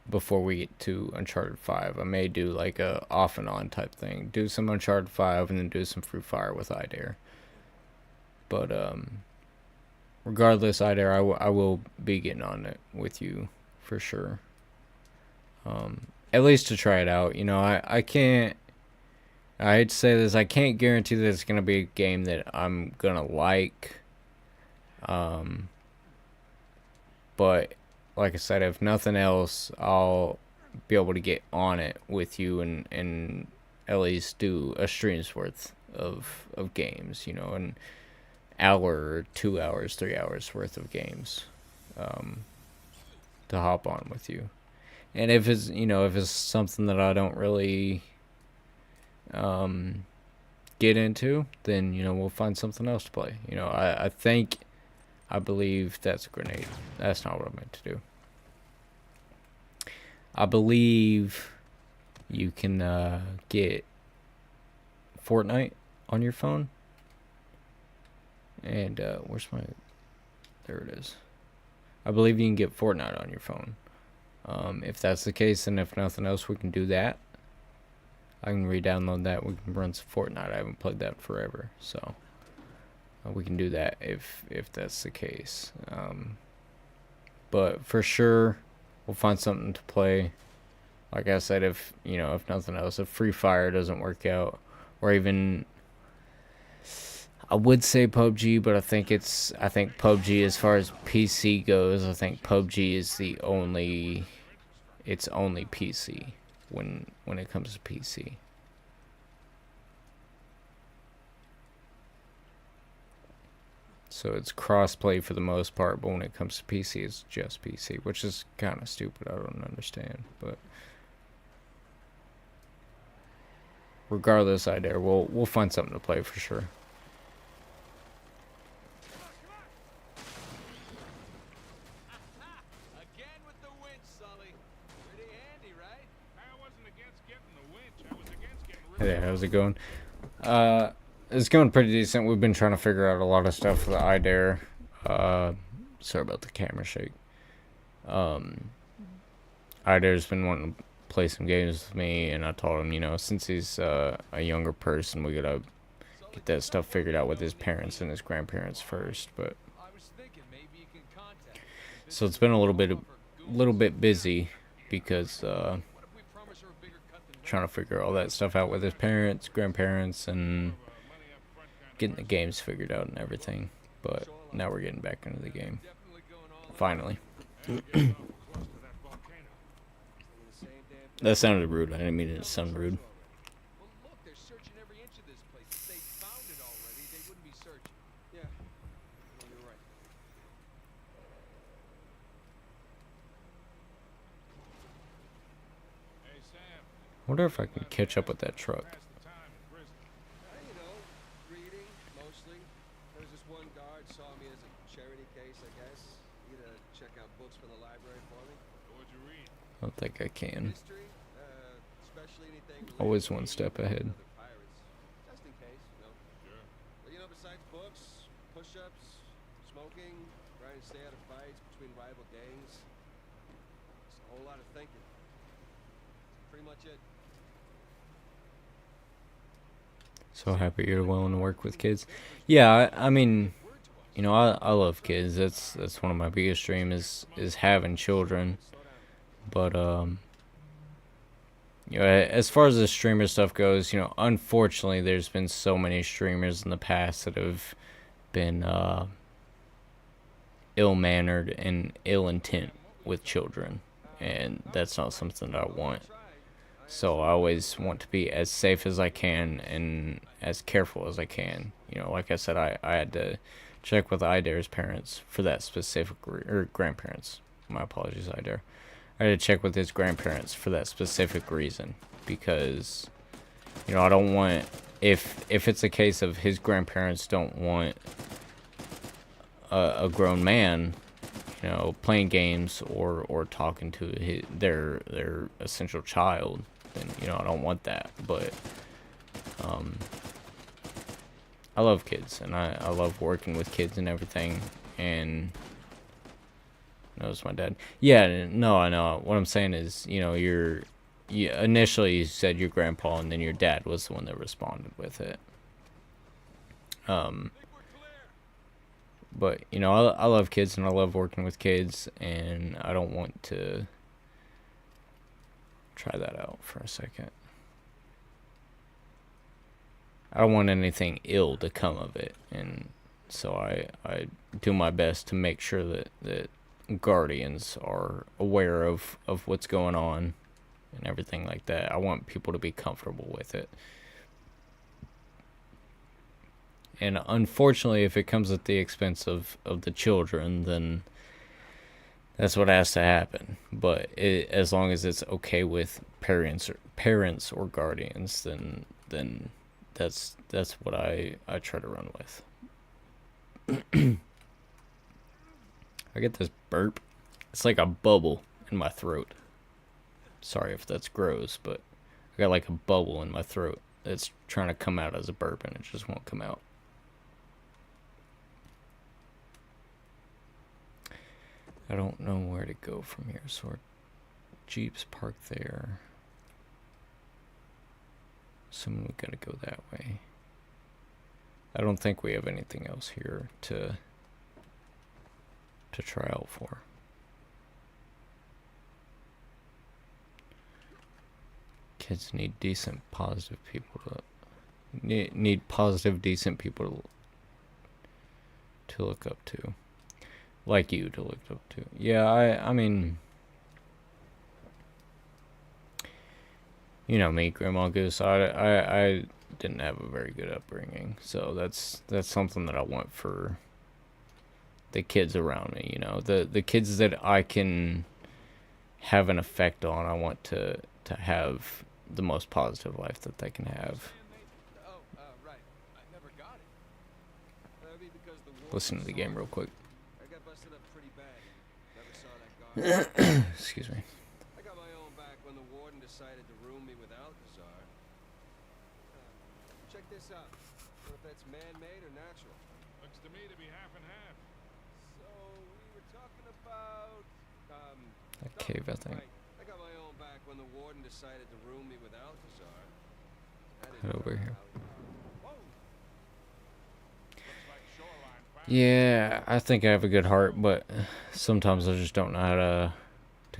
Before we get to Uncharted 5. I may do like a off and on type thing. Do some Uncharted 5 and then do some Free Fire with IDARE. But regardless, IDARE, I will be getting on it with you for sure. At least to try it out. You know, I can't, I hate to say this, I can't guarantee that it's going to be a game that I'm going to like. But like I said, if nothing else, I'll be able to get on it with you and at least do a stream's worth of games, you know, an hour, 2 hours, 3 hours worth of games to hop on with you. And if it's, you know, if it's something that I don't really get into, then, you know, we'll find something else to play. You know, I believe that's a grenade. That's not what I meant to do. I believe you can get Fortnite on your phone. And where's my... There it is. I believe you can get Fortnite on your phone. If that's the case, and if nothing else, we can do that. I can re-download that. We can run some Fortnite. I haven't played that in forever, so... we can do that if that's the case. But for sure, we'll find something to play. Like I said, if you know, if nothing else, if Free Fire doesn't work out, or even I would say PUBG, but I think PUBG, as far as PC goes, I think PUBG is it's only PC when it comes to PC. So it's crossplay for the most part, but when it comes to PC, it's just PC, which is kind of stupid. I don't understand, but regardless, IDARE, we'll find something to play for sure. Again with the winch, Sully. Pretty handy, right? I wasn't against getting the winch. I was against getting rid Hey of there, how's it going? It's going pretty decent. We've been trying to figure out a lot of stuff for the IDARE. Sorry about the camera shake. IDARE's been wanting to play some games with me, and I told him, you know, since he's a younger person, we gotta get that stuff figured out with his parents and his grandparents first. But I was thinking maybe you can contact them. so it's been a little bit busy because What if we promise her a bigger cut than trying to figure all that stuff out with his parents, grandparents, and getting the games figured out and everything. But now we're getting back into the game. definitely going all Finally. close to that volcano. That sounded rude. I didn't mean it to sound rude. Well, look, they're searching every inch of this place. If they found it already, they wouldn't be searching. Yeah, well, you're right. Hey, Sam. I wonder if I can catch up with that truck. Pass the time in prison. You know, reading, mostly. There was this one guard saw me as a charity case, I guess. You to check out books from the library for me. What'd you read? I don't think I can. History, especially anything Always related one to step ahead. other pirates. Just in case, you know. Sure. But you know, besides books, push-ups, smoking, trying to stay out of fights between rival gangs, it's a whole lot of thinking. Pretty much it. So happy you're willing to work with kids. Yeah, I mean, you know, I love kids. That's one of my biggest dreams is having children. But you know, as far as the streamer stuff goes, you know, unfortunately, there's been so many streamers in the past that have been ill-mannered and ill intent with children, and that's not something that I want. So I always want to be as safe as I can and as careful as I can. You know, like I said, I had to check with Idare's parents for that specific or grandparents. My apologies, Idare. I had to check with his grandparents for that specific reason, because, you know, I don't want, if it's a case of his grandparents don't want a grown man, you know, playing games or talking to their essential child, then, you know, I don't want that. But I love kids, and I love working with kids and everything. And that was my dad. Yeah, no, I know. What I'm saying is, you know, initially you said your grandpa, and then your dad was the one that responded with it. But, you know, I love kids, and I love working with kids, and I don't want to try that out for a second. I don't want anything ill to come of it, and so I do my best to make sure that guardians are aware of what's going on and everything like that. I want people to be comfortable with it. And unfortunately, if it comes at the expense of the children, then that's what has to happen. But as long as it's okay with parents or guardians, then that's what I try to run with. I get this burp. It's like a bubble in my throat. Sorry if that's gross, but I got like a bubble in my throat that's trying to come out as a burp, and it just won't come out. I don't know where to go from here, so our Jeep's parked there. So we gotta go that way. I don't think we have anything else here to try out for. Kids need decent, positive people to need positive, decent people to look up to. Like you to look up to. Yeah, I mean, you know me, Grandma Goose. I didn't have a very good upbringing, so that's something that I want for the kids around me. You know, the kids that I can have an effect on. I want to have the most positive life that they can have. Right. I never got it. Maybe because the war Listen to the game real quick. I got busted up pretty bad. Never saw that guard. Excuse me. I got my own back when the warden decided to room me with Alcazar. Check this out. What if that's man-made or natural? Looks to me to be half and half. So we were talking about A cave, I think. right. I got my own back when the warden decided to room me with Alcazar. Head over here. Whoa. Looks like shoreline fire. Yeah, I think I have a good heart, but sometimes I just don't know how to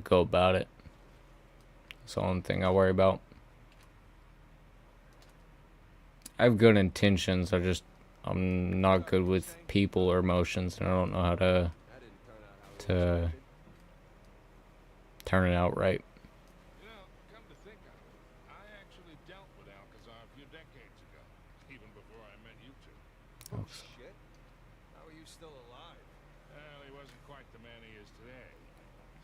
go about it. That's the only thing I worry about. I have good intentions. I'm not good with people or emotions, and I don't know how That didn't turn out how we to turn it out right. You know, come to think of it, I actually dealt with Alcazar a few decades ago, even before I met you two. Oh, shit. How are you still alive? Well, he wasn't quite the man he is today.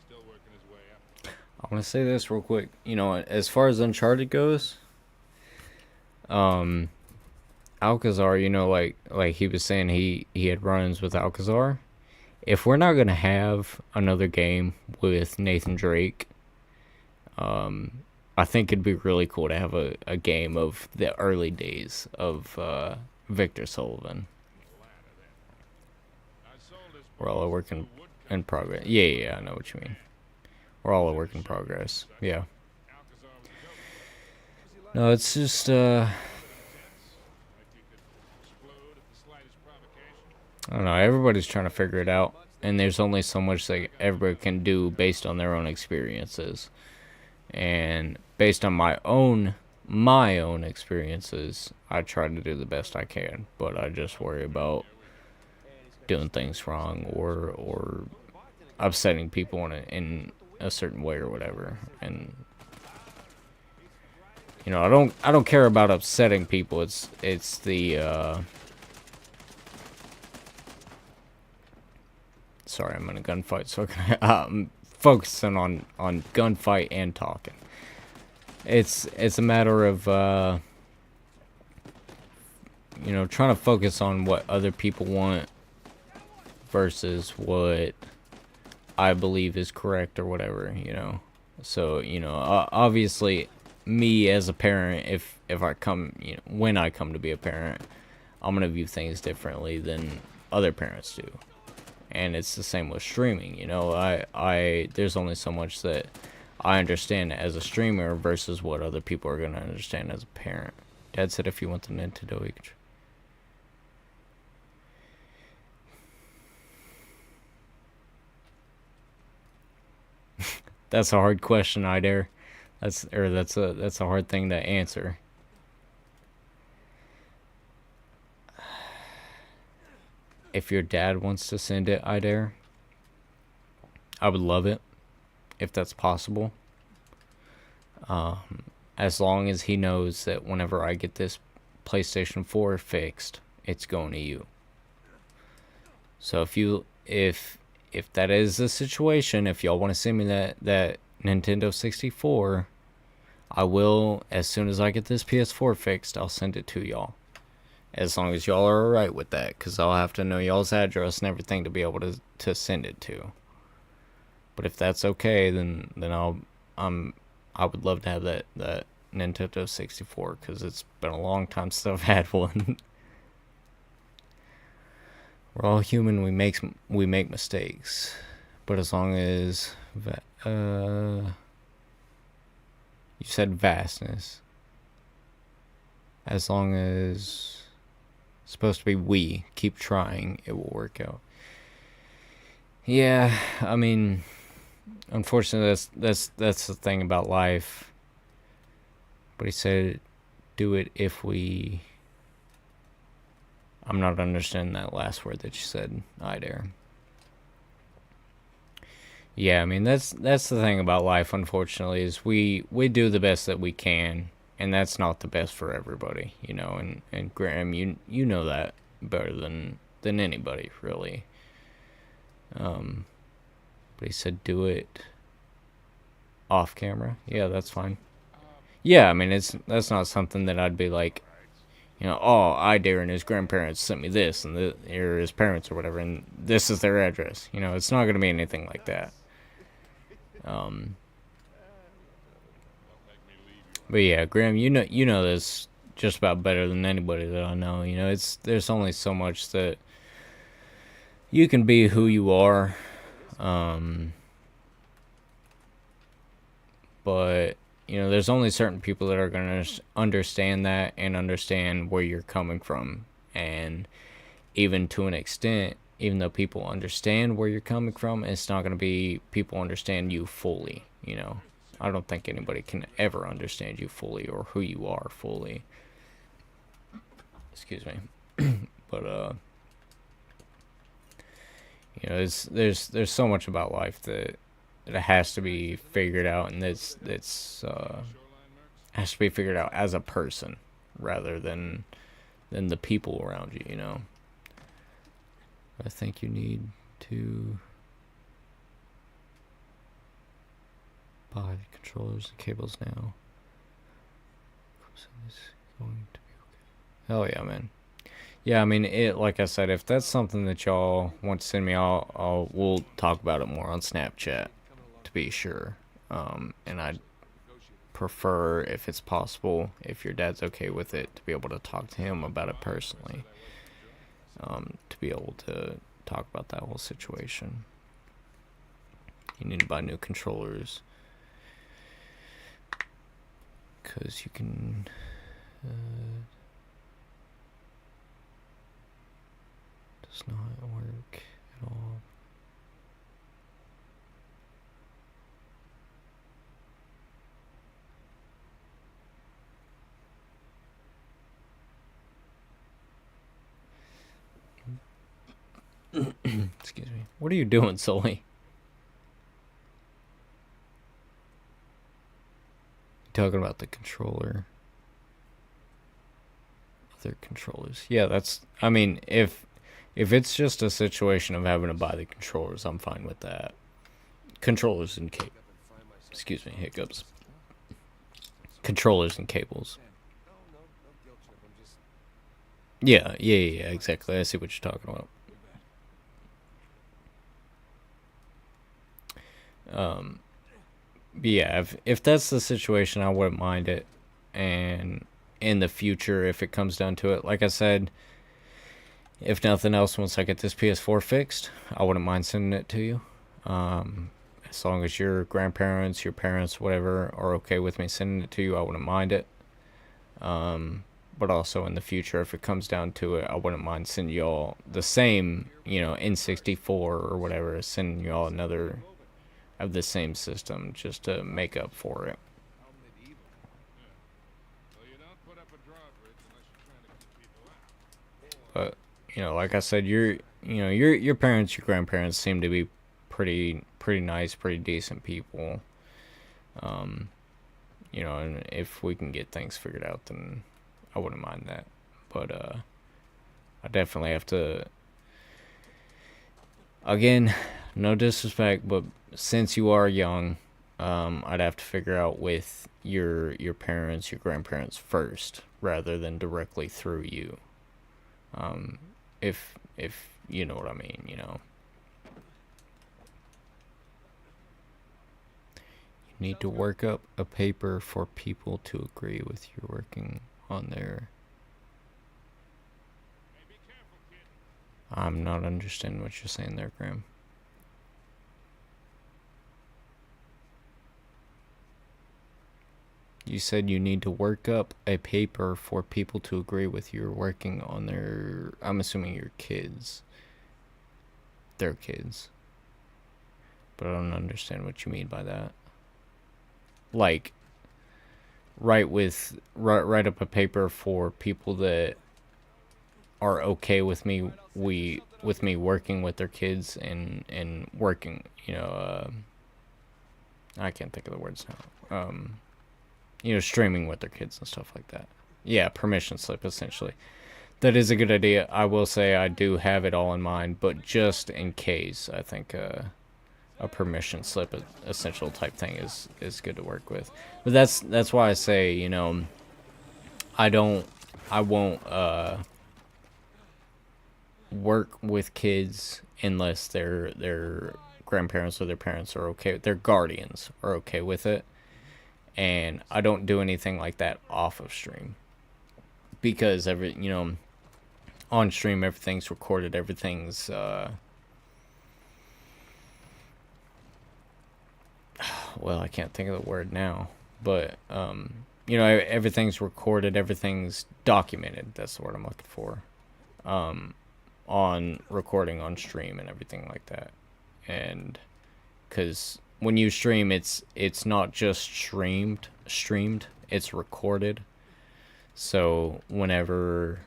Still working his way up. I want to say this real quick. You know, as far as Uncharted goes, Alcazar, you know, like he was saying, he had run-ins with Alcazar. If we're not gonna have another game with Nathan Drake, I think it'd be really cool to have a game of the early days of Victor Sullivan. I sold his We're all a work to in woodcut. progress. Yeah, I know what you mean. We're all a work in progress. Yeah. Alcazar was joking. No, it's just Like he could explode at the slightest provocation. I don't know. Everybody's trying to figure it out, and there's only so much that everybody can do based on their own experiences. And based on my own experiences, I try to do the best I can, but I just worry about doing things wrong or upsetting people in a certain way or whatever. And you know, I don't care about upsetting people. It's the sorry, I'm in a gunfight, so I'm focusing on gunfight and talking. It's a matter of you know, trying to focus on what other people want versus what I believe is correct or whatever, you know. So, you know, obviously me as a parent, if I come, you know, when I come to be a parent, I'm going to view things differently than other parents do. And it's the same with streaming, you know. I there's only so much that I understand as a streamer versus what other people are going to understand as a parent. Dad said if you want the Nintendo, you can. That's a hard question, I dare. That's a hard thing to answer. If your dad wants to send it, I dare. I would love it if that's possible. As long as he knows that whenever I get this PlayStation 4 fixed, it's going to you. So if that is the situation, if y'all want to send me that Nintendo 64, I will, as soon as I get this PS4 fixed, I'll send it to y'all. As long as y'all are alright with that, because I'll have to know y'all's address and everything to be able to send it to. But if that's okay, then I would love to have that Nintendo 64, because it's been a long time since I've had one. We're all human. We make mistakes, but as long as you said vastness, as long as it's supposed to be we keep trying, it will work out. Yeah, I mean, unfortunately, that's the thing about life. But he said, do it if we. I'm not understanding that last word that you said, I dare. Yeah, I mean, that's the thing about life, unfortunately, is we do the best that we can, and that's not the best for everybody, you know, and Graham, you know that better than anybody, really. But he said do it off camera. Yeah, that's fine. Yeah, I mean, that's not something that I'd be like, you know, oh, I dare and his grandparents sent me this, and or his parents or whatever, and this is their address. You know, it's not going to be anything like that. But yeah, Graham, you know this just about better than anybody that I know. You know, there's only so much that you can be who you are. But you know, there's only certain people that are going to understand that and understand where you're coming from. And even to an extent, even though people understand where you're coming from, it's not going to be people understand you fully, you know. I don't think anybody can ever understand you fully or who you are fully. Excuse me. But, you know, there's so much about life that it has to be figured out, and it's has to be figured out as a person rather than the people around you, you know. I think you need to buy the controllers and cables now. Going to be okay. Hell yeah, man. Yeah, I mean, like I said, if that's something that y'all want to send me, we'll talk about it more on Snapchat, to be sure. And I'd prefer, if it's possible, if your dad's okay with it, to be able to talk to him about it personally. To be able to talk about that whole situation. You need to buy new controllers, because you can does not work at all. Excuse me. What are you doing, Sully? Talking about the controller. Other controllers. Yeah, that's, I mean, if it's just a situation of having to buy the controllers, I'm fine with that. Controllers and cables. Excuse me, hiccups. Controllers and cables. No guilt trip. I'm just. Yeah, exactly. I see what you're talking about. But yeah, if that's the situation, I wouldn't mind it. And in the future, if it comes down to it, like I said, if nothing else, once I get this PS4 fixed, I wouldn't mind sending it to you. As long as your grandparents, your parents, whatever, are okay with me sending it to you, I wouldn't mind it. But also in the future, if it comes down to it, I wouldn't mind sending y'all the same, N64 or whatever, sending y'all another of the same system just to make up for it. How medieval. Yeah. Well, you don't put up a drawbridge unless you're trying to keep people out. But like I said, your parents, your grandparents seem to be pretty nice, pretty decent people. And if we can get things figured out, then I wouldn't mind that. But I definitely have to, again, no disrespect, but since you are young, I'd have to figure out with your parents, your grandparents first, rather than directly through you. If you know what I mean, You need to work up a paper for people to agree with you working on their... Hey, be careful, kid. I'm not understanding what you're saying there, Graham. You said you need to work up a paper for people to agree with you working on their... I'm assuming your kids. Their kids. But I don't understand what you mean by that. Like, write up a paper for people that are okay with me working with their kids and working, I can't think of the words now. Streaming with their kids and stuff like that. Yeah, permission slip, essentially. That is a good idea. I will say I do have it all in mind, but just in case, I think a permission slip, essential type thing is good to work with. But that's why I say, I won't work with kids unless their grandparents or their parents are okay, their guardians are okay with it. And I don't do anything like that off of stream, because on stream everything's recorded, everything's well, I can't think of the word now, but everything's recorded, everything's documented. That's the word I'm looking for. On recording on stream and everything like that. And because when you stream, it's not just streamed, it's recorded. So whenever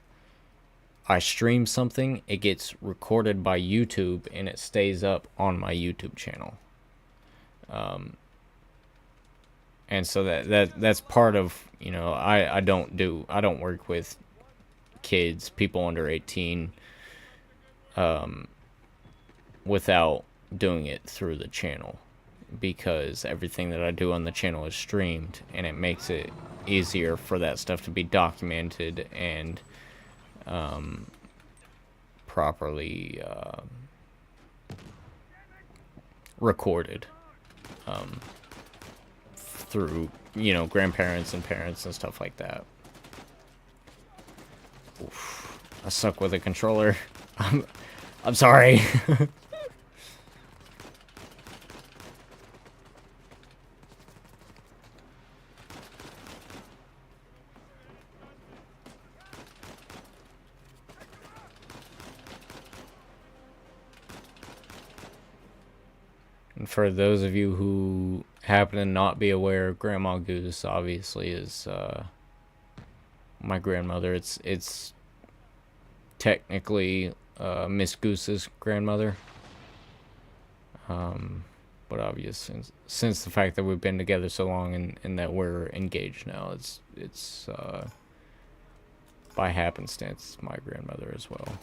I stream something, it gets recorded by YouTube and it stays up on my YouTube channel. And so that's part of, I don't work with kids, people under 18, without doing it through the channel, because everything that I do on the channel is streamed, and it makes it easier for that stuff to be documented and properly recorded through grandparents and parents and stuff like that. Oof, I suck with a controller. I'm sorry. And for those of you who happen to not be aware, Grandma Goose obviously is my grandmother. It's technically Miss Goose's grandmother. But obviously, since the fact that we've been together so long and that we're engaged now, it's by happenstance my grandmother as well.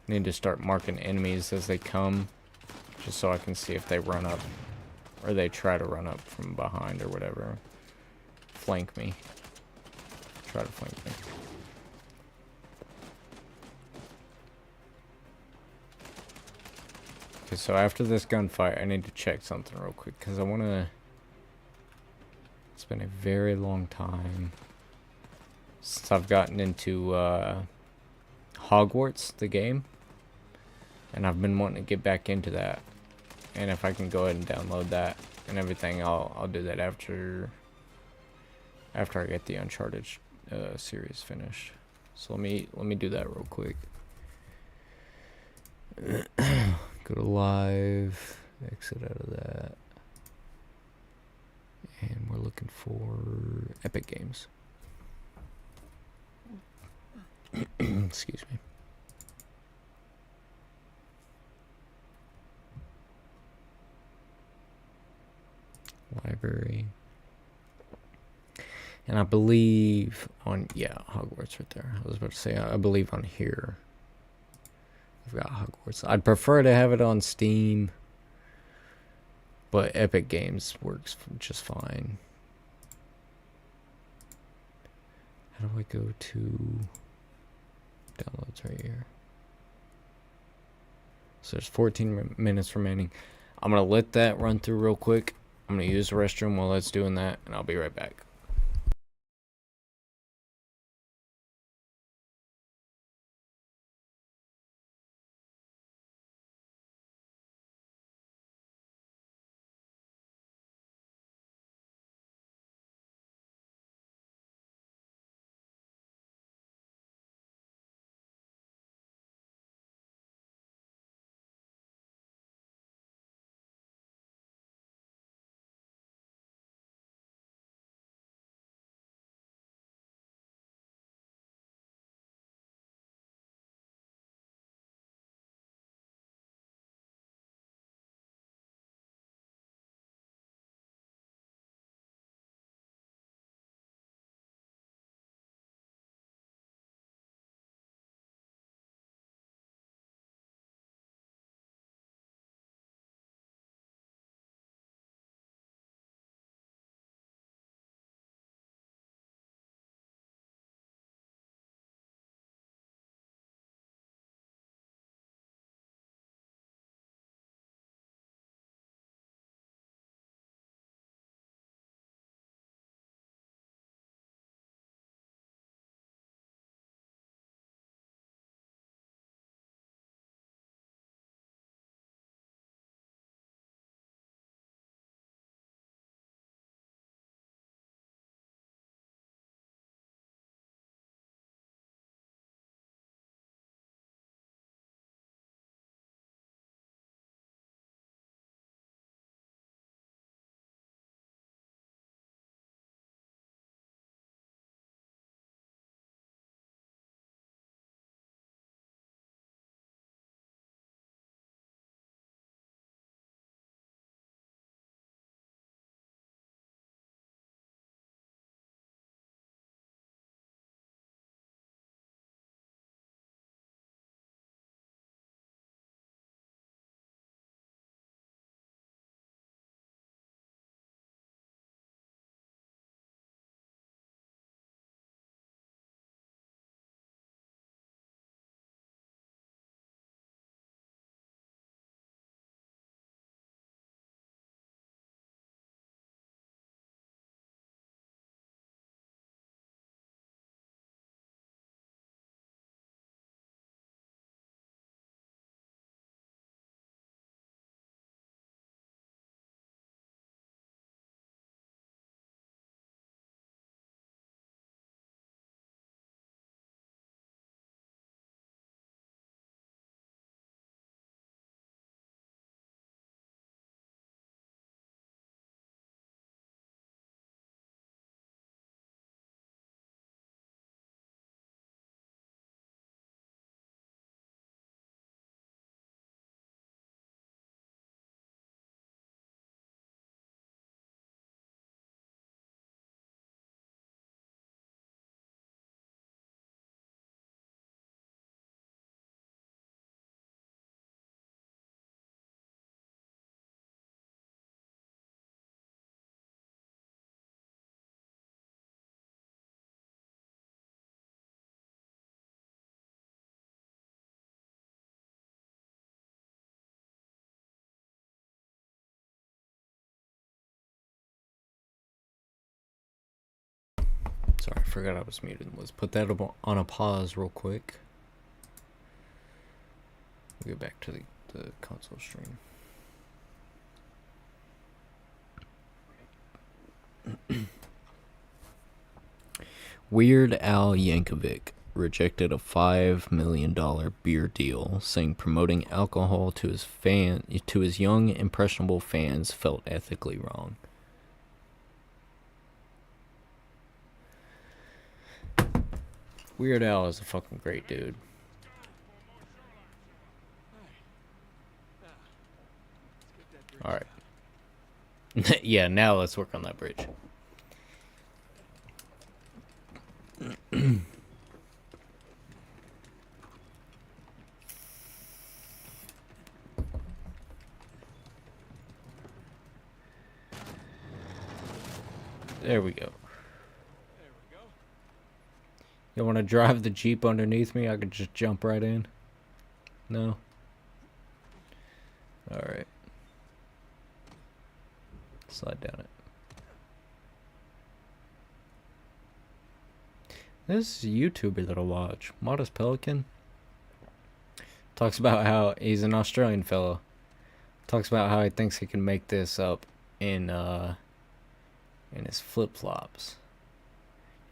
Need to start marking enemies as they come, just so I can see if they run up or they try to run up from behind or whatever. Flank me. Try to flank me. Okay, so after this gunfight, I need to check something real quick, because I want to... It's been a very long time since I've gotten into Hogwarts, the game. And I've been wanting to get back into that. And if I can go ahead and download that and everything, I'll do that after I get the Uncharted series finished. So let me do that real quick. Go to live, exit out of that, and we're looking for Epic Games. Excuse me. Library. And I believe on, yeah, Hogwarts right there. I was about to say, I believe on here I've got Hogwarts. I'd prefer to have it on Steam, but Epic Games works just fine. How do I go to downloads right here? So there's 14 minutes remaining. I'm going to let that run through real quick. I'm going to use the restroom while it's doing that, and I'll be right back. forgot I was muted. Let's put that on a pause real quick. We'll get back to the console stream. Weird Al Yankovic rejected a $5 million beer deal, saying promoting alcohol to his young, impressionable fans felt ethically wrong. Weird Al is a fucking great dude. Alright. Yeah, now let's work on that bridge. There we go. You want to drive the Jeep underneath me? I could just jump right in. No? Alright. Slide down it. This YouTuber that I watch, Modest Pelican, talks about how he's an Australian fellow. Talks about how he thinks he can make this up in his flip-flops.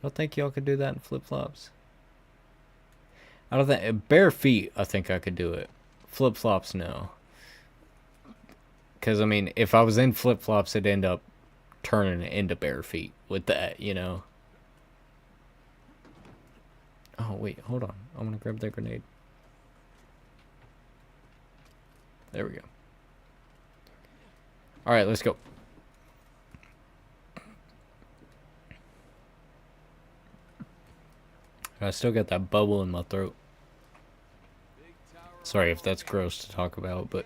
Y'all think y'all could do that in flip-flops? I don't think... Bare feet, I think I could do it. Flip-flops, no. Because, I mean, if I was in flip-flops, it'd end up turning into bare feet with that, you know? Oh, wait, hold on. I'm gonna grab that grenade. There we go. Alright, let's go. I still got that bubble in my throat. Sorry if that's gross to talk about, but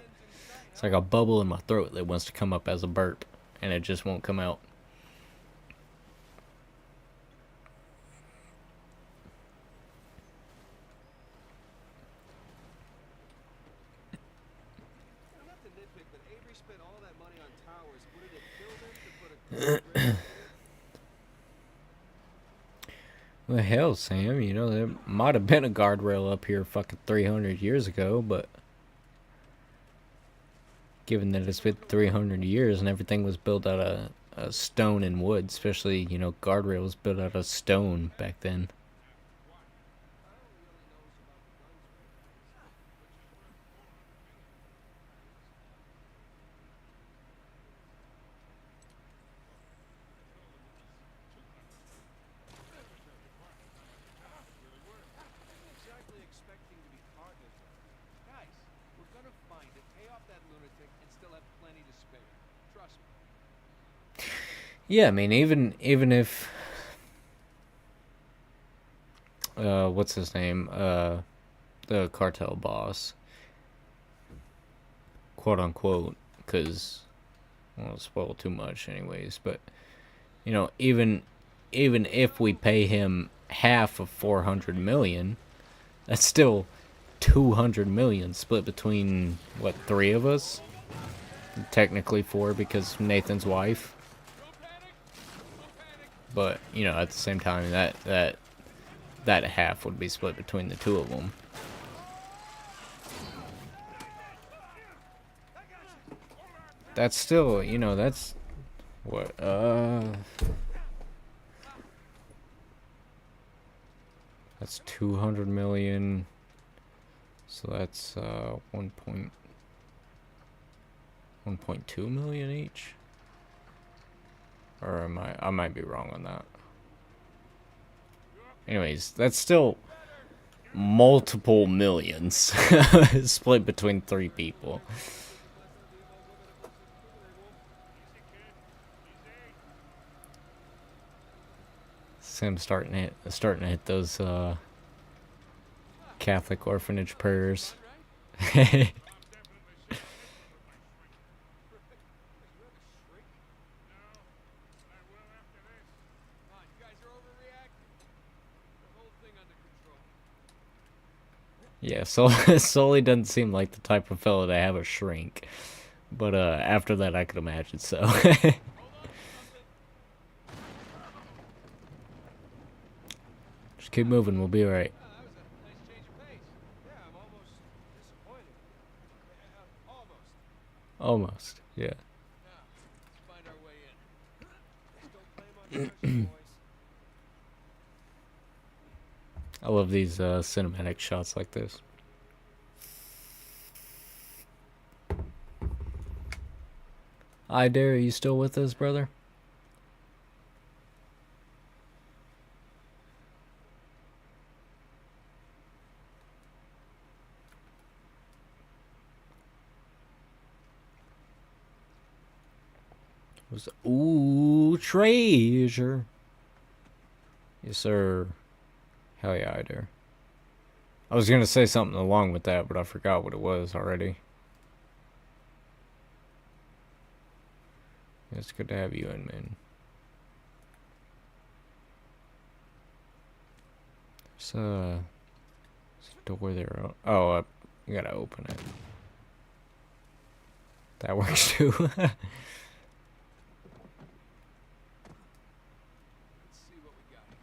it's like a bubble in my throat that wants to come up as a burp, and it just won't come out. Not to nitpick, but Avery spent all that money on towers. Wouldn't it kill them to put a Well, hell, Sam, you know, there might have been a guardrail up here fucking 300 years ago, but given that it's been 300 years and everything was built out of stone and wood, especially, you know, guardrails built out of stone back then. Exactly expecting to be partners. Guys, we're gonna find it, pay off that lunatic, and still have plenty to spare. Trust me. Yeah, I mean, even if what's his name? The cartel boss, quote unquote, because I won't spoil too much anyways, but you know, even if we pay him half of 400 million, that's still 200 million split between what, 3 of us? Technically 4 because Nathan's wife. But, you know, at the same time, that half would be split between the 2 of them. That's still, you know, that's what, that's 200 million. So that's 1.2 million each. Or I might be wrong on that. Anyways, that's still multiple millions split between 3 people. Sam's starting to hit those Catholic orphanage prayers. Yeah, Sully doesn't seem like the type of fellow to have a shrink. But after that, I could imagine so. keep moving. We'll be alright. Oh, that was a nice change of pace. Yeah, I'm almost disappointed. Almost. Almost. Yeah. Now, let's find our way in. Just don't blame on Hershey, boys. I love these cinematic shots like this. Hi, Dare. Are you still with us, brother? Ooh, treasure. Yes, sir. Hell yeah, I do. I was gonna say something along with that, but I forgot what it was already. It's good to have you in, man. There's a door there. Oh, you gotta open it. That works too. Let's see what we got here.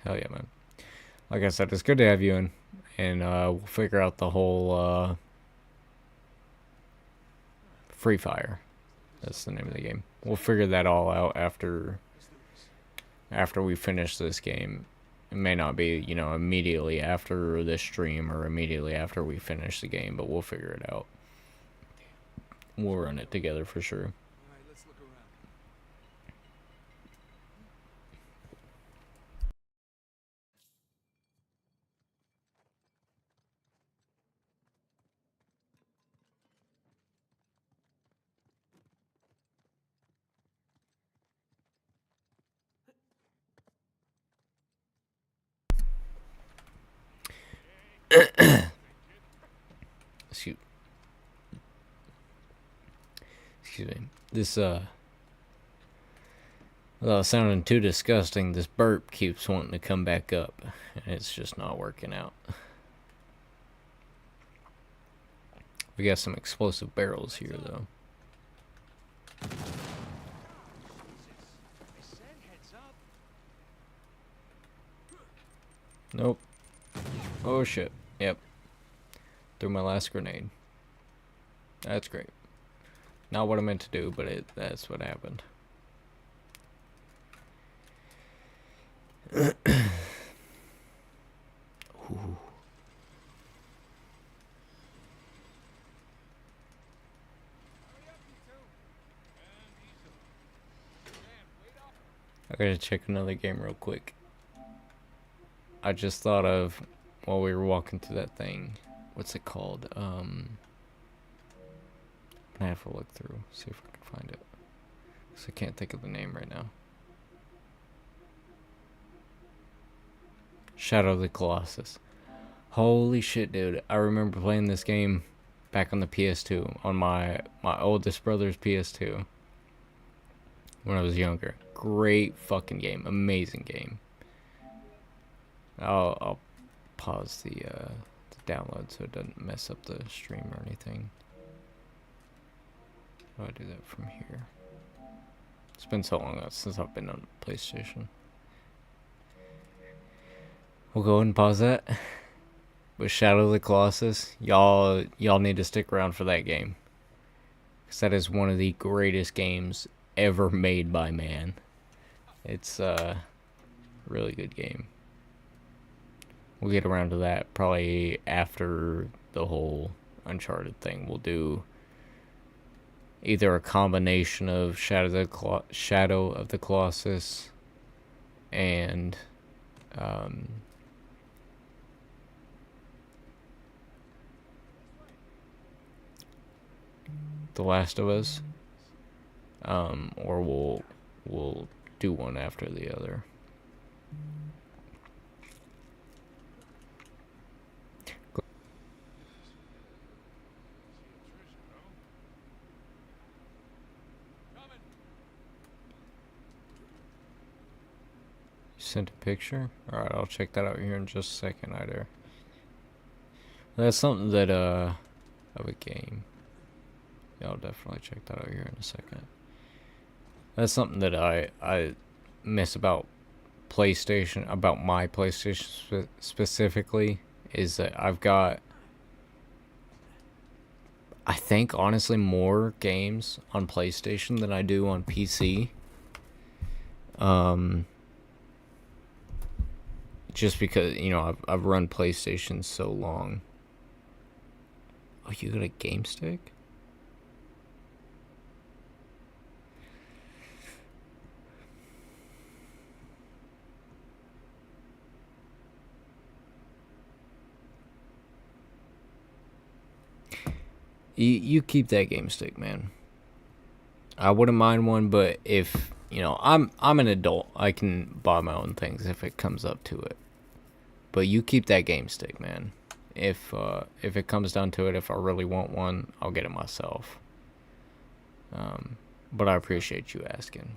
Hell yeah, man. Like I said, it's good to have you in, and we'll figure out the whole Free Fire. That's the name of the game. We'll figure that all out after we finish this game. It may not be, you know, immediately after this stream or immediately after we finish the game, but we'll figure it out. We'll run it together for sure. All right, let's look around. Excuse me. This without sounding too disgusting, this burp keeps wanting to come back up, and it's just not working out. We got some explosive barrels here, though. I said heads up. Nope. Oh shit. Yep. Threw my last grenade. That's great. Not what I meant to do, but that's what happened. Ooh. I gotta check another game real quick. I just thought of, while we were walking through that thing, what's it called? I'm gonna have to look through, see if I can find it. 'Cause I can't think of the name right now. Shadow of the Colossus. Holy shit, dude. I remember playing this game back on the PS2, on my oldest brother's PS2, when I was younger. Great fucking game. Amazing game. I'll pause the download so it doesn't mess up the stream or anything. How do I do that from here? It's been so long since I've been on PlayStation. We'll go ahead and pause that. With Shadow of the Colossus, y'all need to stick around for that game, because that is one of the greatest games ever made by man. It's a really good game. We'll get around to that probably after the whole Uncharted thing. We'll do either a combination of Shadow of the Colossus and The Last of Us, or we'll do one after the other. Sent a picture? Alright, I'll check that out here in just a second, either. That's something that, of a game. Yeah, I'll definitely check that out here in a second. That's something that I miss about PlayStation, about my PlayStation specifically, is that I've got, I think, honestly, more games on PlayStation than I do on PC. Just because, you know, I've run PlayStation so long. Oh, you got a game stick? You keep that game stick, man. I wouldn't mind one, but if, you know, I'm an adult, I can buy my own things if it comes up to it. But you keep that game stick, man. If it comes down to it, if I really want one, I'll get it myself. But I appreciate you asking.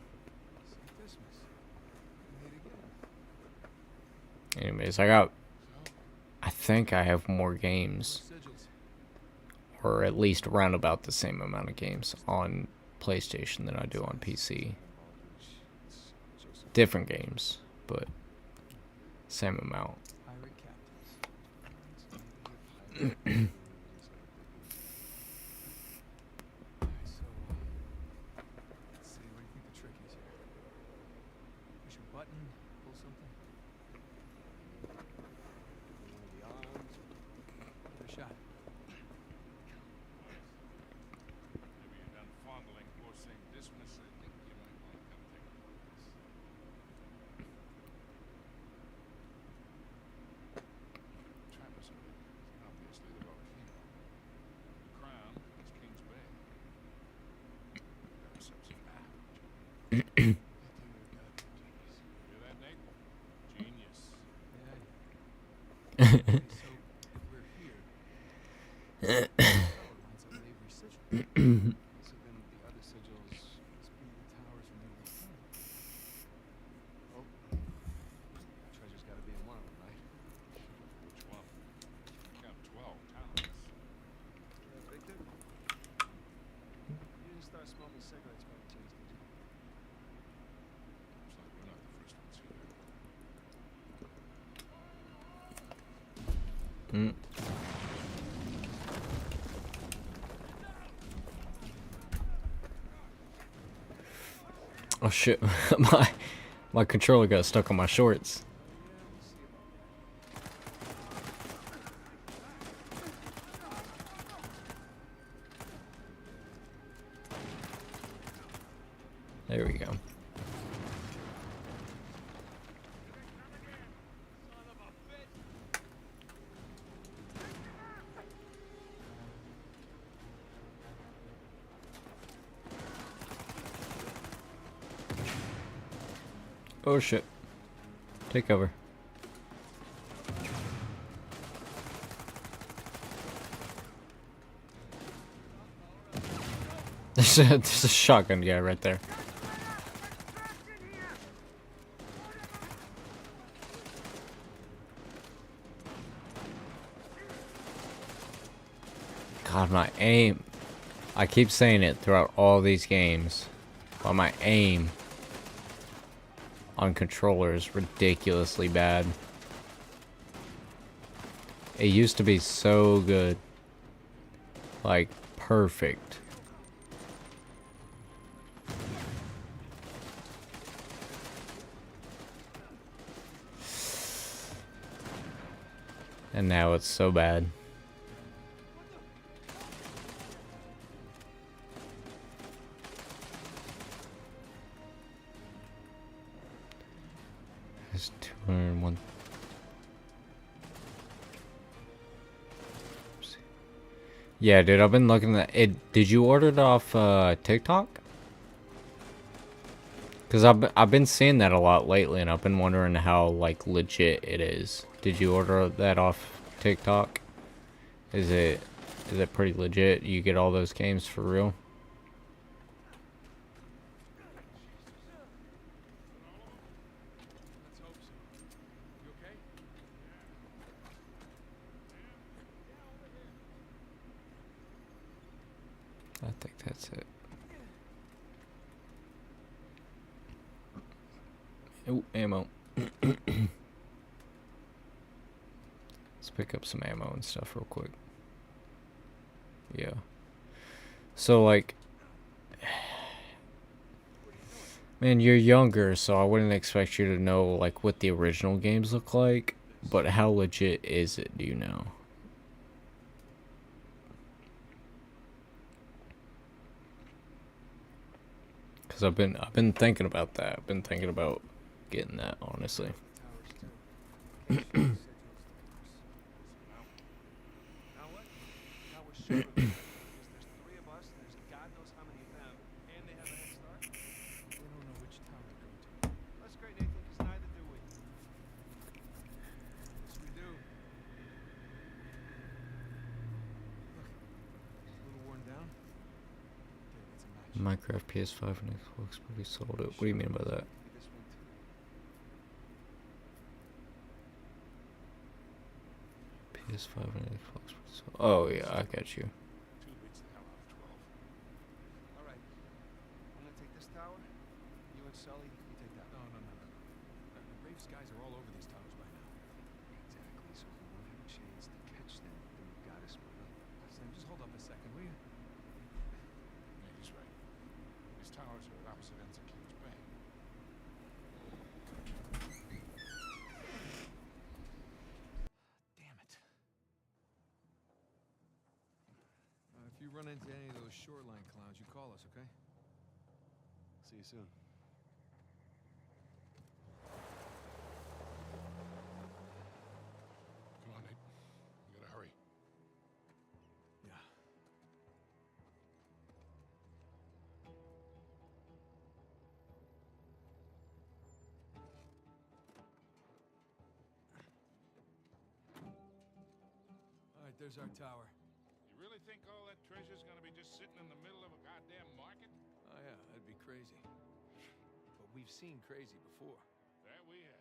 Anyways, I think I have more games, or at least around about the same amount of games on PlayStation than I do on PC. Different games, but same amount. Maybe you're done fondling poor St. Dismas. I think you might want to come take a look at this. Trappers are obviously the volcano. The crown is King's Bay. Got ourselves a map. Hear that, Nate? Genius. So then the other sigils must be the towers from the sun. Oh, that treasure's got to be in one of them, right? Which one? I got 12 towers. Victor? You didn't start smoking cigarettes by any chance, did you? Looks like we're not the first ones here. Oh shit, my controller got stuck on my shorts. There we go. Oh shit. Take cover. There's a shotgun guy right there. God, my aim. I keep saying it throughout all these games, but my aim on controller is ridiculously bad. It used to be so good. Like, perfect. And now it's so bad. There's 201. Yeah, dude, I've been looking at it. Did you order it off TikTok? Cause I've been seeing that a lot lately, and I've been wondering how like legit it is. Did you order that off TikTok? Is it pretty legit? You get all those games for real? Let's hope so. You okay? I think that's it. Oh, ammo. Let's pick up some ammo and stuff real quick. Yeah. So, like, man, you're younger, so I wouldn't expect you to know, like, what the original games look like. But how legit is it, do you know? Because I've been thinking about that. I've been thinking about getting that, honestly. Now what? Now we're super good, because there's 3 of us, and there's God knows how many of them, and they have a head start. They don't know which tower to go to. That's great, Nathan, because neither do we. Yes, we do. Look, a little worn down. Okay, that's a match. Minecraft, PS5, and Xbox pretty sold it. What do you mean by that? This one too. PS5 and Xbox pretty sold. Oh yeah, I got you. 2 beats the hell out of 12. All right. I'm gonna take this tower. You and Sully, you take that No, one. no, no, no, no. Rafe's guys are all over these towers by now. Exactly. So if we want to have a chance to catch them, then we've got to split up. Sam, just hold up a second, will you? Yeah, he's right. These towers are at opposite ends of Kings Bay. Damn it. If you run into any of those shoreline clowns, you call us, okay? See you soon. Come on, Nate. We gotta hurry. Yeah. All right, there's our tower. You really think all that treasure's gonna be just sitting in the middle of a goddamn market? Oh yeah, that'd be crazy. But we've seen crazy before. That we have.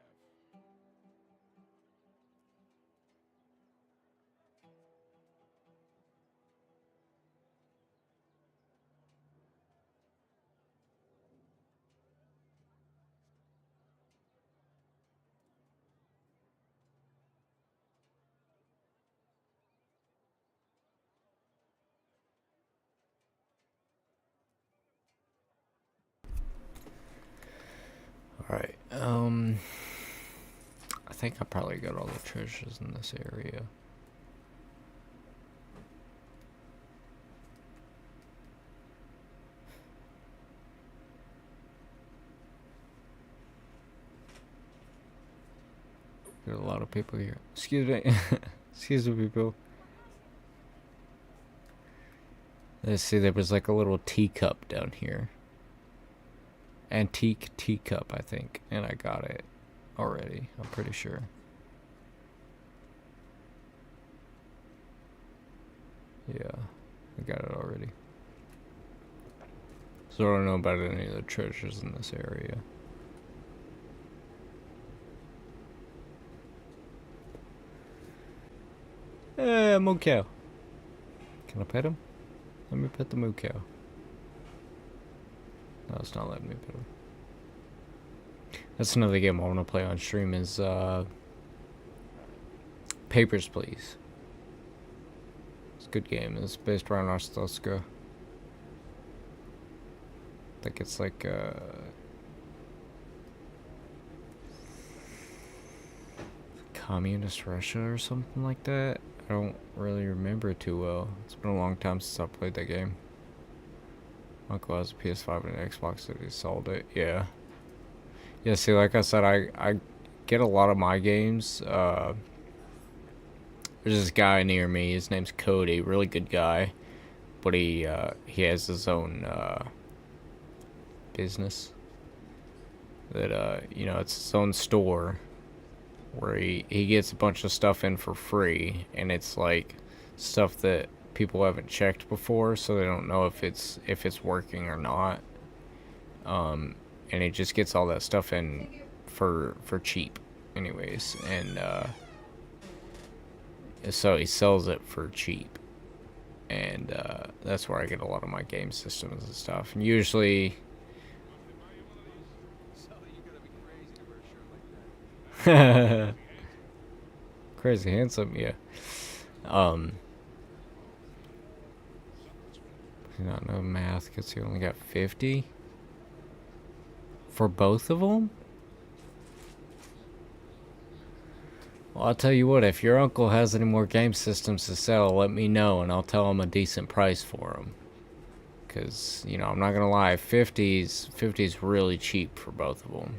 Alright, I think I probably got all the treasures in this area. There's a lot of people here. Excuse me. Excuse me, people. Let's see, there was like a little teacup down here. Antique teacup, I think. And I got it already, I'm pretty sure. Yeah, I got it already. So I don't know about any of the treasures in this area. Hey, moo cow. Can I pet him? Let me pet the moo cow. No, it's not letting me pet him. That's another game I want to play on stream is Papers, Please. It's a good game. It's based around Arstotzka. I think it's like communist Russia or something like that. I don't really remember it too well. It's been a long time since I played that game. Uncle has a PS5 and an Xbox that he sold it. Yeah. Yeah, see, like I said, I get a lot of my games. There's this guy near me. His name's Cody. Really good guy. But he has his own business. That, you know, it's his own store. Where he gets a bunch of stuff in for free. And it's like stuff that people haven't checked before. So they don't know if it's working or not. And he just gets all that stuff in for cheap anyways, and so he sells it for cheap, and that's where I get a lot of my game systems and stuff. And usually Sully, you gotta be crazy to wear a shirt like that. Crazy handsome, yeah. Not no math because he only got 50 for both of them. Well, I'll tell you what, if your uncle has any more game systems to sell, let me know and I'll tell him a decent price for them. Because, you know, I'm not going to lie, 50's really cheap for both of them.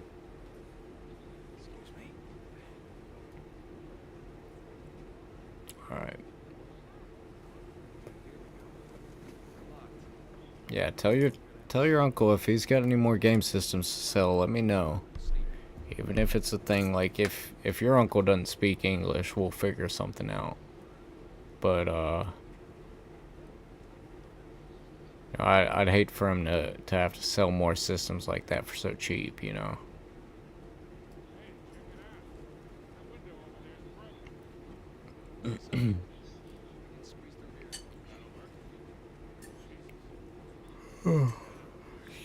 Alright. Yeah, tell your uncle if he's got any more game systems to sell, let me know. Even if it's a thing like if your uncle doesn't speak English, we'll figure something out. But I'd hate for him to have to sell more systems like that for so cheap, you know.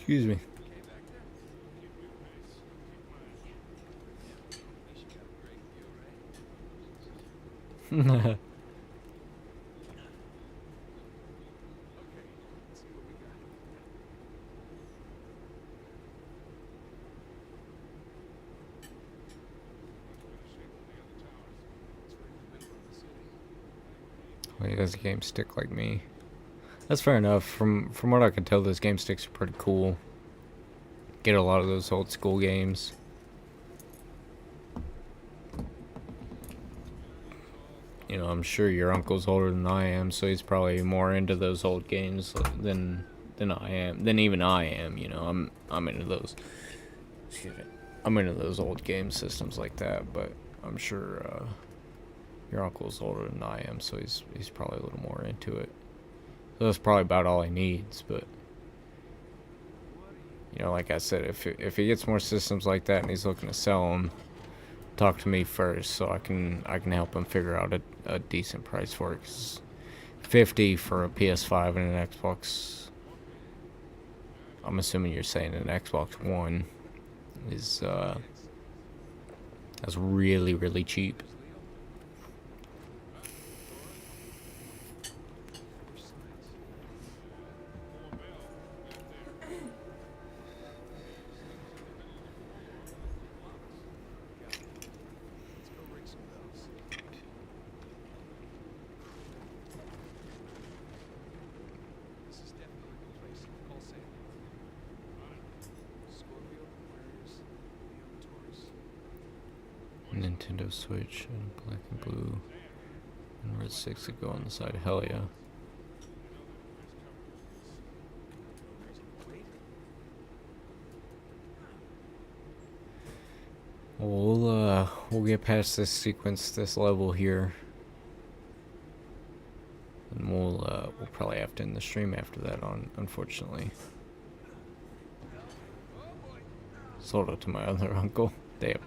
Excuse me. Well, he has a game stick like me. That's fair enough. From what I can tell, those game sticks are pretty cool. Get a lot of those old school games. You know, I'm sure your uncle's older than I am, so he's probably more into those old games than I am. Than even I am. You know, I'm into those. Excuse me. I'm into those old game systems like that, but I'm sure your uncle's older than I am, so he's probably a little more into it. So that's probably about all he needs, but you know, like I said, if he gets more systems like that and he's looking to sell them, talk to me first so I can help him figure out a decent price for it. 'Cause 50 for a PS5 and an Xbox. I'm assuming you're saying an Xbox One is that's really, really cheap. Nintendo Switch and black and blue and red 6 to go on the side. Hell yeah. We'll get past this sequence, this level here, and we'll probably have to end the stream after that. Unfortunately, sold it to my other uncle. Damn.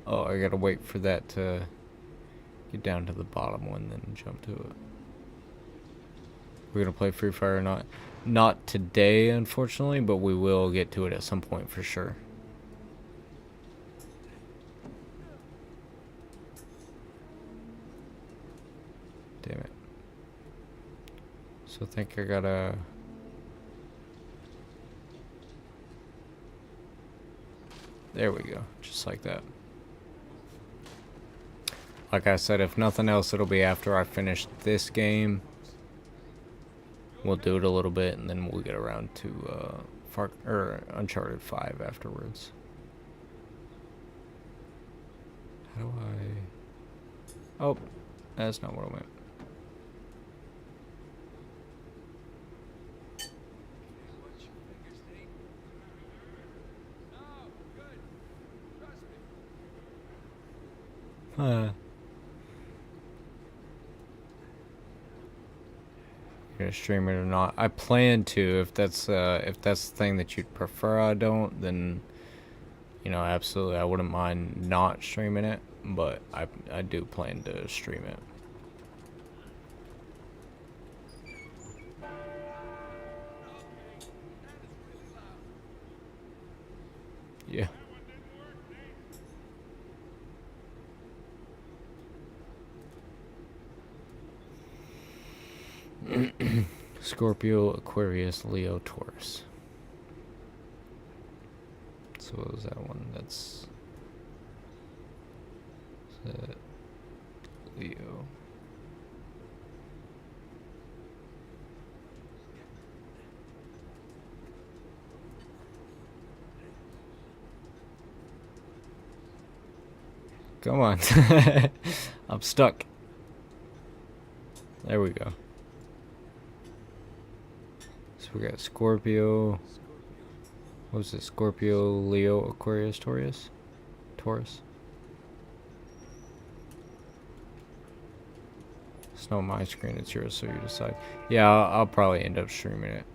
Oh, I gotta wait for that to get down to the bottom one, then jump to it. We're gonna play Free Fire or not? Not today, unfortunately, but we will get to it at some point for sure. Damn it. So I think I gotta... There we go, just like that. Like I said, if nothing else, it'll be after I finish this game. We'll do it a little bit, and then we'll get around to Uncharted 5 afterwards. How do I... Oh, that's not what I meant. you're gonna stream it or not. I plan to. If that's the thing that you'd prefer, I don't. Then, you know, absolutely, I wouldn't mind not streaming it. But I do plan to stream it. Yeah. Scorpio, Aquarius, Leo, Taurus. So what was that one? That's Leo. Come on. I'm stuck. There we go. So we got Scorpio. What was it? Scorpio, Leo, Aquarius, Taurus? Taurus? It's not my screen, it's yours, so you decide. Yeah, I'll probably end up streaming it.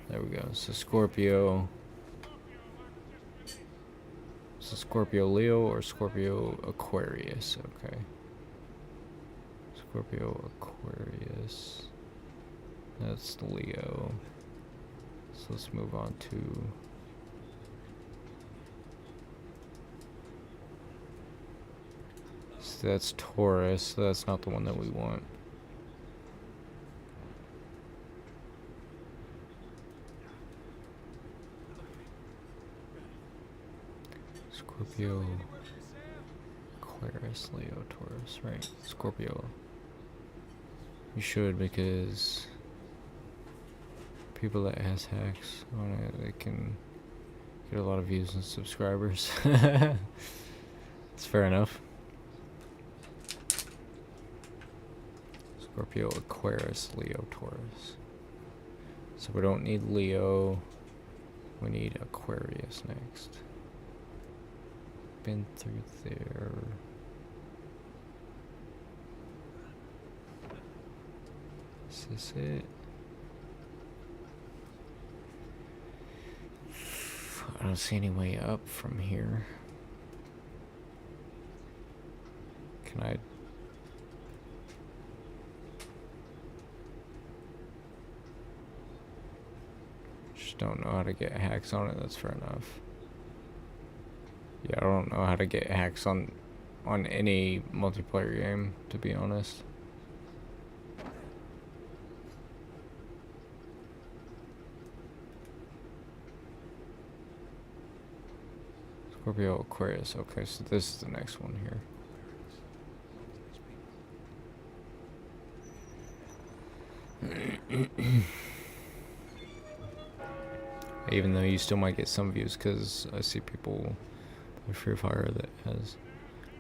There we go. So Scorpio. So Scorpio, Leo, or Scorpio, Aquarius? Okay. Scorpio, Aquarius. That's Leo. So let's move on to... So that's Taurus, so that's not the one that we want. Scorpio, Aquarius, Leo, Taurus, right? Scorpio. You should, because people that has hacks on it, they can get a lot of views and subscribers. It's fair enough. Scorpio, Aquarius, Leo, Taurus. So we don't need Leo. We need Aquarius next. Been through there. Is this it? I don't see any way up from here. Can I? Just don't know how to get hacks on it. That's fair enough. Yeah, I don't know how to get hacks on any multiplayer game, to be honest. Scorpio, Aquarius. Okay, so this is the next one here. Even though you still might get some views, because I see people play Free Fire that has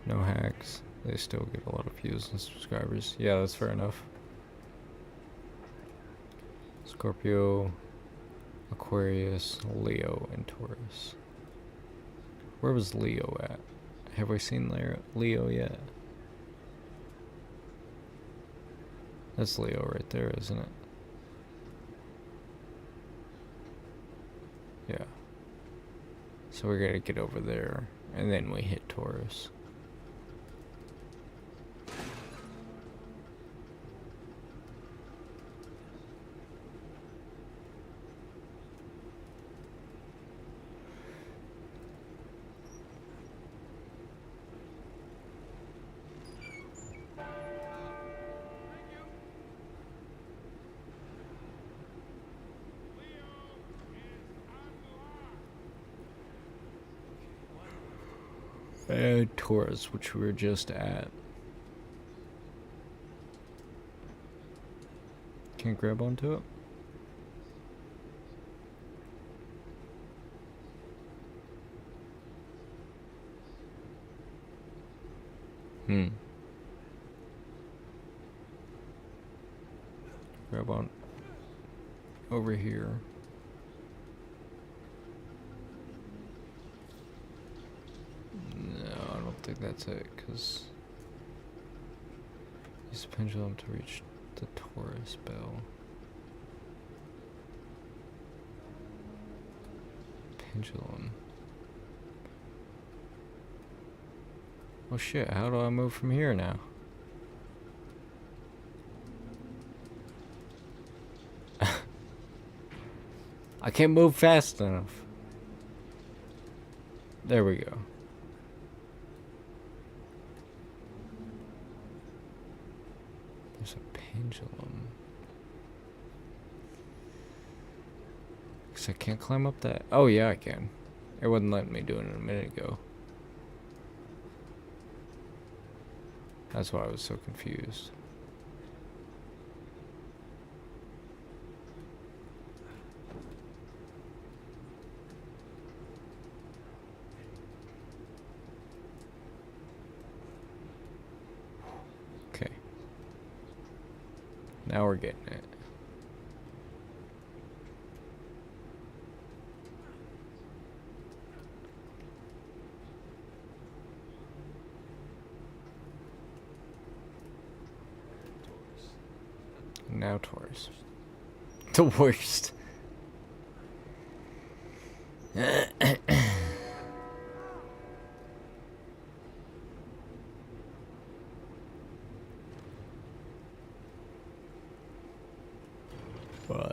no hacks, they still get a lot of views and subscribers. Yeah, that's fair enough. Scorpio, Aquarius, Leo, and Taurus. Where was Leo at? Have we seen Leo yet? That's Leo right there, isn't it? Yeah. So we gotta get over there, and then we hit Taurus. Taurus, which we were just at. Can't grab onto it? Grab on over here. No, I don't think that's it, because Use the pendulum to reach the Taurus bell. Pendulum. Oh shit, how do I move from here now? I can't move fast enough. There we go. There's a pendulum. Because I can't climb up that. Oh yeah, I can. It wasn't letting me do it a minute ago. That's why I was so confused. Okay. Now we're getting it. Now Taurus. The worst.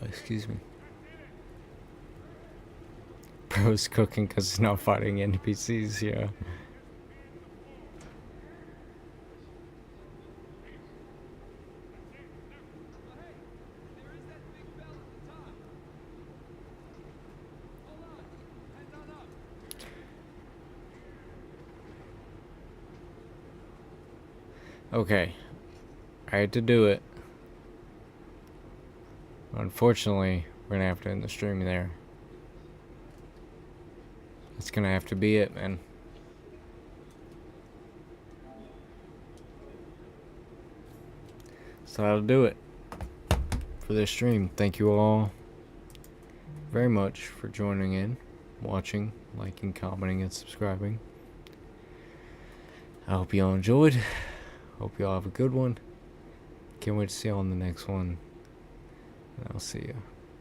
Excuse me. Bro's cooking because he's not fighting NPCs, yeah. Okay. I had to do it. Unfortunately, we're gonna have to end the stream there. That's gonna have to be it, man. So that'll do it for this stream. Thank you all very much for joining in, watching, liking, commenting, and subscribing. I hope you all enjoyed. Hope you all have a good one. Can't wait to see you all in the next one. And I'll see you.